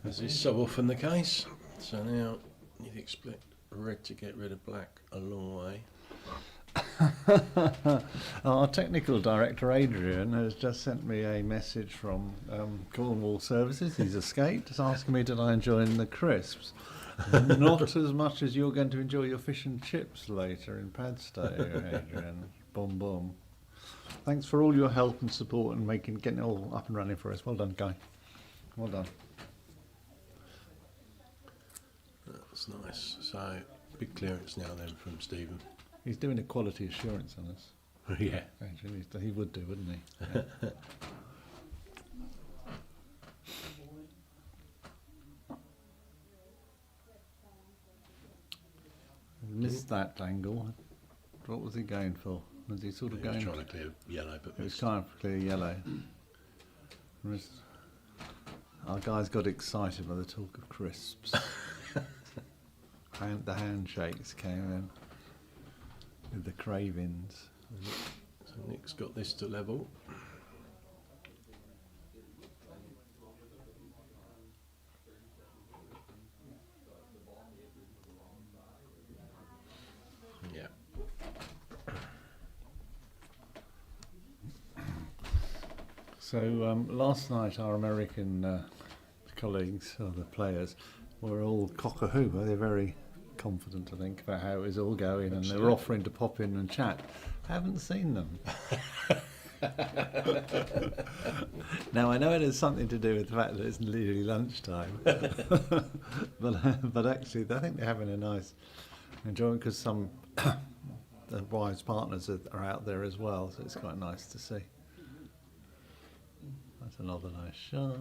as is so often the case. So now you'd expect red to get rid of black a long way. Our technical director Adrian has just sent me a message from Cornwall Services. He's escaped. He's asking me did I enjoy the crisps. Not as much as you're going to enjoy your fish and chips later in Padstow, Adrian. Boom, boom. Thanks for all your help and support and getting it all up and running for us. Well done, Guy. Well done. That's nice. So big clearance now then from Stephen. He's doing a quality assurance on us. Yeah. Actually, he would do, wouldn't he? Yeah. Missed that angle. What was he going for? Was he sort of He was going? trying to clear yellow, but It was missed. kind of clear yellow. Our guys got excited by the talk of crisps. The handshakes came in with the cravings. So Nick's got this to level. Yeah. So last night our American colleagues, or the players, were all cock-a-hoo. They're very confident, I think, about how it was all going, and they were offering to pop in and chat. Haven't seen them. Now I know it has something to do with the fact that it's literally lunchtime, but actually I think they're having a nice enjoyment because some the wives' partners are out there as well, so it's quite nice to see. That's another nice shot.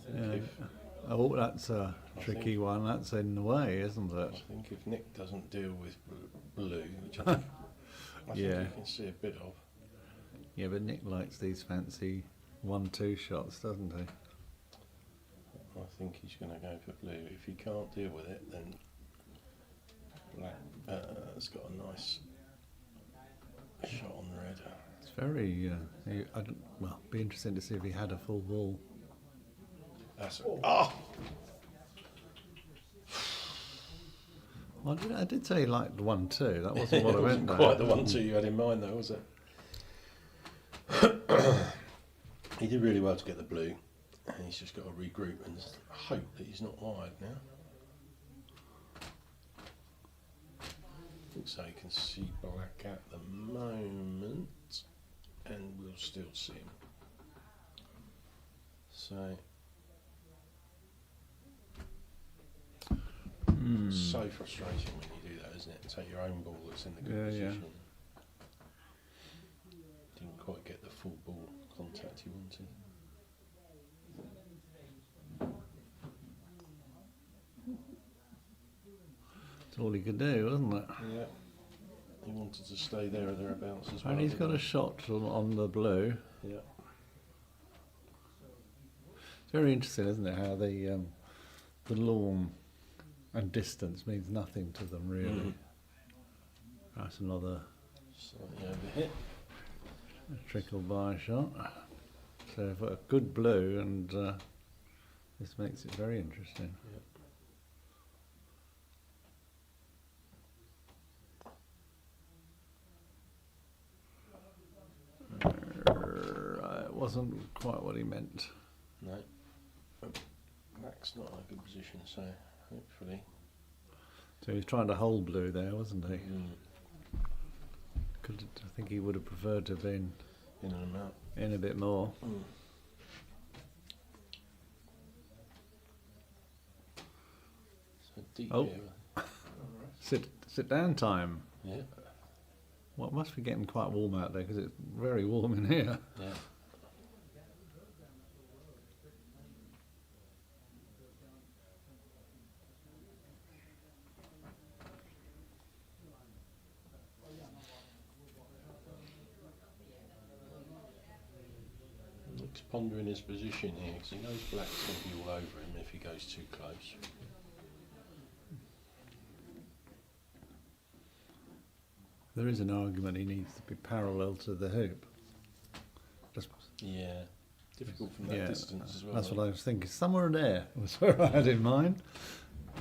I think, Oh, that's a tricky think- one. That's in the way, isn't I it? think if Nick doesn't deal with blue, which I think, Yeah. you can see a bit of. Yeah, but Nick likes these fancy 1-2 shots, doesn't he? I think he's going to go for blue. If he can't deal with it, then black has got a nice shot on red. It's very. I don't, well, be interesting to see if he had a full ball. That's Well, I did say he liked 1-2. That wasn't what I meant. wasn't quite the 1-2 you had in mind, though, was it? He did really well to get the blue, and he's just got to regroup and just hope that he's not wide now. Looks like you can see black at the moment, and we'll still see him. So. So frustrating when you do that, isn't it? Take your own ball that's in the good position. Didn't quite get the full ball contact you wanted. That's all he could do, wasn't it? Yeah. He wanted to stay there or thereabouts as well. And he's got a shot on the blue. Yeah. It's very interesting, isn't it, how the lawn and distance means nothing to them, really. That's another Slightly overhit. trickle by shot. So for a good blue, and this makes it very interesting. It wasn't quite what he meant. No. But black's not in a good position, so hopefully. So he was trying to hold blue there, wasn't he? I think he would have preferred to have been In and out. in a bit more. So deep Oh. here. Sit down time. Yeah. Well, it must be getting quite warm out there because it's very warm in here. Yeah. Nick's pondering his position here because he knows black's going to be all over him if he goes too close. There is an argument he needs to be parallel to the hoop. Just, Yeah. Difficult from that distance as well. that's what I was thinking. Somewhere there was where I had in mind.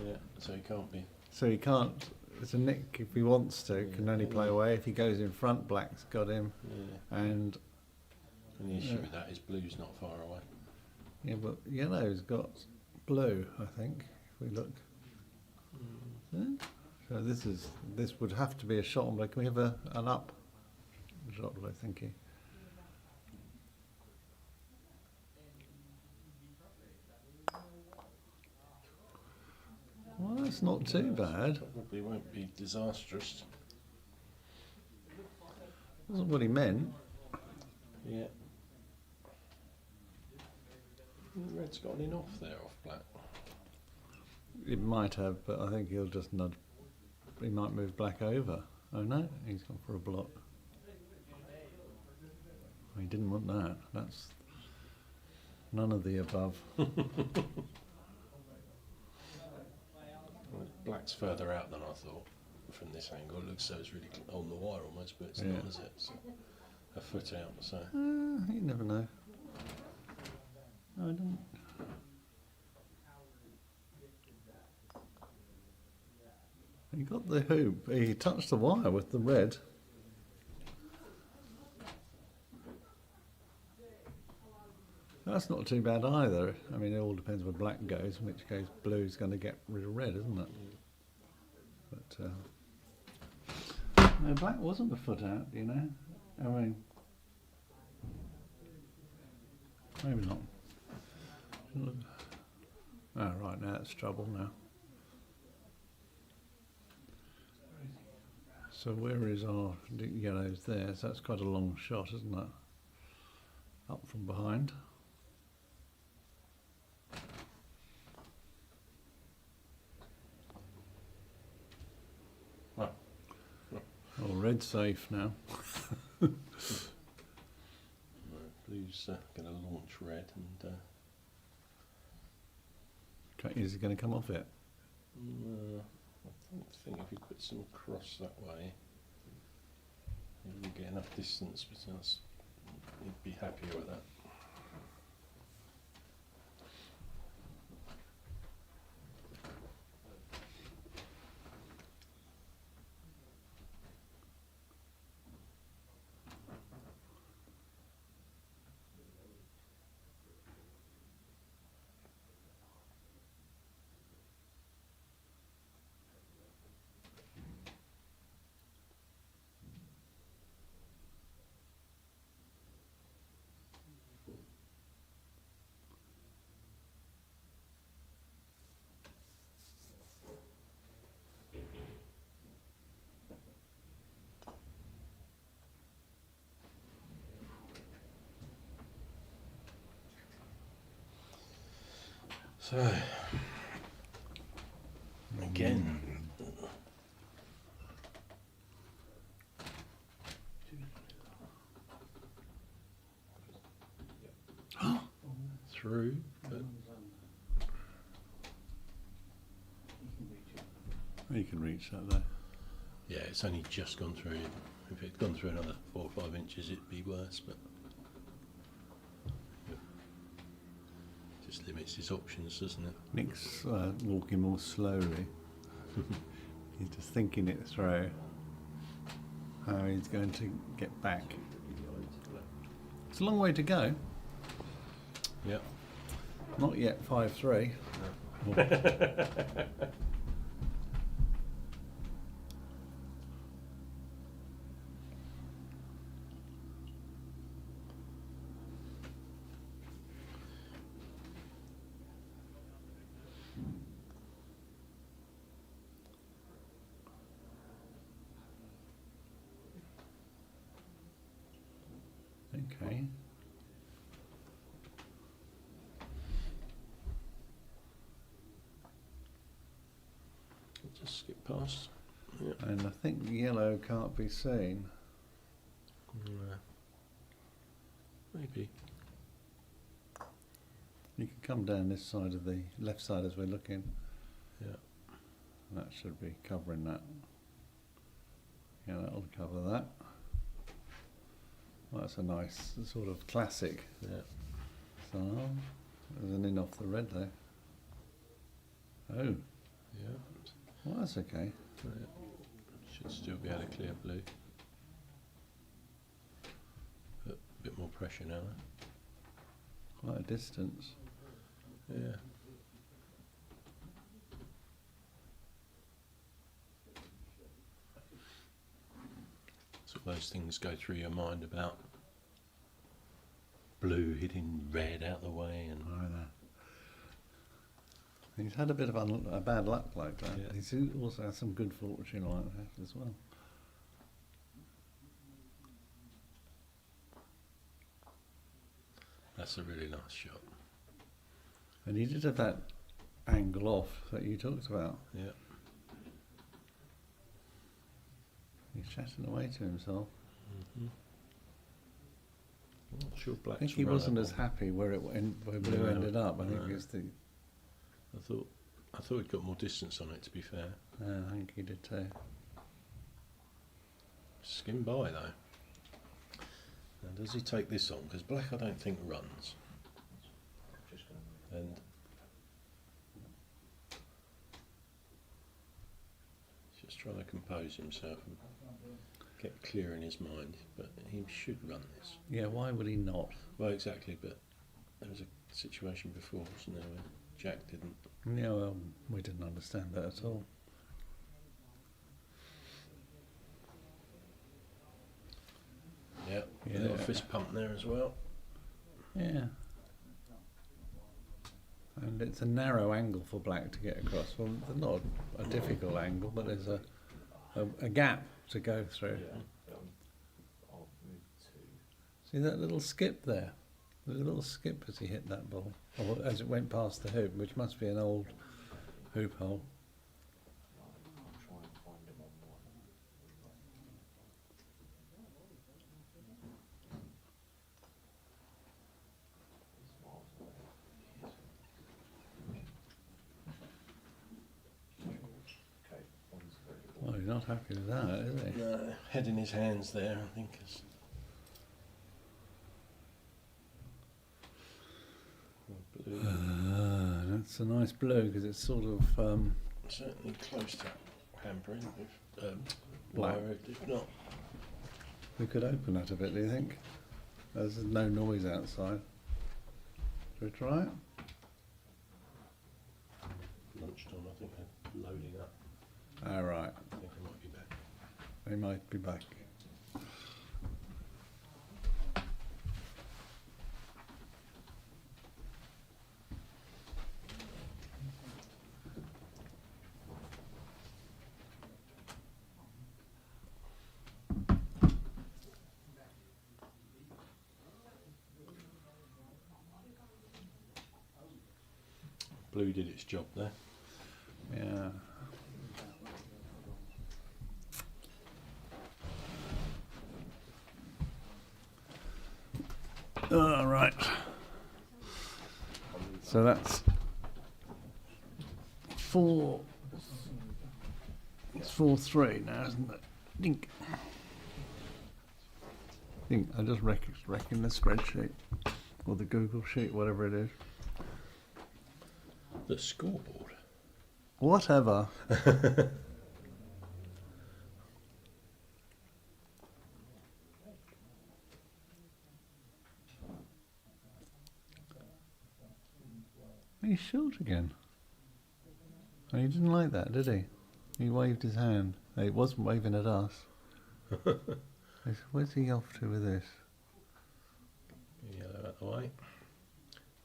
Yeah, so he can't be. So he can't. It's a Nick if he wants to. Can only play away. If he goes in front, black's got him. Yeah. And And the issue with that is blue's not far away. yeah, but yellow's got blue. I think if we look. Yeah. So this would have to be a shot on blue. Can we have an up shot? I think. Well, that's not too bad. Probably won't be disastrous. Wasn't what he meant. Yeah. Red's got an off there off black. It might have, but I think he'll just nudge. He might move black over. Oh no, he's gone for a block. He didn't want that. That's none of the above. Well, black's further out than I thought from this angle. It looks so it's really on the wire almost, but it's Yeah. not, is it? It's a foot out, so. You never know. No, I don't. He got the hoop. He touched the wire with the red. That's not too bad either. I mean, it all depends where black goes, in which case blue's going to get rid of red, isn't it? But no, black wasn't a foot out, you know. I mean, maybe not. Oh, right, now it's trouble now. So where is our yellows there? So that's quite a long shot, isn't it? Up from behind. Well, Oh, red's safe now. no, blue's going to launch red, and Is it going to come off it? I don't think if you put some cross that way, you'll get enough distance, but you'd be happier with that. So, again, through, but You can reach that there. yeah, it's only just gone through. If it'd gone through another 4 or 5 inches, it'd be worse, but just limits his options, doesn't it? Nick's walking more slowly. He's just thinking it through. How he's going to get back. It's a long way to go. Yep. Not yet 5-3. Okay. Just skip past. Yep. And I think yellow can't be seen. Maybe. You can come down this side of the left side as we're looking. Yeah. That should be covering that. Yeah, that'll cover that. Well, that's a nice sort of classic. Yeah. So there's an in off the red there. Oh, Yeah. well, that's okay. Yeah. Should still be able to clear blue. But a bit more pressure now. Quite a distance. Yeah. So those things go through your mind about blue hitting red out the way, and Either. He's had a bit of a bad luck like that. Yeah. He's also had some good fortune like that as well. that's a really nice shot. And he did have that angle off that you talked about. Yeah. He's chatting away to himself. Mm-hmm. I'm not sure I black's think he run wasn't it as on. happy where where blue No, ended up. I think no. it's the. I thought he'd got more distance on it, to be fair. I think he did too. Skim by though. Now does he take this on? Because black I don't think runs. And he's just trying to compose himself and get clear in his mind, but he should run this. Yeah, why would he not? Well, exactly, but there was a situation before, wasn't there, where Jack didn't. Yeah, well, we didn't understand that at all. Yeah, Yeah. a little fist pump there as well. Yeah. And it's a narrow angle for black to get across. Well, not a difficult angle, but there's a a gap to go through. I'll move two. See that little skip there? The little skip as he hit that ball, or as it went past the hoop, which must be an old hoop hole. I'll try and find them on one. He's miles away. Okay, one's very good. Well, he's not happy with that, is he? No, head in his hands there, I think. That's a nice blue because it's sort of Certainly close to hampering, if Black. wire, if not. we could open that a bit, do you think? There's no noise outside. Shall we try it? Lunchtime, I think they're loading up. All right, I think they might be back. they might be back. Blue did its job there. Yeah. All right. So that's four. It's 4-3 now, isn't it? Dink. Dink. I just reckon the spreadsheet or the Google sheet, whatever it is. The scoreboard. Whatever. He's short again. Oh, he didn't like that, did he? He waved his hand. He wasn't waving at us. I said, where's he off to with this? Yellow out the way.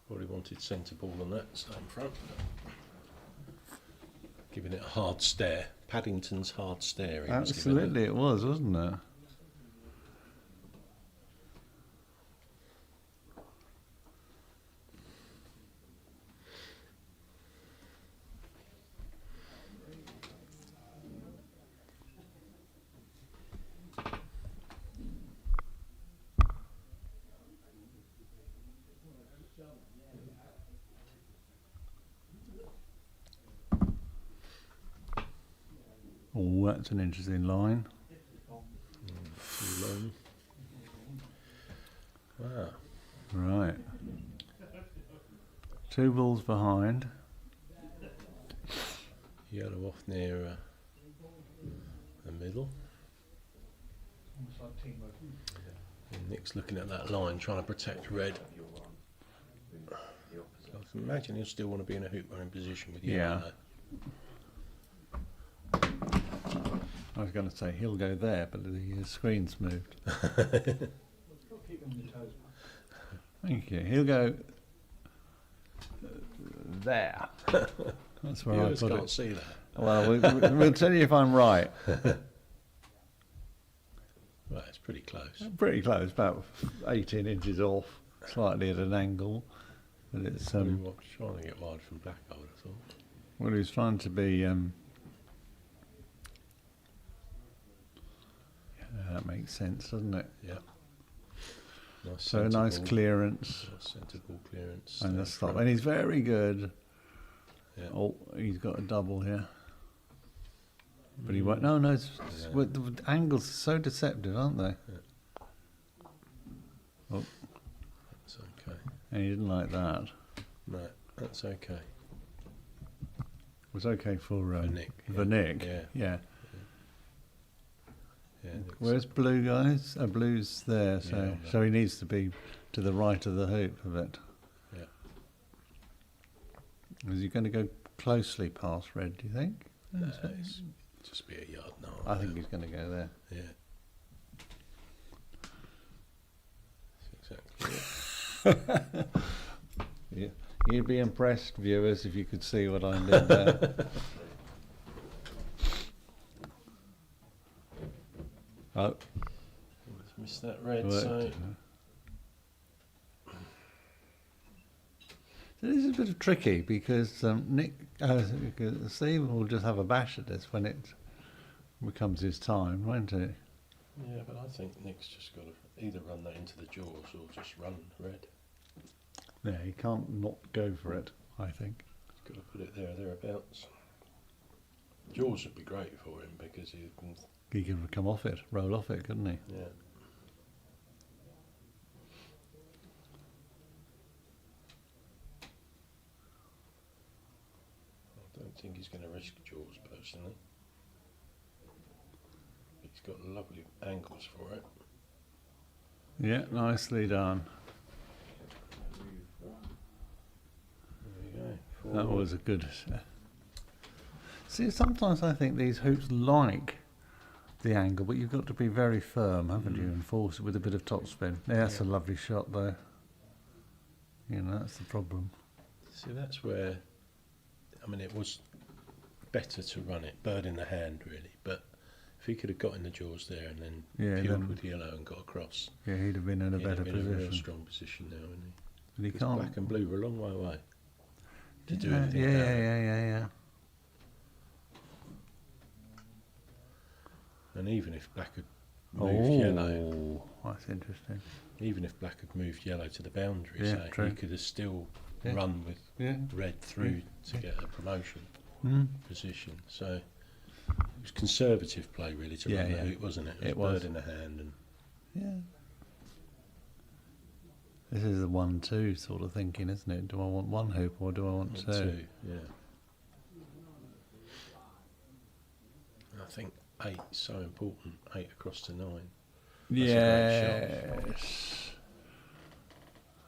Probably wanted centre ball on that same front. Giving it a hard stare. Paddington's hard stare. he was giving it. Absolutely, it was, wasn't it? Oh, that's an interesting line. Too long. Wow. Right. 2 balls behind. Yellow off near the middle. Almost like teamwork. And Nick's looking at that line, trying to protect red. So I can imagine he'll still want to be in a hoop running position with yellow. Yeah. I was going to say he'll go there, but the screen's moved. Keep on your toes. Thank you. He'll go there. That's where I Viewers put can't it. see that. Well, we'll tell you if I'm right. Right, it's pretty close. Pretty close, about 18 inches off, slightly at an angle. But it's Probably trying to get wide from black, I would have thought. well, he's trying to be. Yeah, that makes sense, doesn't it? Yeah. Nice So centre nice ball. clearance Nice centre ball clearance. and down the stop, front. and he's very good. Yeah. Oh, he's got a double here. But he won't. No, Yeah. well, the angles are so deceptive, aren't they? Oh, That's okay. and he didn't like that. No, that's okay. It was okay for Nick, For yeah. Nick. Yeah. Yeah. Yeah, Nick's- Where's Blue, guys? Blue's there, so Yeah, on that. so he needs to be to the right of the hoop a bit. Yeah. Is he going to go closely past red? Do you think? No, it's just be a yard now. I think he's going to go there. Yeah. That's exactly it. Yeah. You'd be impressed, viewers, if you could see what I did there. Oh, Let's miss that red. worked. So This is a bit of tricky because Stephen will just have a bash at this when it becomes his time, won't it? yeah, but I think Nick's just got to either run that into the jaws or just run red. Yeah, he can't not go for it, I think. He's got to put it there or thereabouts. Jaws would be great for him because he can. He could come off it, roll off it, couldn't he? Yeah. I don't think he's going to risk jaws personally. He's got lovely angles for it. Yeah, nicely done. There you go. That was a good. See, sometimes I think these hoops like the angle, but you've got to be very firm, haven't you, and force it with a bit of topspin. Yeah, that's a lovely shot, though. You know, that's the problem. See, that's where, I mean, it was better to run it bird in the hand, really. But if he could have got in the jaws there and then peeled with yellow and got across, yeah, he'd have been in a better in a real position. strong position now, wouldn't he? But he 'Cause can't. black and blue were a long way away to do Yeah, anything yeah, about yeah, it. yeah. And even if black had moved yellow, Oh, that's interesting. even if black had moved yellow to the boundary, Yeah, say, true. he could have still Yeah. run with Yeah. red through to get a promotion Mm. position. So it was conservative play really to Yeah, run the yeah. hoop, wasn't it? It It was. bird in the hand and Yeah. This is a 1-2 sort of thinking, isn't it? Do I want one hoop or do I want two? two. Yeah. I think 8 is so important. 8 across to 9. That's a great Yes.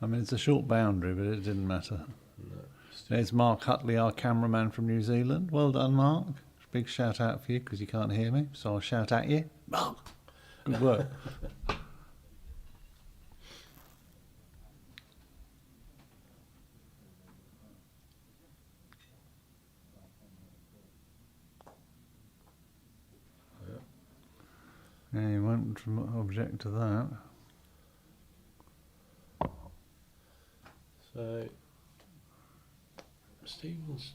I mean, it's a short boundary, but it didn't matter. No, There's Mark Hutley, our cameraman from New Zealand. Well done, Mark. Big shout out for you because you can't hear me, so I'll shout at you. Mark, good work. Yeah, you won't object to that. So Stephen's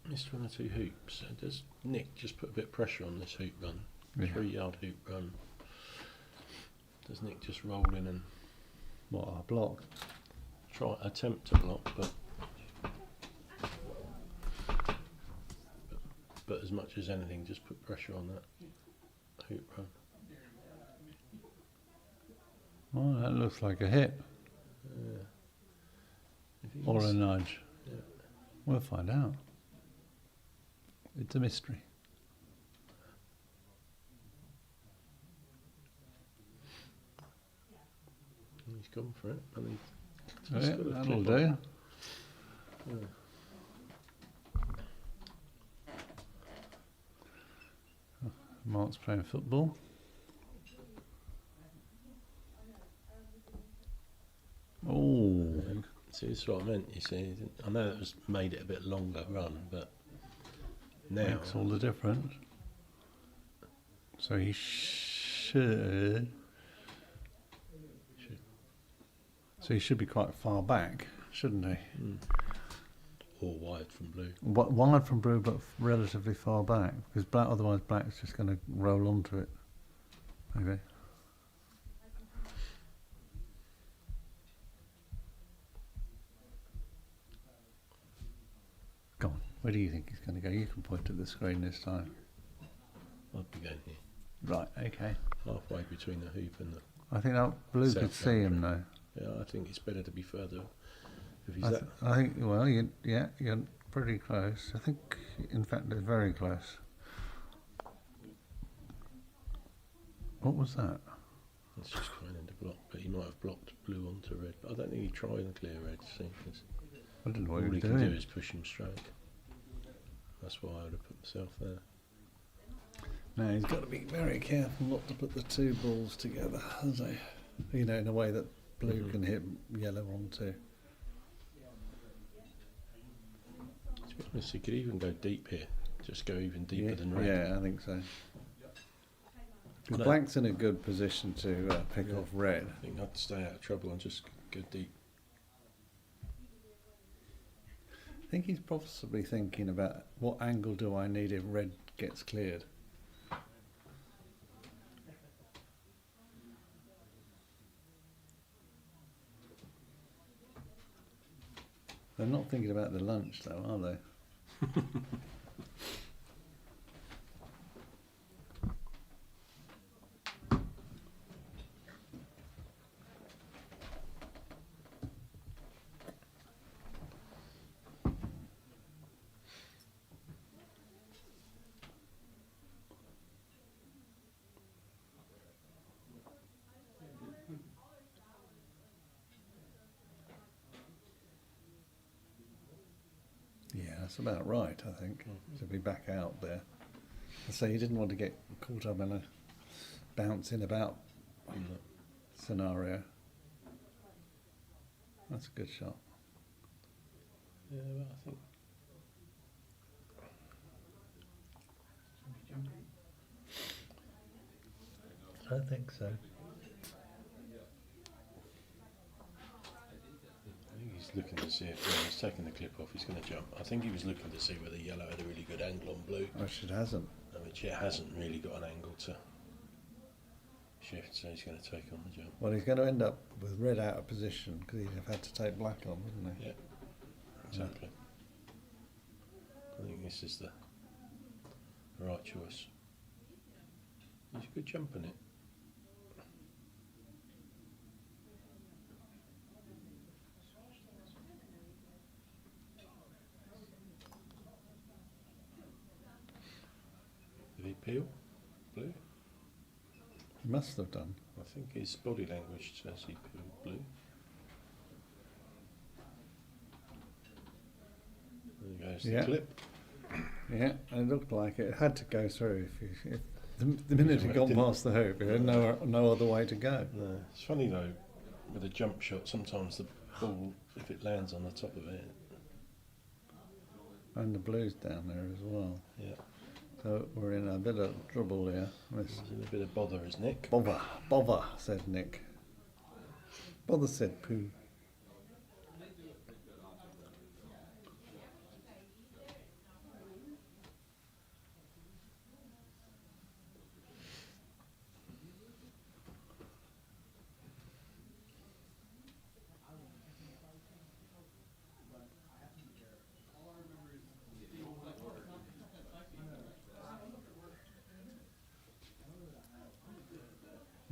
missed 1 or 2 hoops. So does Nick just put a bit of pressure on this hoop run? Yeah. 3-yard hoop run. Does Nick just roll in and What, a block? attempt to block, but as much as anything, just put pressure on that hoop run. Oh, that looks like a hit If he or a can nudge. Yeah. We'll find out. It's a mystery. He's gone for it. I mean, Yeah, he's got a that'll clip on. do. Yeah. Mark's playing football. Oh, See, that's what I meant. You see, I know it was made it a bit longer run, but now makes all the difference. So he should. So he should be quite far back, shouldn't he? or wide from blue. Wide from blue, but relatively far back, because black. Otherwise, black's just going to roll onto it. Maybe. Go on. Where do you think he's going to go? You can point at the screen this time. I'd be going here, Right. Okay. halfway between the hoop and the. I think that blue could South see him though. Yeah, I think it's better to be further. If he's I, that, I think. Well, you're pretty close. I think, in fact, they're very close. What was that? it's just trying to block, but he might have blocked blue onto red. But I don't think he tried and clear red. See, 'cause I didn't know all what he he was can doing. do is push him straight. That's why I would have put myself there. No, he's got to be very careful not to put the two balls together, hasn't he? You know, in a way that blue Mhm. can hit yellow onto. To be honest, he could even go deep here. Just go even deeper than red. Yeah, I think so. The No. black's in a good position to pick Yeah. off red. I think I'd stay out of trouble and just go deep. I think he's possibly thinking about what angle do I need if red gets cleared. They're not thinking about the lunch though, are they? Yeah, that's about right, I think, to be back out there. So you didn't want to get caught up in a bouncing about scenario. That's a good shot. Yeah, well, I think I think so. he's looking to see if he's taking the clip off. He's going to jump. I think he was looking to see whether yellow had a really good angle on blue, Which it hasn't. which it hasn't really got an angle to shift. So he's going to take on the jump. Well, he's going to end up with red out of position because he'd have had to take black on, wouldn't he? Yeah, exactly. I think this is the right choice. He's a good jump in it. Did he peel blue? He must have done. I think his body language says he peeled blue. There goes Yeah. the clip. Yeah, and it looked like it had to go through. If the minute it got Didn't- past the hoop, it had no other way to go. No, it's funny though, with a jump shot, sometimes the ball, if it lands on the top of it, And the blue's down there as well. yeah, So we're in a bit of trouble here. This he's in a bit of bother, is Nick. bother, said Nick. Bother said poo.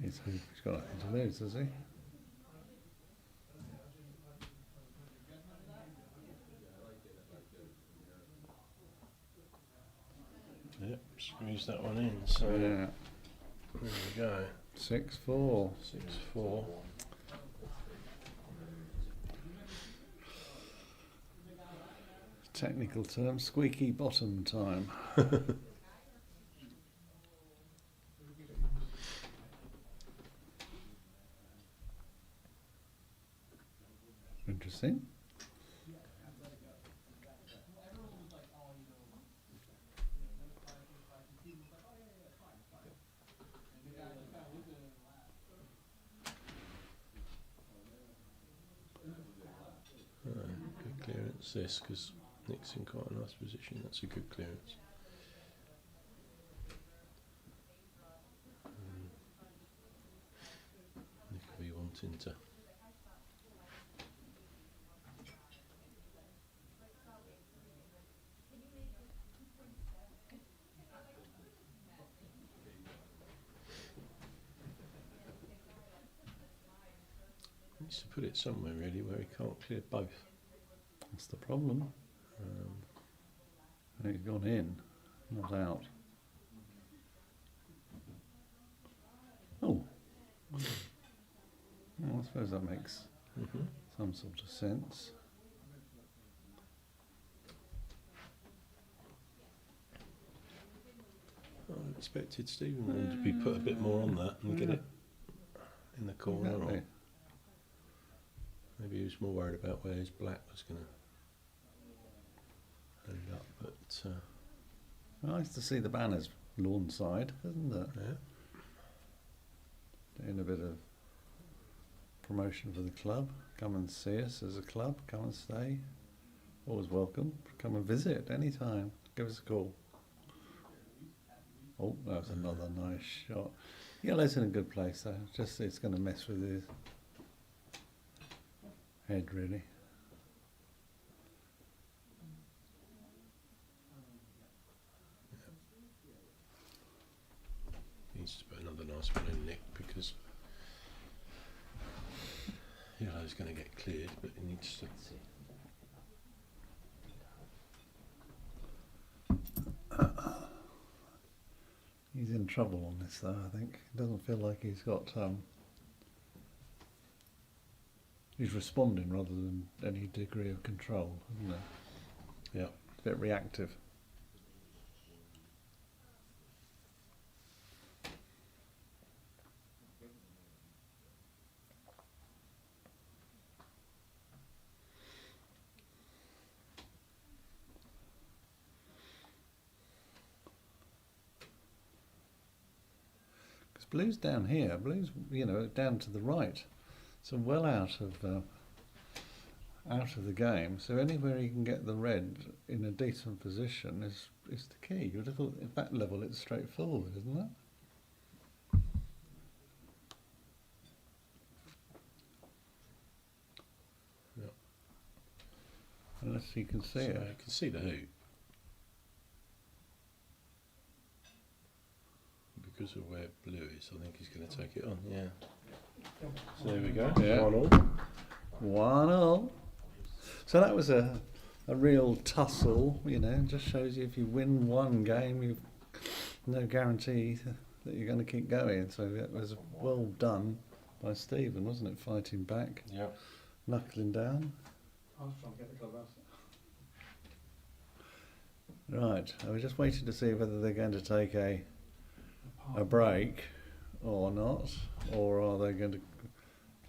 He's got nothing to lose, has he? Yep, squeeze that one in. So Yeah. there we go. 6-4. 6-4. Technical term, squeaky bottom time. Interesting. Good clearance this, because Nick's in quite a nice position. That's a good clearance. Nick will be wanting to. He needs to put it somewhere really where he can't clear both. That's the problem. And he's gone in, not out. Oh. Well, I suppose that makes some sort of sense. I expected Stephen to be put a bit more on that and get it in the corner. Exactly. Or maybe he was more worried about where his black was going to end up. But Nice to see the banners lawn side, isn't it? yeah, doing a bit of promotion for the club. Come and see us as a club. Come and stay. Always welcome. Come and visit any time. Give us a call. Oh, that was another nice shot. Yellow's in a good place though. Just it's going to mess with his head really. Needs to put another nice one in, Nick, because Yellow's going to get cleared, but he needs to. He's in trouble on this though, I think. It doesn't feel like he's got he's responding rather than any degree of control, isn't it? Yeah. A bit reactive. Blue's down here. Blue's, you know, down to the right, so well out of the game. So anywhere you can get the red in a decent position is the key. You'd have thought at that level it's straightforward, isn't it? Yeah. Unless you can see So it. you can see the hoop. Because of where blue is, I think he's going to take it on, yeah. So there we go, Yeah. 1-1. 1-1. So that was a real tussle, you know, just shows you if you win one game, you've no guarantee that you're going to keep going. So it was well done by Stephen, wasn't it? Fighting back, Yeah. knuckling down. I was trying to get the club out. Right, we're just waiting to see whether they're going to take a break or not, or are they going to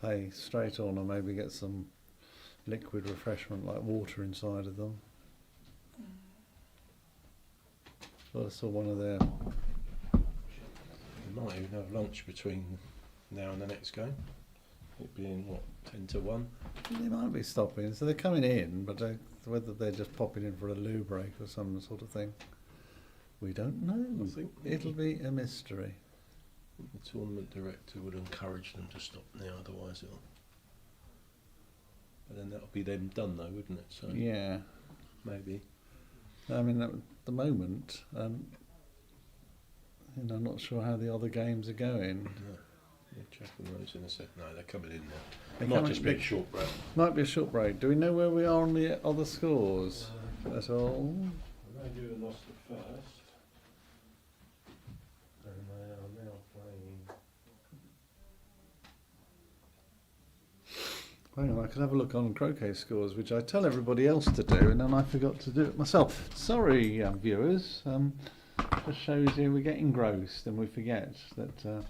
play straight on and maybe get some liquid refreshment like water inside of them. Thought I saw one of their... We might even have lunch between now and the next game. It being, what, 10-1? They might be stopping, so they're coming in, but whether they're just popping in for a loo break or some sort of thing, we don't know. I think It'll be a mystery. the tournament director would encourage them to stop now, otherwise it'll... But then that'll be them done though, wouldn't it? So Yeah. maybe. I mean, at the moment, you know, I'm not sure how the other games are going. No. Yeah, Jack and Rose in a sec. No, they're coming in now. They're Might coming- just be a short break. Might be a short break. Do we know where we are on the other scores at all? Radio lost the first. And they are now playing. Hang on, I could have a look on Croquet scores, which I tell everybody else to do, and then I forgot to do it myself. Sorry, viewers. Just shows you we're getting engrossed, and we forget that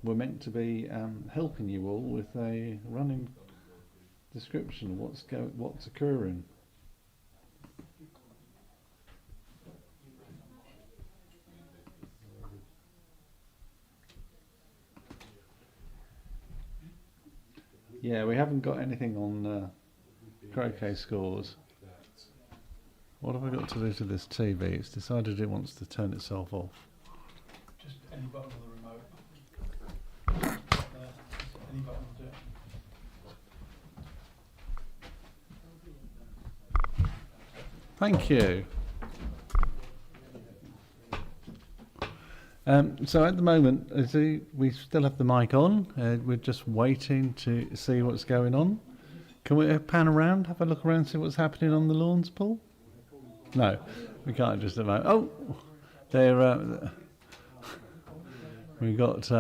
we're meant to be helping you all with a running description of what's occurring. Yeah, we haven't got anything on Croquet scores. What have I got to do to this TV? It's decided it wants to turn itself off. Just any button on the remote. Any button will do it. Thank you. So at the moment, we still have the mic on. We're just waiting to see what's going on. Can we pan around, have a look around, see what's happening on the lawns, Paul? No, we can't just at the moment. Oh, there. We've got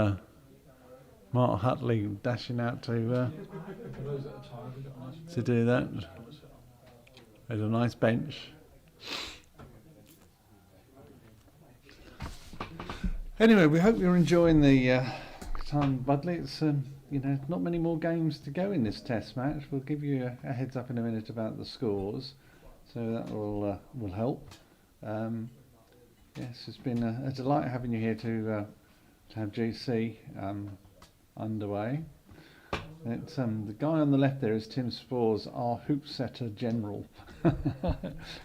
Mark Hutley dashing out to do that. There's a nice bench. Anyway, we hope you're enjoying the time, Budleigh. It's you know, not many more games to go in this test match. We'll give you a heads up in a minute about the scores, so that will help. Yes, it's been a delight having you here to have GC. underway. It's the guy on the left there is Tim Spores, our hoop setter general.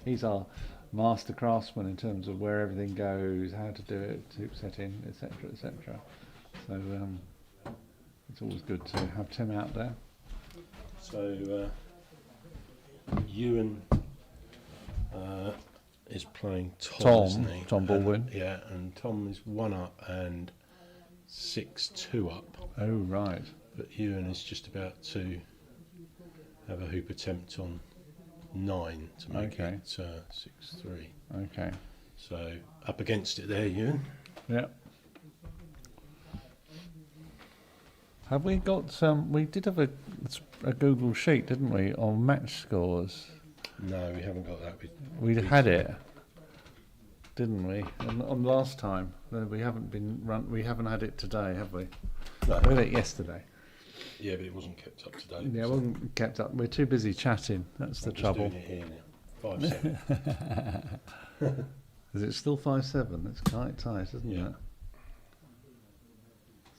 He's our master craftsman in terms of where everything goes, how to do it, hoop setting, etc., etc. So it's always good to have Tim out there. So Ewan is playing Tom, isn't he? Tom Baldwin. Yeah, and Tom is 1 up and 6-2 up. Oh, right. But Ewan is just about to have a hoop attempt on 9 to make it 6-3. Okay. So up against it there, Ewan. Yeah. Have we got we did have a Google sheet, didn't we, on match scores? No, we haven't got that. We had it, didn't we? On last time, we haven't we haven't had it today, have we? No. We had it yesterday. Yeah, but it wasn't kept up to date. Yeah, it wasn't kept up. We're too busy chatting. That's the trouble. Just doing it here now. 5-7. Is it still 5-7? It's quite tight, isn't Yeah. it?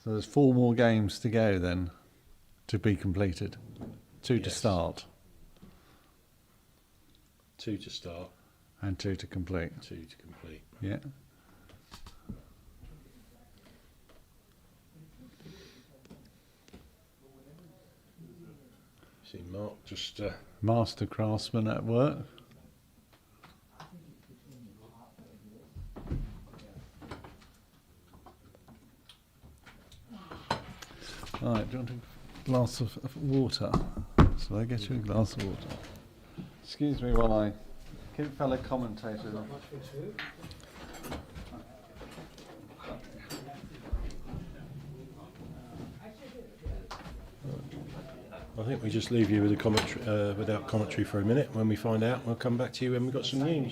So there's 4 more games to go then, to be completed. 2 to Yes. start 2 to start, and 2 to complete. 2 to complete. Yeah. See Mark just Master craftsman at work. Right, do you want a glass of water? Shall I get you a glass of water? Excuse me while I keep fellow commentators on. I think we just leave you with a commentary, without commentary for a minute. When we find out, we'll come back to you when we've got some news.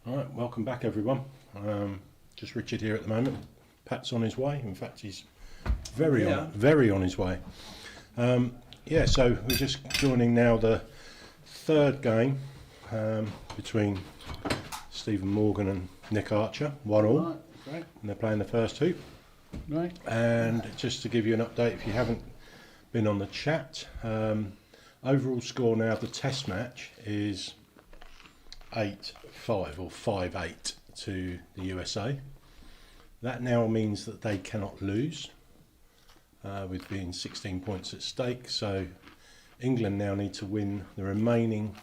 All right, welcome back everyone. Just Richard here at the moment. Pat's on his way. In fact, he's very on his way. Yeah, so we're just joining now the third game between Stephen Morgan and Nick Archer, 1-1. Right, great. And they're playing the first two. Right. And just to give you an update, if you haven't been on the chat, overall score now of the test match is 8-5 or 5-8 to the USA. That now means that they cannot lose, with being 16 points at stake. So England now need to win the remaining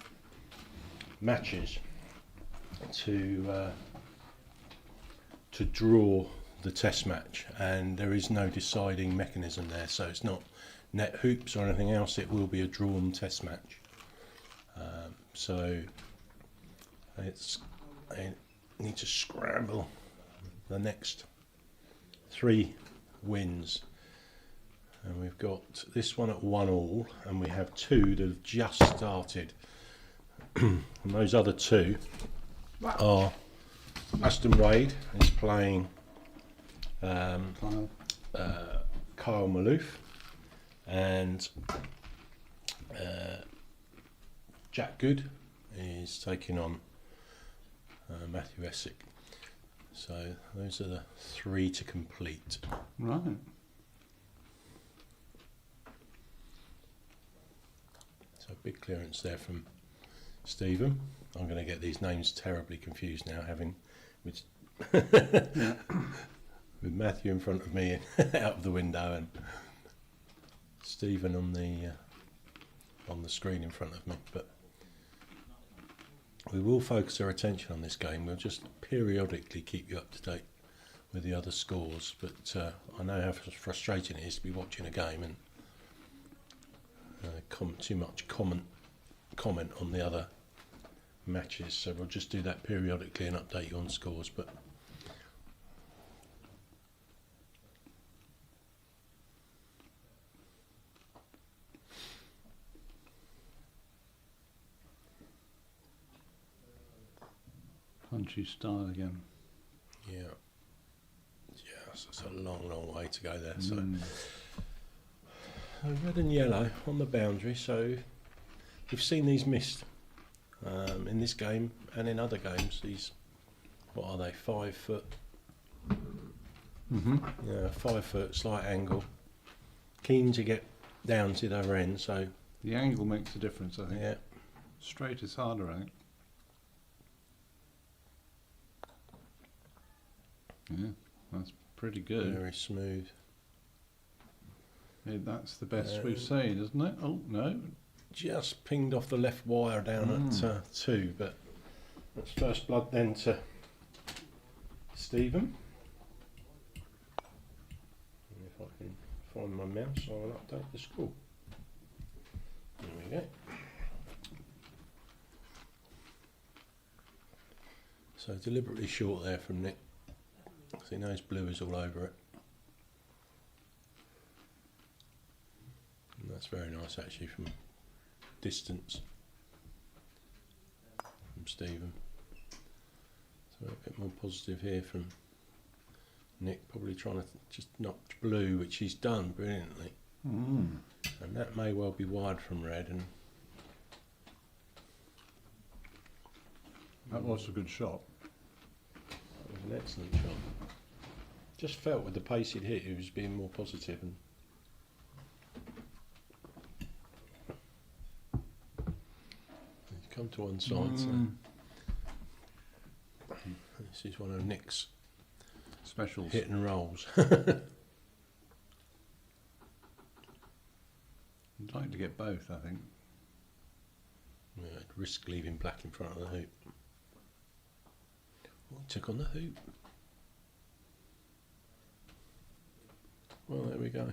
matches to draw the test match, and there is no deciding mechanism there, so it's not net hoops or anything else. It will be a drawn test match. So I need to scramble the next 3 wins, and we've got this one at 1-1, and we have 2 that have just started. And those other 2 are Aston Wade is playing Kyle Malouf, and Jack Good is taking on Matthew Essick. So those are the 3 to complete. Right. So big clearance there from Stephen. I'm going to get these names terribly confused now, having with with Matthew in front of me and out of the window, and Stephen on the screen in front of me. But we will focus our attention on this game. We'll just periodically keep you up to date with the other scores. But I know how frustrating it is to be watching a game and too much comment on the other matches. So we'll just do that periodically and update you on scores. But Punchy style again. yeah, so it's a long way to go there. So red and yellow on the boundary. So we've seen these missed in this game and in other games. These, what are they, 5 foot? Yeah, 5 foot, slight angle. Keen to get down to the other end. So The angle makes a difference, I think. yeah. Straight is harder, I think. Yeah, that's pretty good. Very smooth. Yeah, that's the best we've seen, isn't it? Oh, no. Just pinged off the left wire down at 2, but that's first blood then to Stephen. And if I can find my mouse, I'll update the score. There we go. So deliberately short there from Nick, because he knows blue is all over it. And that's very nice actually from distance from Stephen. So a bit more positive here from Nick, probably trying to just knock blue, which he's done brilliantly. And that may well be wide from red, and That was a good shot. that was an excellent shot. Just felt with the pace he'd hit, he was being more positive, and he's come to one side. So this is one of Nick's Specials. hit and rolls. I'd like to get both, I think. Yeah, I'd risk leaving black in front of the hoop. Oh, took on the hoop. Well, there we go.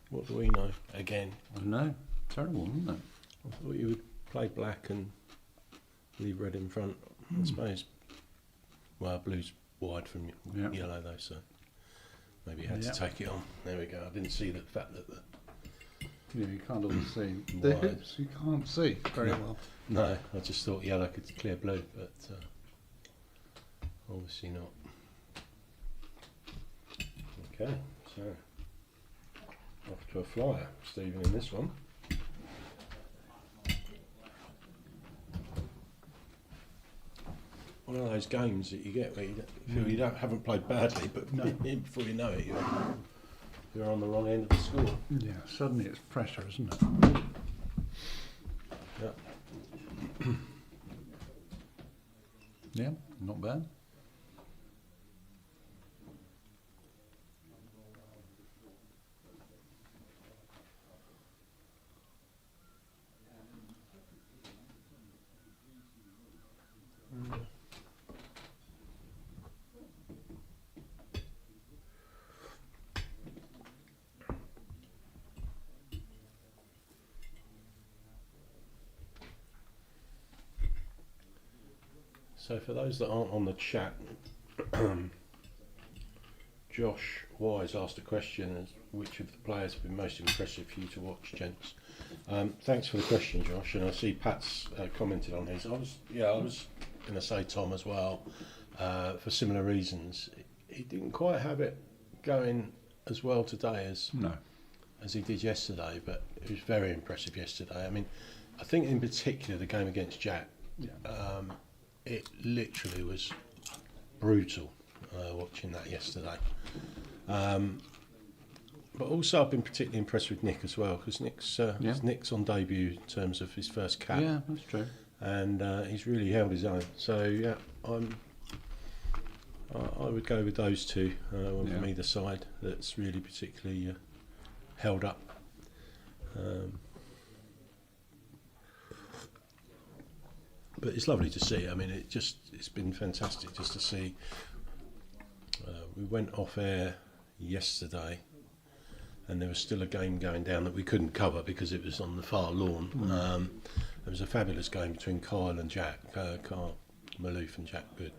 What do we know? Again, I know. Terrible, isn't it? I thought you would play black and leave red in front. I suppose. Well, blue's wide from Yeah. yellow though, so maybe you had Yeah. to take it on. There we go. I didn't see the fact that the Yeah, you can't always see. The Wide. hips you can't see very well. no. I just thought yellow could clear blue, but Obviously not. Okay, so off to a flyer, Stephen, in this one. One of those games that you get where you feel you haven't played badly, but before you know it, you're on the wrong end of the score. Yeah, suddenly it's pressure, isn't it? Yeah. Yeah, not bad. So for those that aren't on the chat, Josh Wise asked a question as which of the players have been most impressive for you to watch, gents? Thanks for the question, Josh, and I see Pat's commented on his. I was going to say Tom as well, for similar reasons. He didn't quite have it going as well today as he did yesterday, but it was very impressive yesterday. I mean, I think in particular the game against Jack, it literally was brutal watching that yesterday. But also I've been particularly impressed with Nick as well, because Nick's on debut in terms of his first cap. Yeah, that's true. And he's really held his own. So yeah, I would go with those two from either side. That's really particularly held up. But it's lovely to see. I mean, it's been fantastic just to see. We went off air yesterday, and there was still a game going down that we couldn't cover because it was on the far lawn. It was a fabulous game between Kyle and Jack, Kyle Maloof and Jack Good,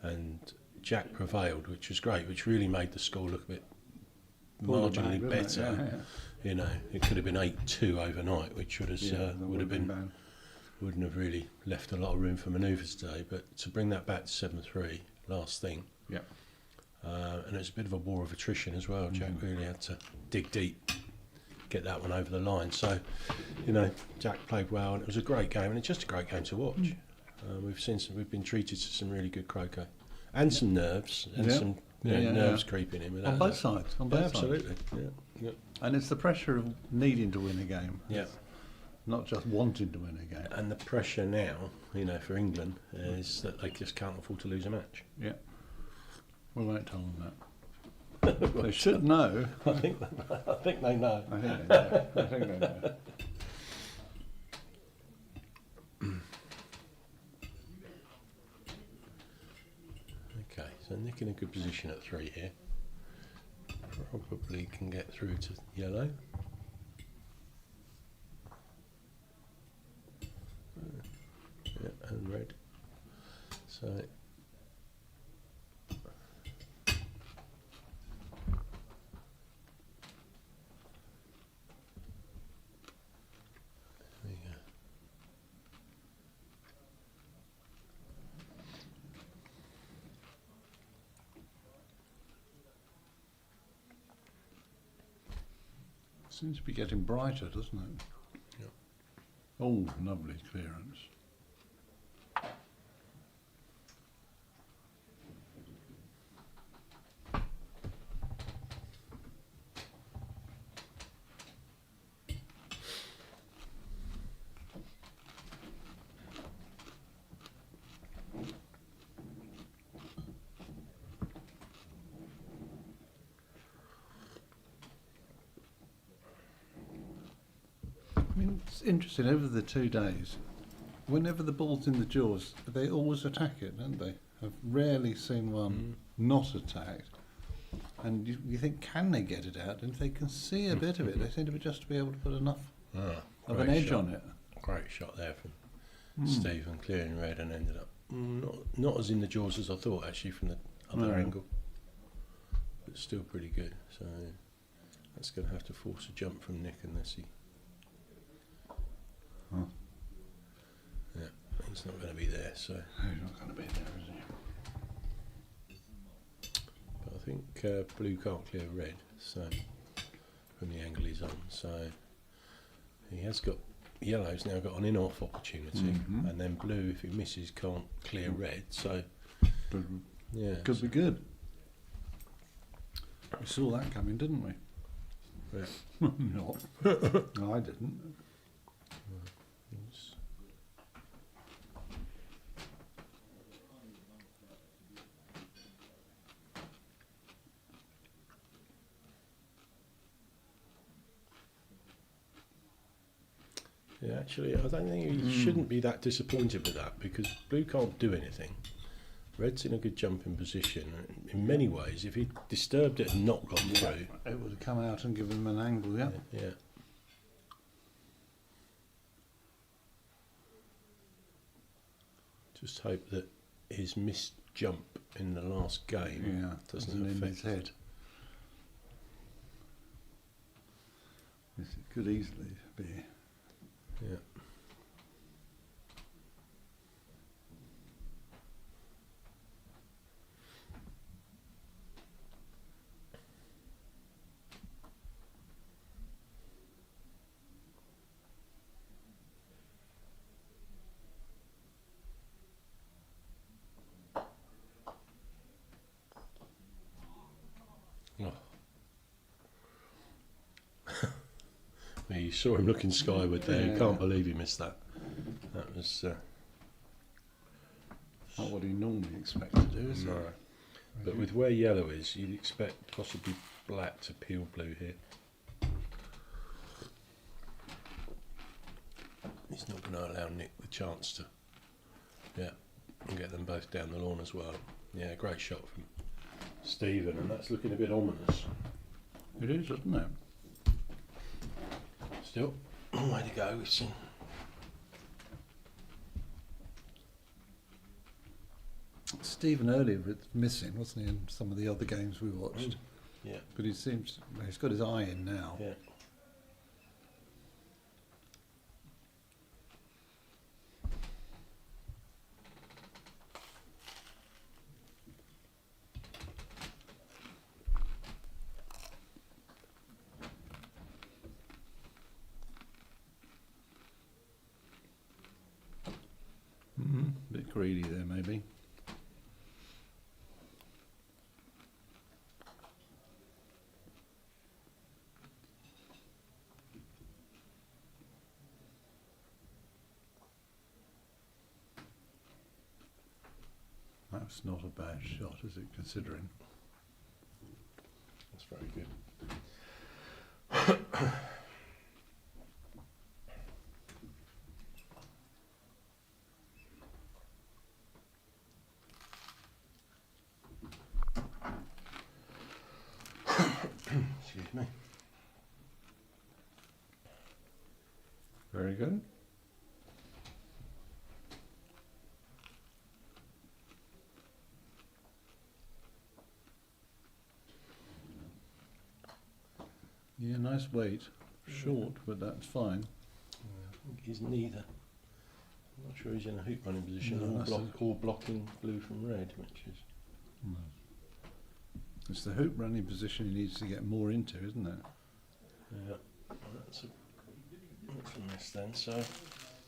and Jack prevailed, which was great, which really made the score look a bit marginally better. You know, it could have been 8-2 overnight, which would have wouldn't have really left a lot of room for manoeuvres today, but to bring that back to 7-3 last thing, and it's a bit of a war of attrition as well. Jack really had to dig deep, get that one over the line. So, you know, Jack played well, and it was a great game, and it's just a great game to watch. We've been treated to some really good croquet, and some nerves, and some nerves creeping in. On both sides. On both sides. Absolutely. Yeah. And it's the pressure of needing to win a game. Yeah. Not just wanting to win a game. And the pressure now, you know, for England is that they just can't afford to lose a match. Yeah. We won't tell them that. They should know. I think they know. I think they know. Okay, so Nick in a good position at 3 here. Probably can get through to yellow. Yeah, and red. So there we go. Seems to be getting brighter, doesn't it? Yeah. Oh, lovely clearance. I mean, it's interesting, over the 2 days, whenever the ball's in the jaws, they always attack it, don't they? I've rarely seen one not attacked. And you think, can they get it out? And if they can see a bit of it, they seem to be just to be able to put enough of an edge on it. Great shot there from Stephen, clearing red, and ended up not as in the jaws as I thought, actually, from the other angle. But still pretty good. So that's going to have to force a jump from Nick unless he... Yeah, he's not going to be there, so... He's not going to be there, is he? think blue can't clear red, so from the angle he's on. So he has got yellow's now got an in-off opportunity, and then blue, if he misses, can't clear red. So yeah, Could be good. We saw that coming, didn't we? yeah. Not. No, I didn't. Yeah, actually, I don't think he shouldn't be that disappointed with that, because blue can't do anything. Red's in a good jumping position. In many ways, if he disturbed it and not gone through, It would have come out and given him an angle, yeah. yeah. Just hope that his missed jump in the last game Yeah, doesn't in affect his head. Yes, it could easily be. Yeah. Oh. Well, you saw him looking skyward there. You Yeah. can't believe he missed that. That was Not what he normally expects to do, is no. it? But with where yellow is, you'd expect possibly black to peel blue here. He's not going to allow Nick the chance to, and get them both down the lawn as well. Yeah, great shot from Stephen, and that's looking a bit ominous. It is, isn't it? Still, long way to go. Stephen earlier was missing, wasn't he, in some of the other games we watched? Yeah, But he seems, he's got his eye in now. yeah. Bit greedy there, maybe. That's not a bad shot, is it, considering? That's very good. Excuse me. Very good. Yeah, nice weight. Short, but that's fine. I think he's neither. I'm not sure he's in a hoop running position No, that's or blocking blue from red, which is. It's the hoop running position he needs to get more into, isn't it? Yeah, that's a mess then. So,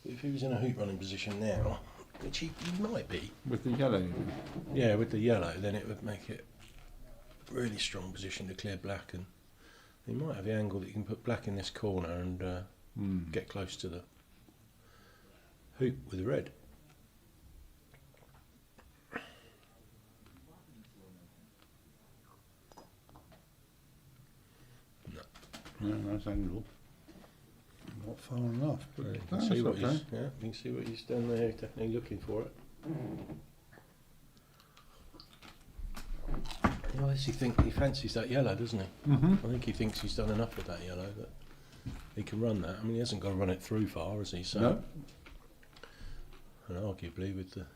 if he was in a hoop running position now, which he might be, With the yellow, you mean? yeah, with the yellow, then it would make it a really strong position to clear black, and he might have the angle that you can put black in this corner and get close to the hoop with red. Yeah, nice angle. Not far enough, but You can that's see what okay. he's, you can see what he's done there. He's definitely looking for it. He obviously he fancies that yellow, doesn't he? I think he thinks he's done enough with that yellow that he can run that. I mean, he hasn't got to run it through far, has he? So, No. and arguably with the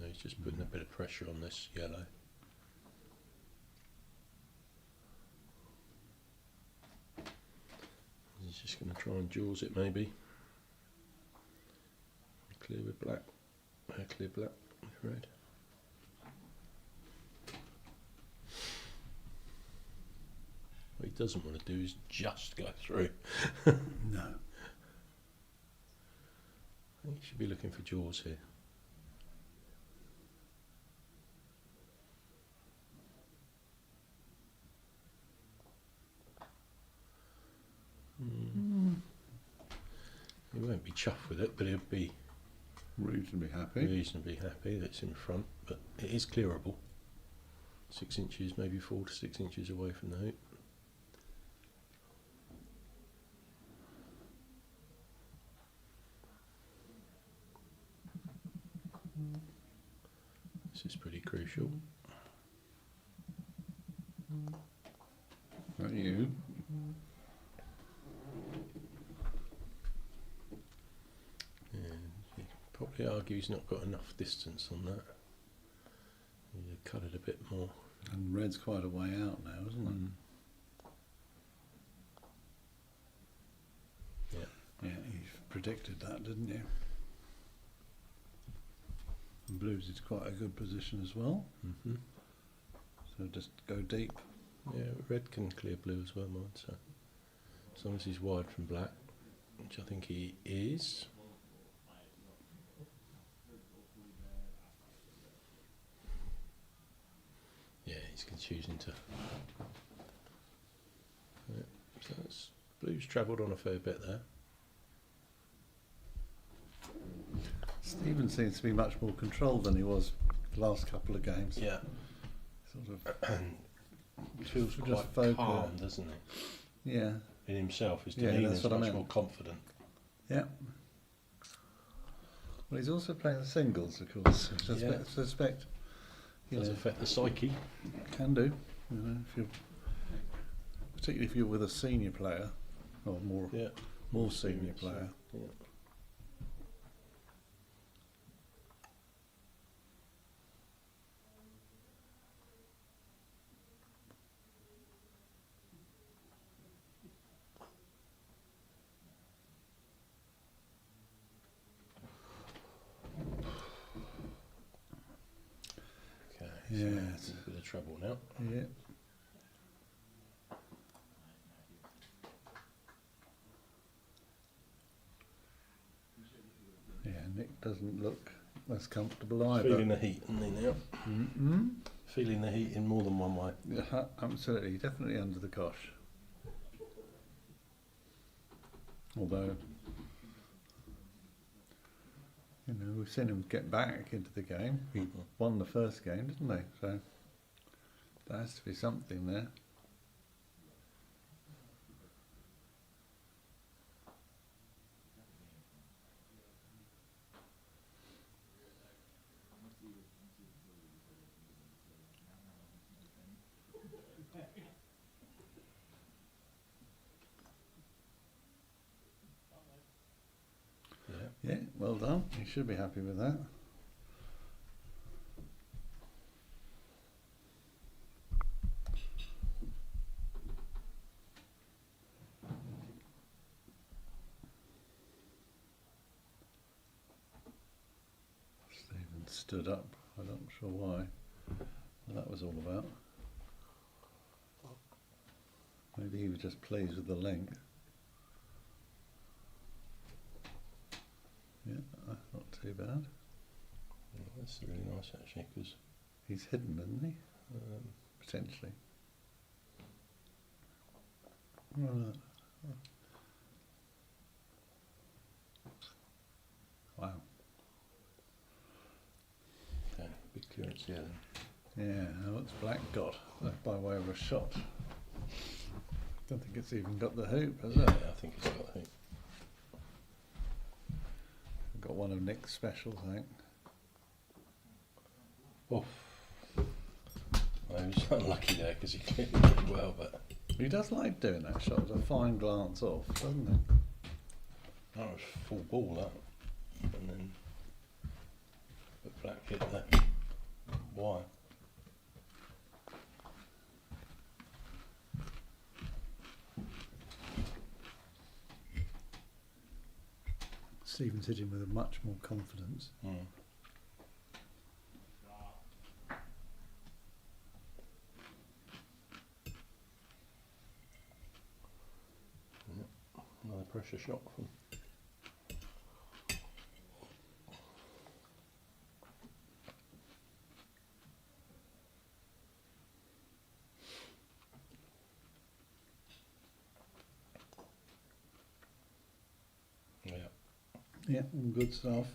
he's just putting a bit of pressure on this yellow. He's just going to try and jaws it, maybe. Clear with black. Clear black with red. What he doesn't want to do is just go through. No. I think you should be looking for jaws here. He won't be chuffed with it, but he'll be Reasonably happy. reasonably happy that it's in front, but it is clearable. 6 inches, maybe 4 to 6 inches away from the hoop. This is pretty crucial. Not you. And you can probably argue he's not got enough distance on that. You cut it a bit more. And red's quite a way out now, isn't it? Yeah. Yeah, you predicted that, didn't you? And blues is quite a good position as well. Mm-hmm. So just go deep. Yeah, red can clear blue as well, mine. So as long as he's wide from black, which I think he is. Yeah, he's choosing to. Yeah, so that's, blue's travelled on a fair bit there. Stephen seems to be much more controlled than he was the last couple of games. Yeah, Sort of. feels Just quite focus. calm, doesn't it? Yeah. In himself, his Yeah, demeanour's that's what I much meant. more confident. Yeah. Well, he's also playing the singles, of course. Yeah. Suspect. You Does know, affect the psyche. can do. You know, if you're, particularly if you're with a senior player, or more Yeah, more senior so, player. yeah. Okay, so Yes. a bit of trouble now. Yeah. Yeah, Nick doesn't look as comfortable either. Feeling the heat, isn't he now? Mm-hmm. Feeling the heat in more than one way. Yeah, absolutely, definitely under the cosh. Although, you know, we've seen him get back into the game. He won the first game, didn't they? So there has to be something there. Yeah. Yeah, well done. You should be happy with that. Stephen stood up. I'm not sure why. What that was all about. Maybe he was just pleased with the length. Yeah, not too bad. Yeah, that's really nice actually, because He's hidden, isn't he? Potentially. Right. Wow. okay, big clearance here then. Yeah, now what's black got? By way of a shot. Don't think it's even got the hoop, has Yeah, it? I think it's got the hoop. Got one of Nick's specials, I think. Oh, I was unlucky there because he cleared it really well, but He does like doing that shot, a fine glance off, doesn't he? that was full ball that, and then the black hit that wire. Stephen's hitting with much more confidence. Mm. Another pressure shot from. Yeah. Yeah, good stuff.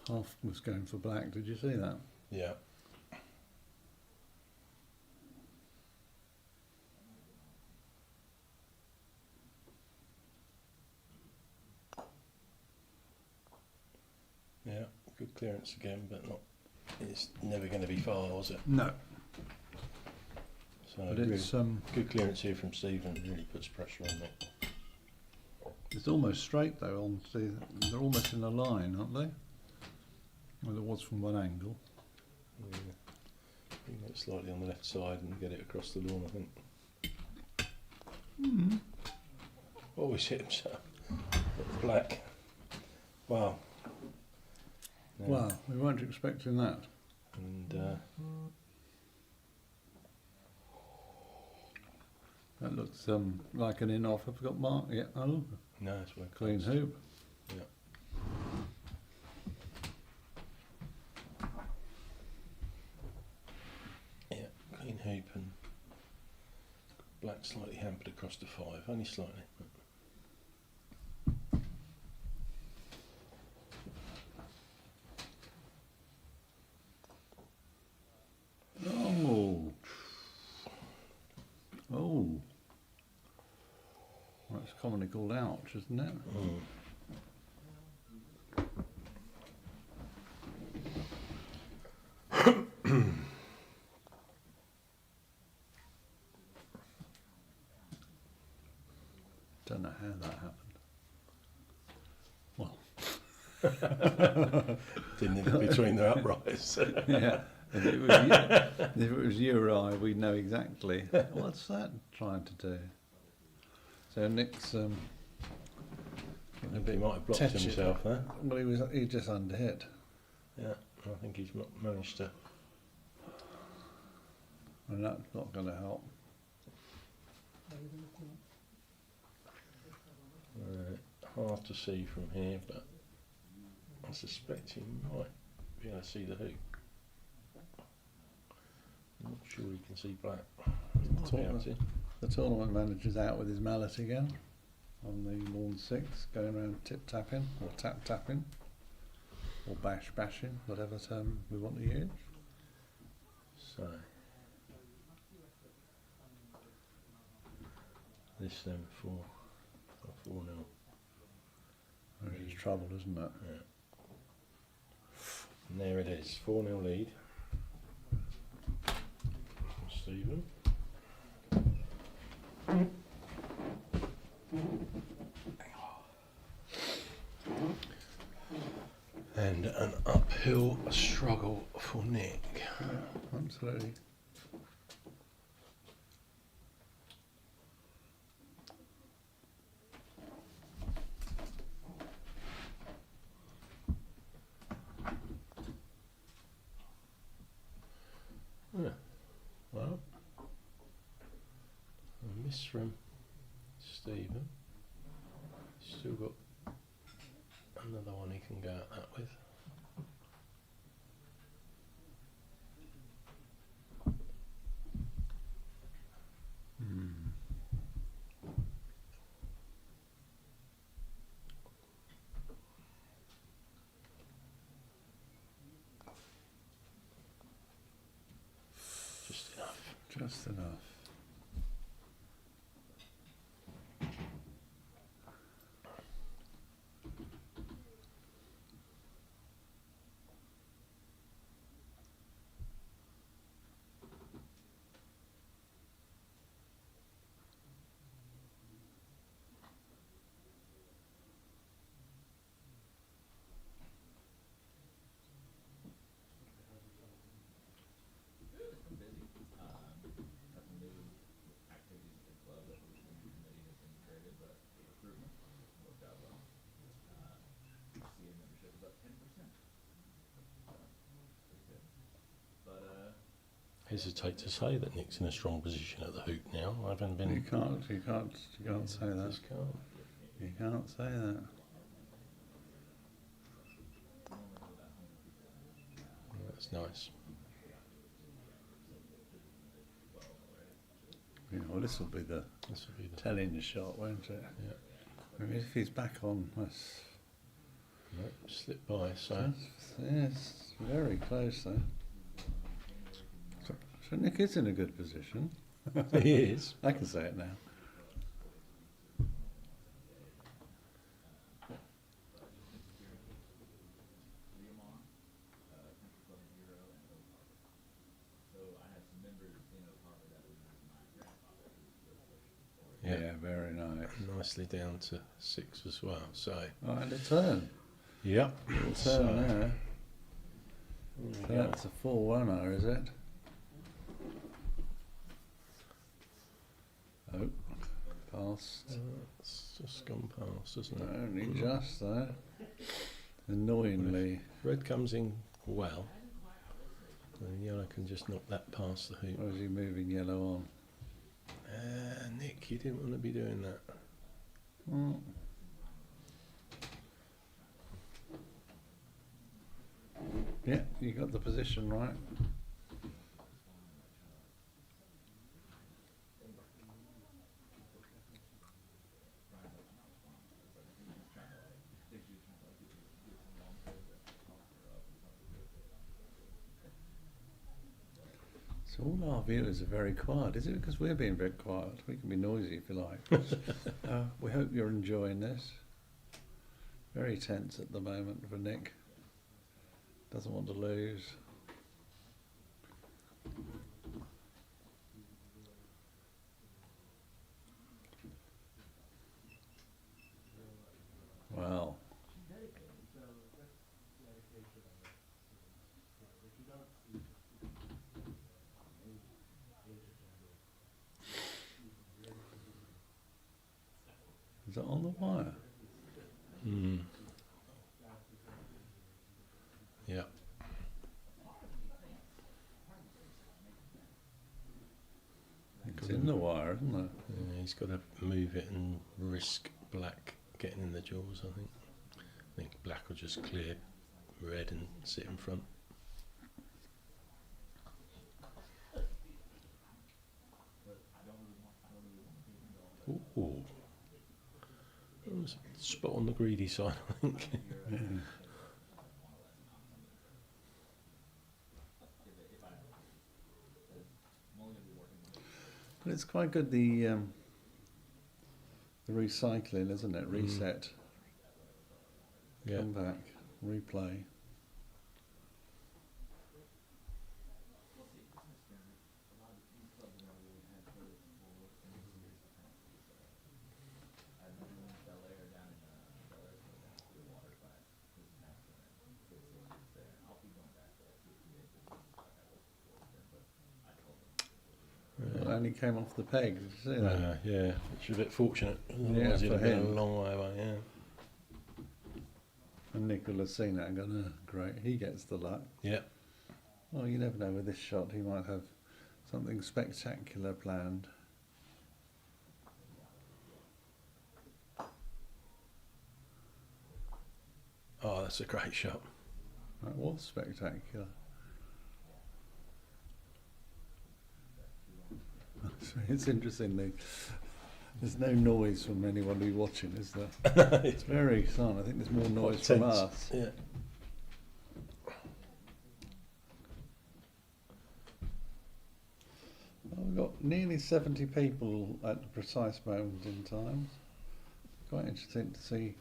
Half was going for black. Did you see that? Yeah. Yeah, good clearance again, but not. It's never going to be far, was it? No. So But it's good clearance here from Stephen. Really puts pressure on it. it's almost straight though. On they're almost in a line, aren't they? Well, it was from one angle. Yeah. Bring it slightly on the left side and get it across the lawn, I think. Always hit himself. Black. Wow. Yeah. Wow, we weren't expecting that. And That looks like an in-off. Have we got mark? Yeah. Oh, no, it's well clean close. hoop. Yeah. Yeah, clean hoop and black slightly hampered across the 5, only slightly. Oh. Oh. Well, that's commonly called ouch, isn't it? Don't know how that happened. Well, Didn't hit it between the uprights. yeah. If it was you or I, we'd know exactly what's that trying to do. So Nick's Maybe he might have blocked Touch it. himself there. well, he just underhit. Yeah, I think he's managed to. And that's not going to help. Hard to see from here, but I suspect he might be able to see the hoop. I'm not sure he can see black. Tournament. The tournament manager's out with his mallet again on the lawn 6, going around tip tapping or tap tapping or bash bashing, whatever term we want to use. So this then for 4-0. There's trouble, isn't it? Yeah. And there it is, 4-0 lead. Stephen. And an uphill struggle for Nick. Yeah, absolutely. Yeah. Well, a miss from Stephen. Still got another one he can go at that with. Just enough. Hesitate to say that Nick's in a strong position at the hoop now. I haven't been. You can't say that. Just can't. You can't say that. That's nice. Yeah, well, this will be the telling shot, won't it? Yeah. I mean, if he's back on, that's Nope, slipped by. So yes, very close though. So Nick is in a good position. he is. I can say it now. Yeah, very nice. Nicely down to 6 as well. So. Oh, and a turn. Yep. A turn there. So that's a 4-1er, is it? Oh, past. It's just gone past, isn't it? Only just though. Annoyingly. Red comes in well. And yellow can just knock that past the hoop. Or is he moving yellow on? Nick, you didn't want to be doing that. Mm. Yeah, you got the position right. So all our viewers are very quiet. Is it because we're being very quiet? We can be noisy if you like. We hope you're enjoying this. Very tense at the moment for Nick. Doesn't want to lose. Wow. Is it on the wire? Hmm. Yeah. It's in the wire, isn't it? Yeah, he's got to move it and risk black getting in the jaws, I think. I think black will just clear red and sit in front. Ooh. That was a spot on the greedy side, I think. Yeah. But it's quite good the recycling, isn't it? Reset, Yeah. come back, replay. Well, only came off the peg, did you see that? Yeah, which is a bit fortunate. Yeah, Otherwise it'd for have been a him. long way away, yeah. And Nick will have seen that and gone, oh, great, he gets the luck. Yeah. Well, you never know with this shot, he might have something spectacular planned. Oh, that's a great shot. That was spectacular. It's interesting, there's no noise from anyone watching, is there? It's very silent. I think there's more noise from tense. us. Yeah. Well, we've got nearly 70 people at the precise moment in time. Quite interesting to see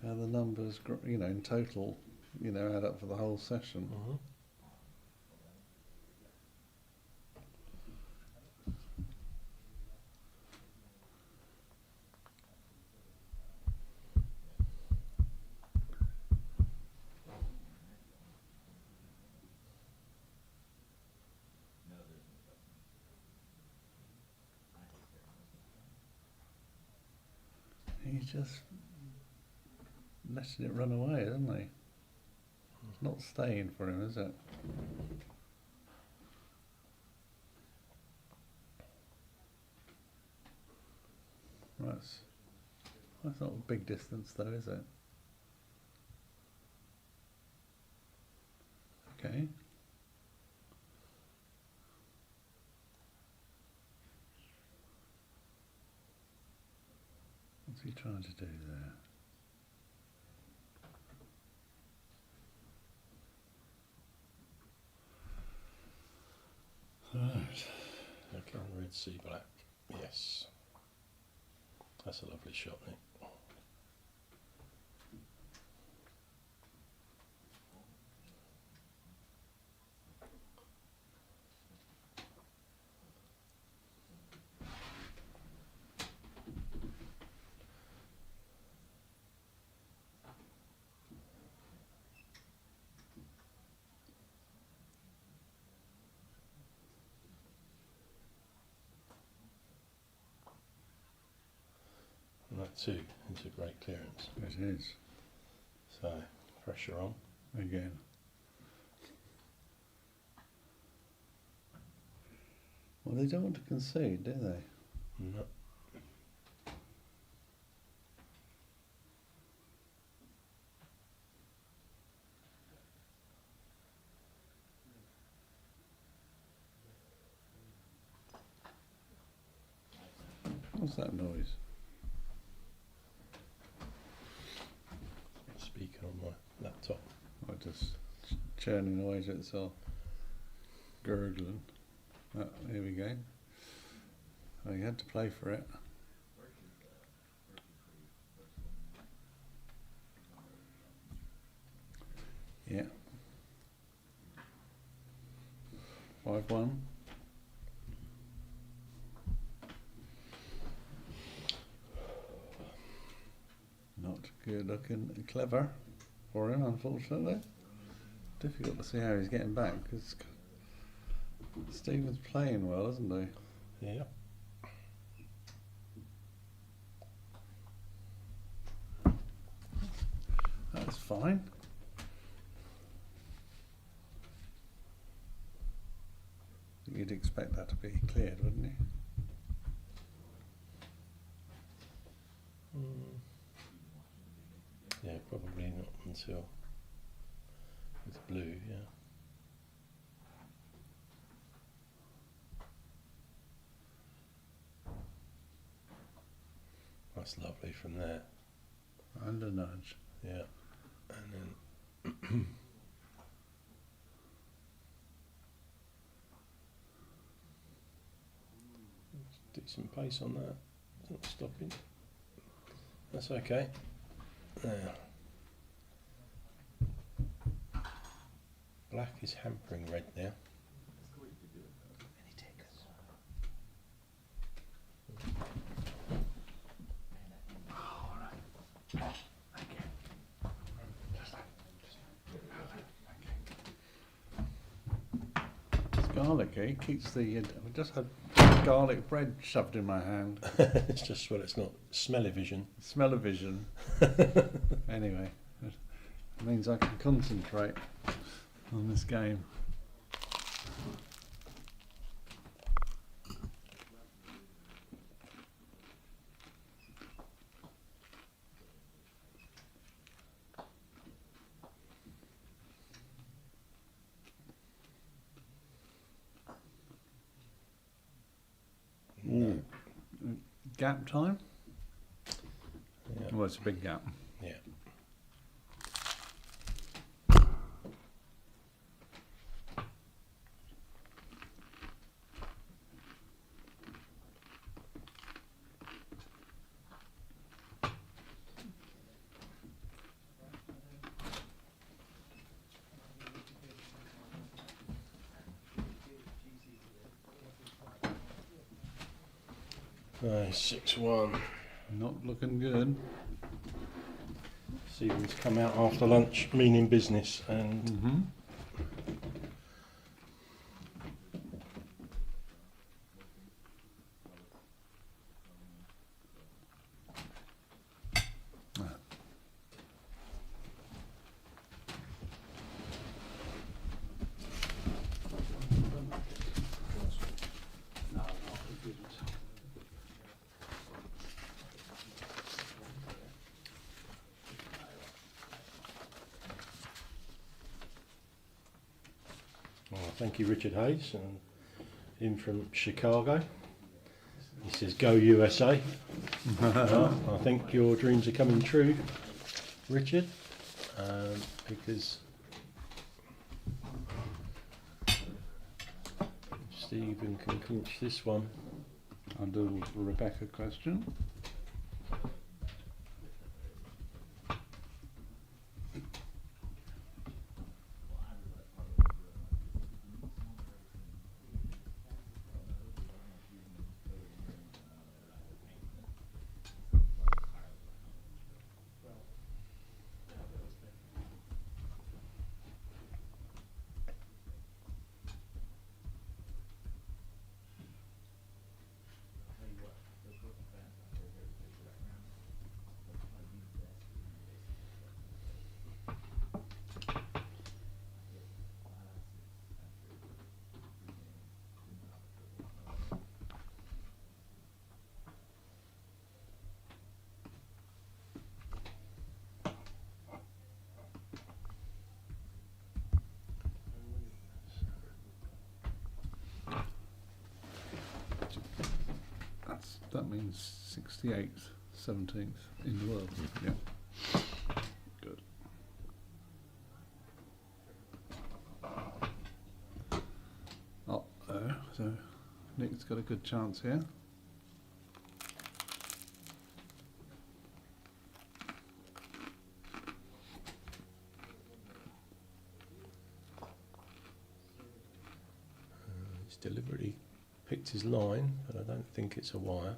how the numbers, in total, add up for the whole session. Mhm. He's just letting it run away, isn't he? It's not staying for him, is it? That's not a big distance though, is it? Okay. What's he trying to do there? Right. Okay, red, C, black. Yes. That's a lovely shot, Nick. And that too is a great clearance. It is. So, pressure on. Again. Well, they don't want to concede, do they? No. What's that noise? Speaker on my laptop. I just churning away to itself. Gurgling. Oh, here we go. Oh, you had to play for it. Yeah. 5-1. Not good looking. Clever for him, unfortunately. Difficult to see how he's getting back because Stephen's playing well, isn't he? Yeah. That's fine. You'd expect that to be cleared, wouldn't you? Yeah, probably not until with blue, yeah. That's lovely from there. And a nudge. Yeah. And then decent pace on that. It's not stopping. That's okay. Now, black is hampering red now. It's garlicky. Keeps the. I just had garlic bread shoved in my hand. It's just well, it's not smell-o-vision. Smell-o-vision. Anyway, it means I can concentrate on this game. No. Gap time? Yeah. Well, it's a big gap. Yeah. No, 6-1. Not looking good. Stephen's come out after lunch, meaning business, and Mm-hmm. oh, thank you, Richard Hayes, and in from Chicago. He says, "Go USA." I think your dreams are coming true, Richard, because Stephen can clinch this one. I'll do a Rebecca question. That means 68th, 17th in the world. Yeah. Good. So Nick's got a good chance here. He's deliberately picked his line, but I don't think it's a wire.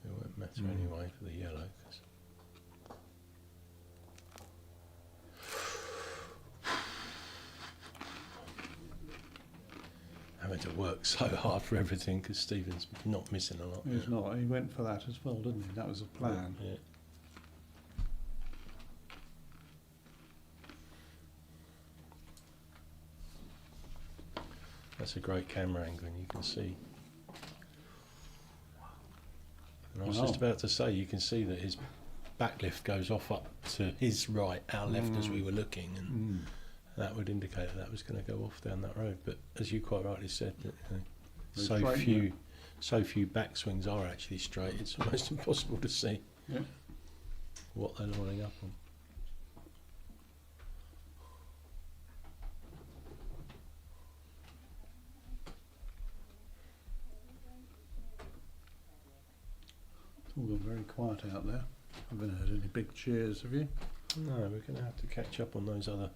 It won't matter anyway for the yellow. 'Cause having to work so hard for everything because Stephen's not missing a lot. He's not. He went for that as well, didn't he? That was a plan. Yeah. That's a great camera angle, and you can see. And I was just about to say, you can see that his backlift goes off up to his right, our left, as we were looking, and that would indicate that was going to go off down that road. But as you quite rightly said, that, so few backswings are actually straight. It's almost impossible to see what they're lining up on. It's all gone very quiet out there. I haven't heard any big cheers, have you? No, we're going to have to catch up on those other.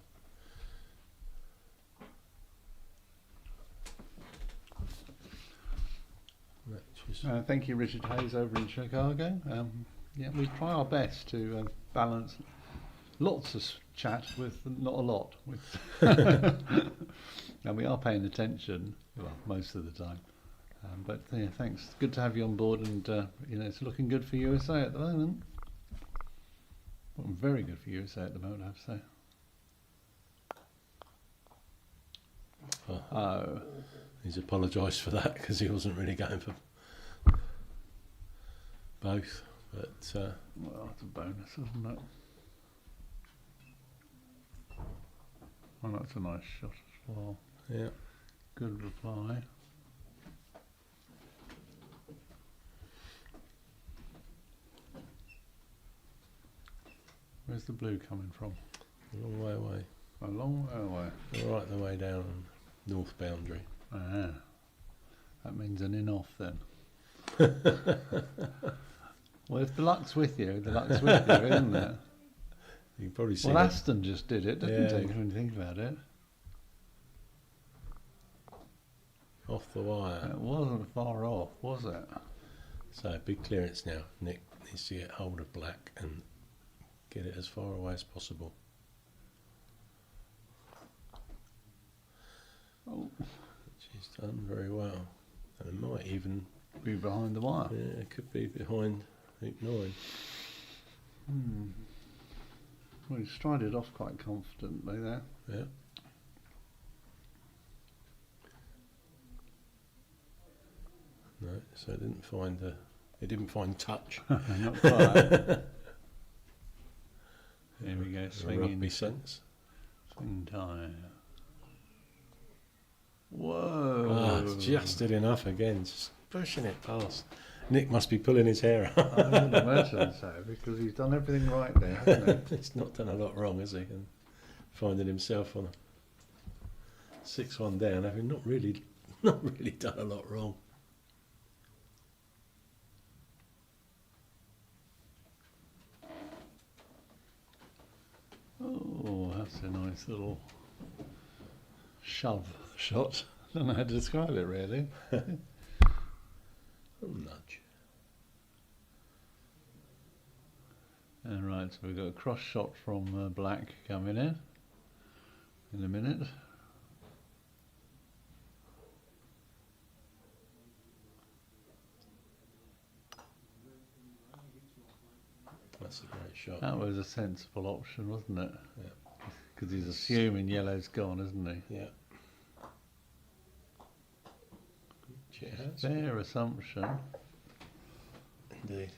matches. Thank you, Richard Hayes over in Chicago. Yeah, we try our best to balance lots of chat with not a lot. And we are paying attention, well, most of the time. But yeah, thanks. Good to have you on board, and you know, it's looking good for USA at the moment. Well, very good for USA at the moment, I have to say. Oh. He's apologised for that because he wasn't really going for both. But well, it's a bonus, isn't it? Well, that's a nice shot as well. yeah, Good reply. Where's the blue coming from? a long way away. A long way away. We're right the way down north boundary. Ah, that means an in-off then. Well, if the luck's with you, the luck's with you, isn't it? You can probably see Well, that. Aston just did it, didn't Yeah. he? When you think about it. Off the wire. It wasn't far off, was it? So big clearance now. Nick needs to get hold of black and get it as far away as possible. Oh, She's done very well. And it might even be behind the wire. yeah, it could be behind hoop 9. Well, he strided off quite confidently there. Yeah. No, so it didn't find touch. Not quite. Here we go, The swinging. rugby sense. Swing time. Whoa! Ah, it's just did enough again, just pushing it past. Nick must be pulling his hair out. I would imagine so, because he's done everything right there, hasn't he? He's not done a lot wrong, has he? And finding himself on a 6-1 down, having not really done a lot wrong. Oh, that's a nice little shove shot. I don't know how to describe it really. A nudge. And right, so we've got a cross shot from black coming in a minute. That's a great shot. That was a sensible option, wasn't it? Yeah. Because he's assuming yellow's gone, isn't he? Yeah. It has. Fair assumption. Indeed.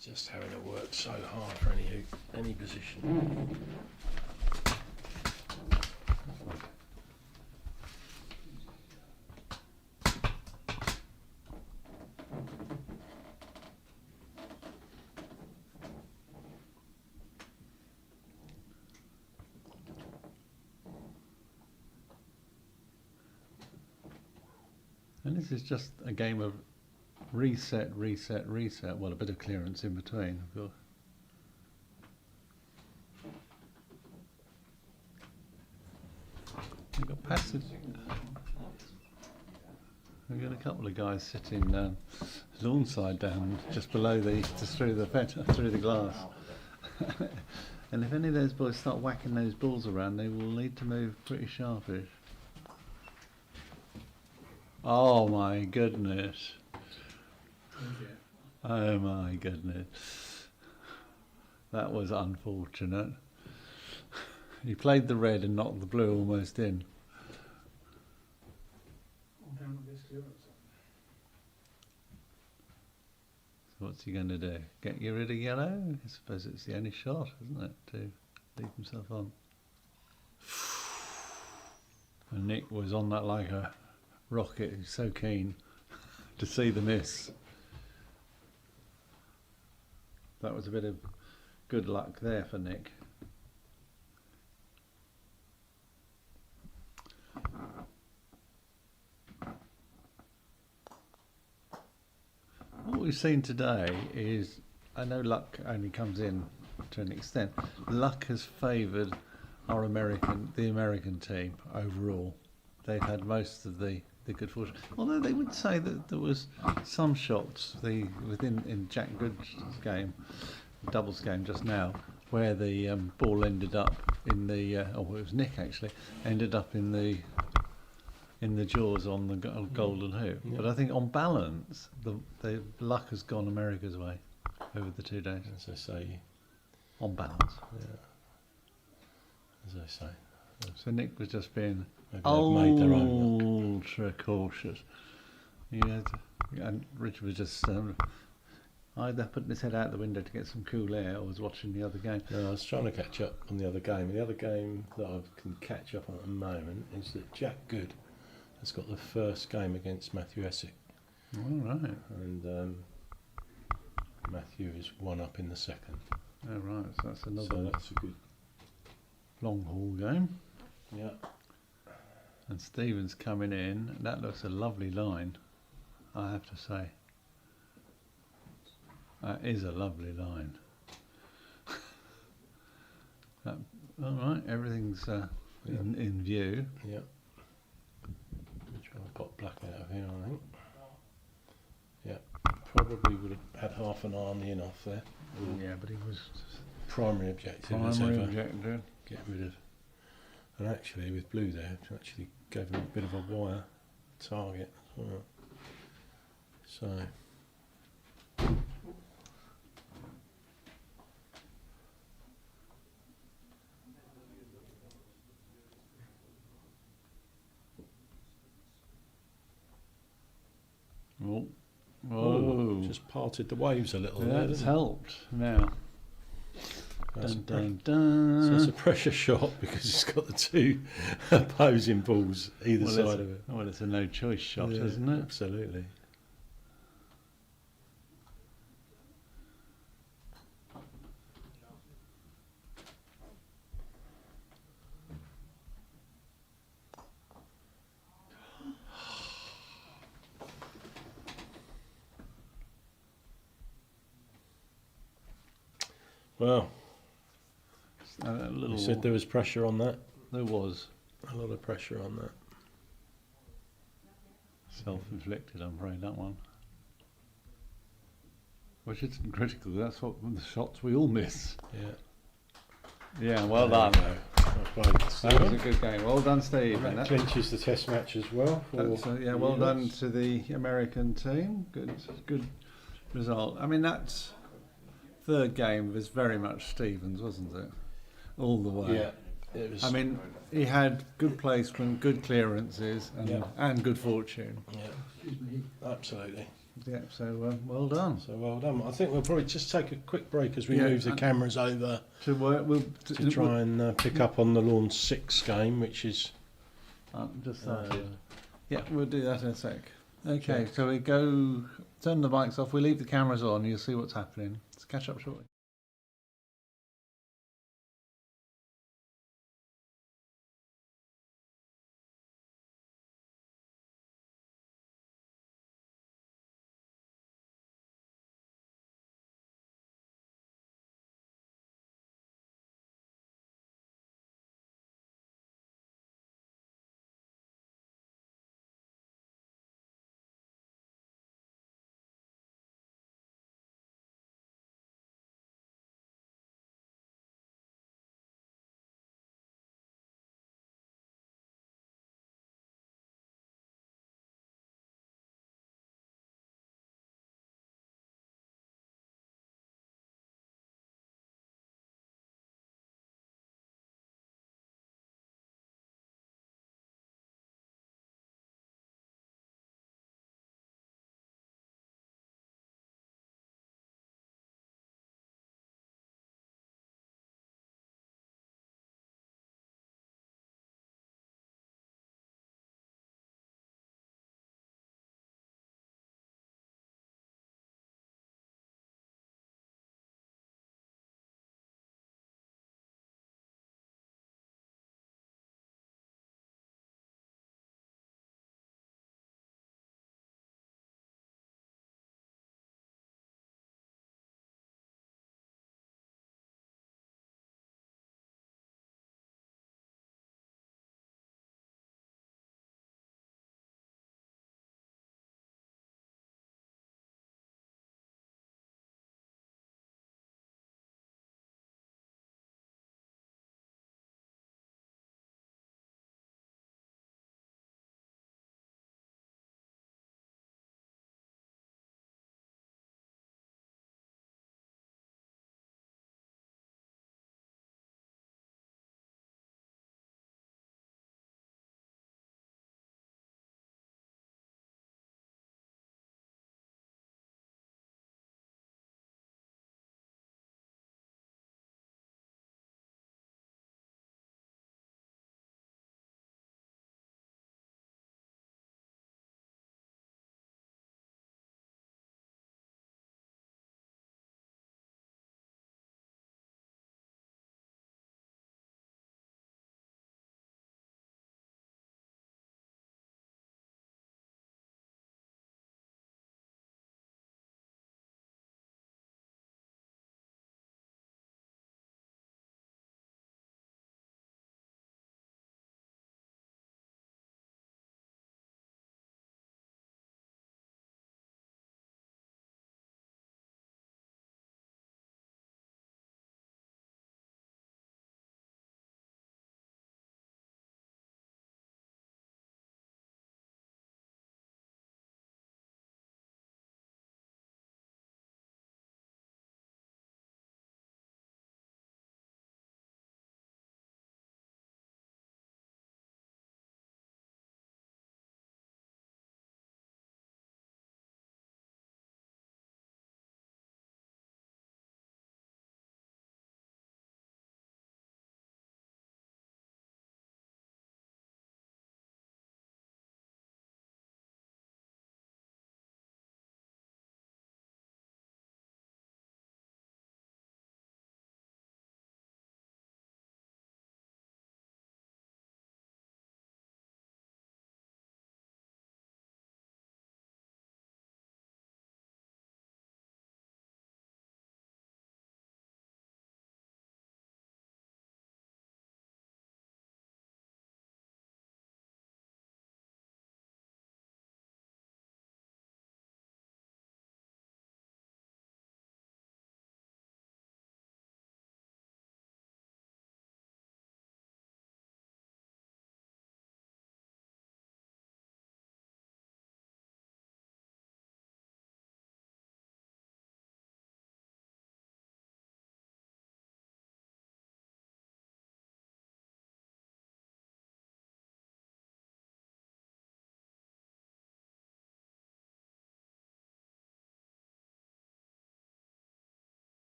Just having to work so hard for any position. And this is just a game of reset, reset, reset. Well, a bit of clearance in between, of course. We've got passage. We've got a couple of guys sitting lawn side down, just below just through the glass. And if any of those boys start whacking those balls around, they will need to move pretty sharpish. Oh my goodness. Oh my goodness. That was unfortunate. He played the red and knocked the blue almost in. Down with this clearance. So what's he going to do? Get rid of yellow? I suppose it's the only shot, isn't it, to leave himself on. And Nick was on that like a rocket. He's so keen to see the miss. That was a bit of good luck there for Nick. What we've seen today is, I know luck only comes in to an extent. Luck has favoured the American team overall. They've had most of the good fortune. Although they would say that there was some shots in Jack Good's game, doubles game just now, where the ball ended up in the it was Nick actually ended up in the jaws on the golden hoop. Yeah. But I think on balance, the luck has gone America's way over the 2 days. As I say, On balance. yeah. As I say, So Nick was just being maybe they've made their own luck. ultra cautious. And Richard was just either putting his head out the window to get some cool air or was watching the other game. No, I was trying to catch up on the other game. The other game that I can catch up on at the moment is that Jack Good has got the first game against Matthew Essick, All right. and Matthew is 1 up in the second. Oh, right. So that's another So that's a good. long haul game. Yeah. And Stephen's coming in. That looks a lovely line, I have to say. That is a lovely line. All right, everything's in view. Yeah. Try black out of here, I think. Yeah, probably would have had half an eye on the in-off there. Yeah, but he was Primary objective as primary ever, objective. get rid of. And actually, with blue there, it actually gave him a bit of a wire target as well. So. Oh, Oh, just parted the waves a little there, that's didn't it? helped now. That's Dun, a dun, So it's a dun. pressure shot because it's got the two opposing balls either Well, side of it. Well, it's a no choice shot, Yeah, isn't it? Absolutely. Well, A little. you said there was pressure on that. There was A lot of pressure on that. self-inflicted, I'm afraid, that one. Which isn't critical. That's what the shots we all miss. Yeah. Yeah, well There done. we go. Well played, That was Stephen. a good game. Well done, Steve. And And that that- clinches the test match as well. For that's, yeah, the well done Eagles. to the American team. Good result. I mean, that third game was very much Stevens, wasn't it? All the way. Yeah. It was. I mean, he had good placement, good clearances, and, Yeah. and good fortune. Yeah. Absolutely. Yeah, so well done. So well done. I think we'll probably just take a quick break as we Yeah, move the and- cameras over To work, we'll to try and pick up on the Lawn 6 game, which is. just Uh, started. Yeah, we'll do that in a sec. Okay, Okay. so we go, turn the mics off, we leave the cameras on, you'll see what's happening. Let's catch up shortly.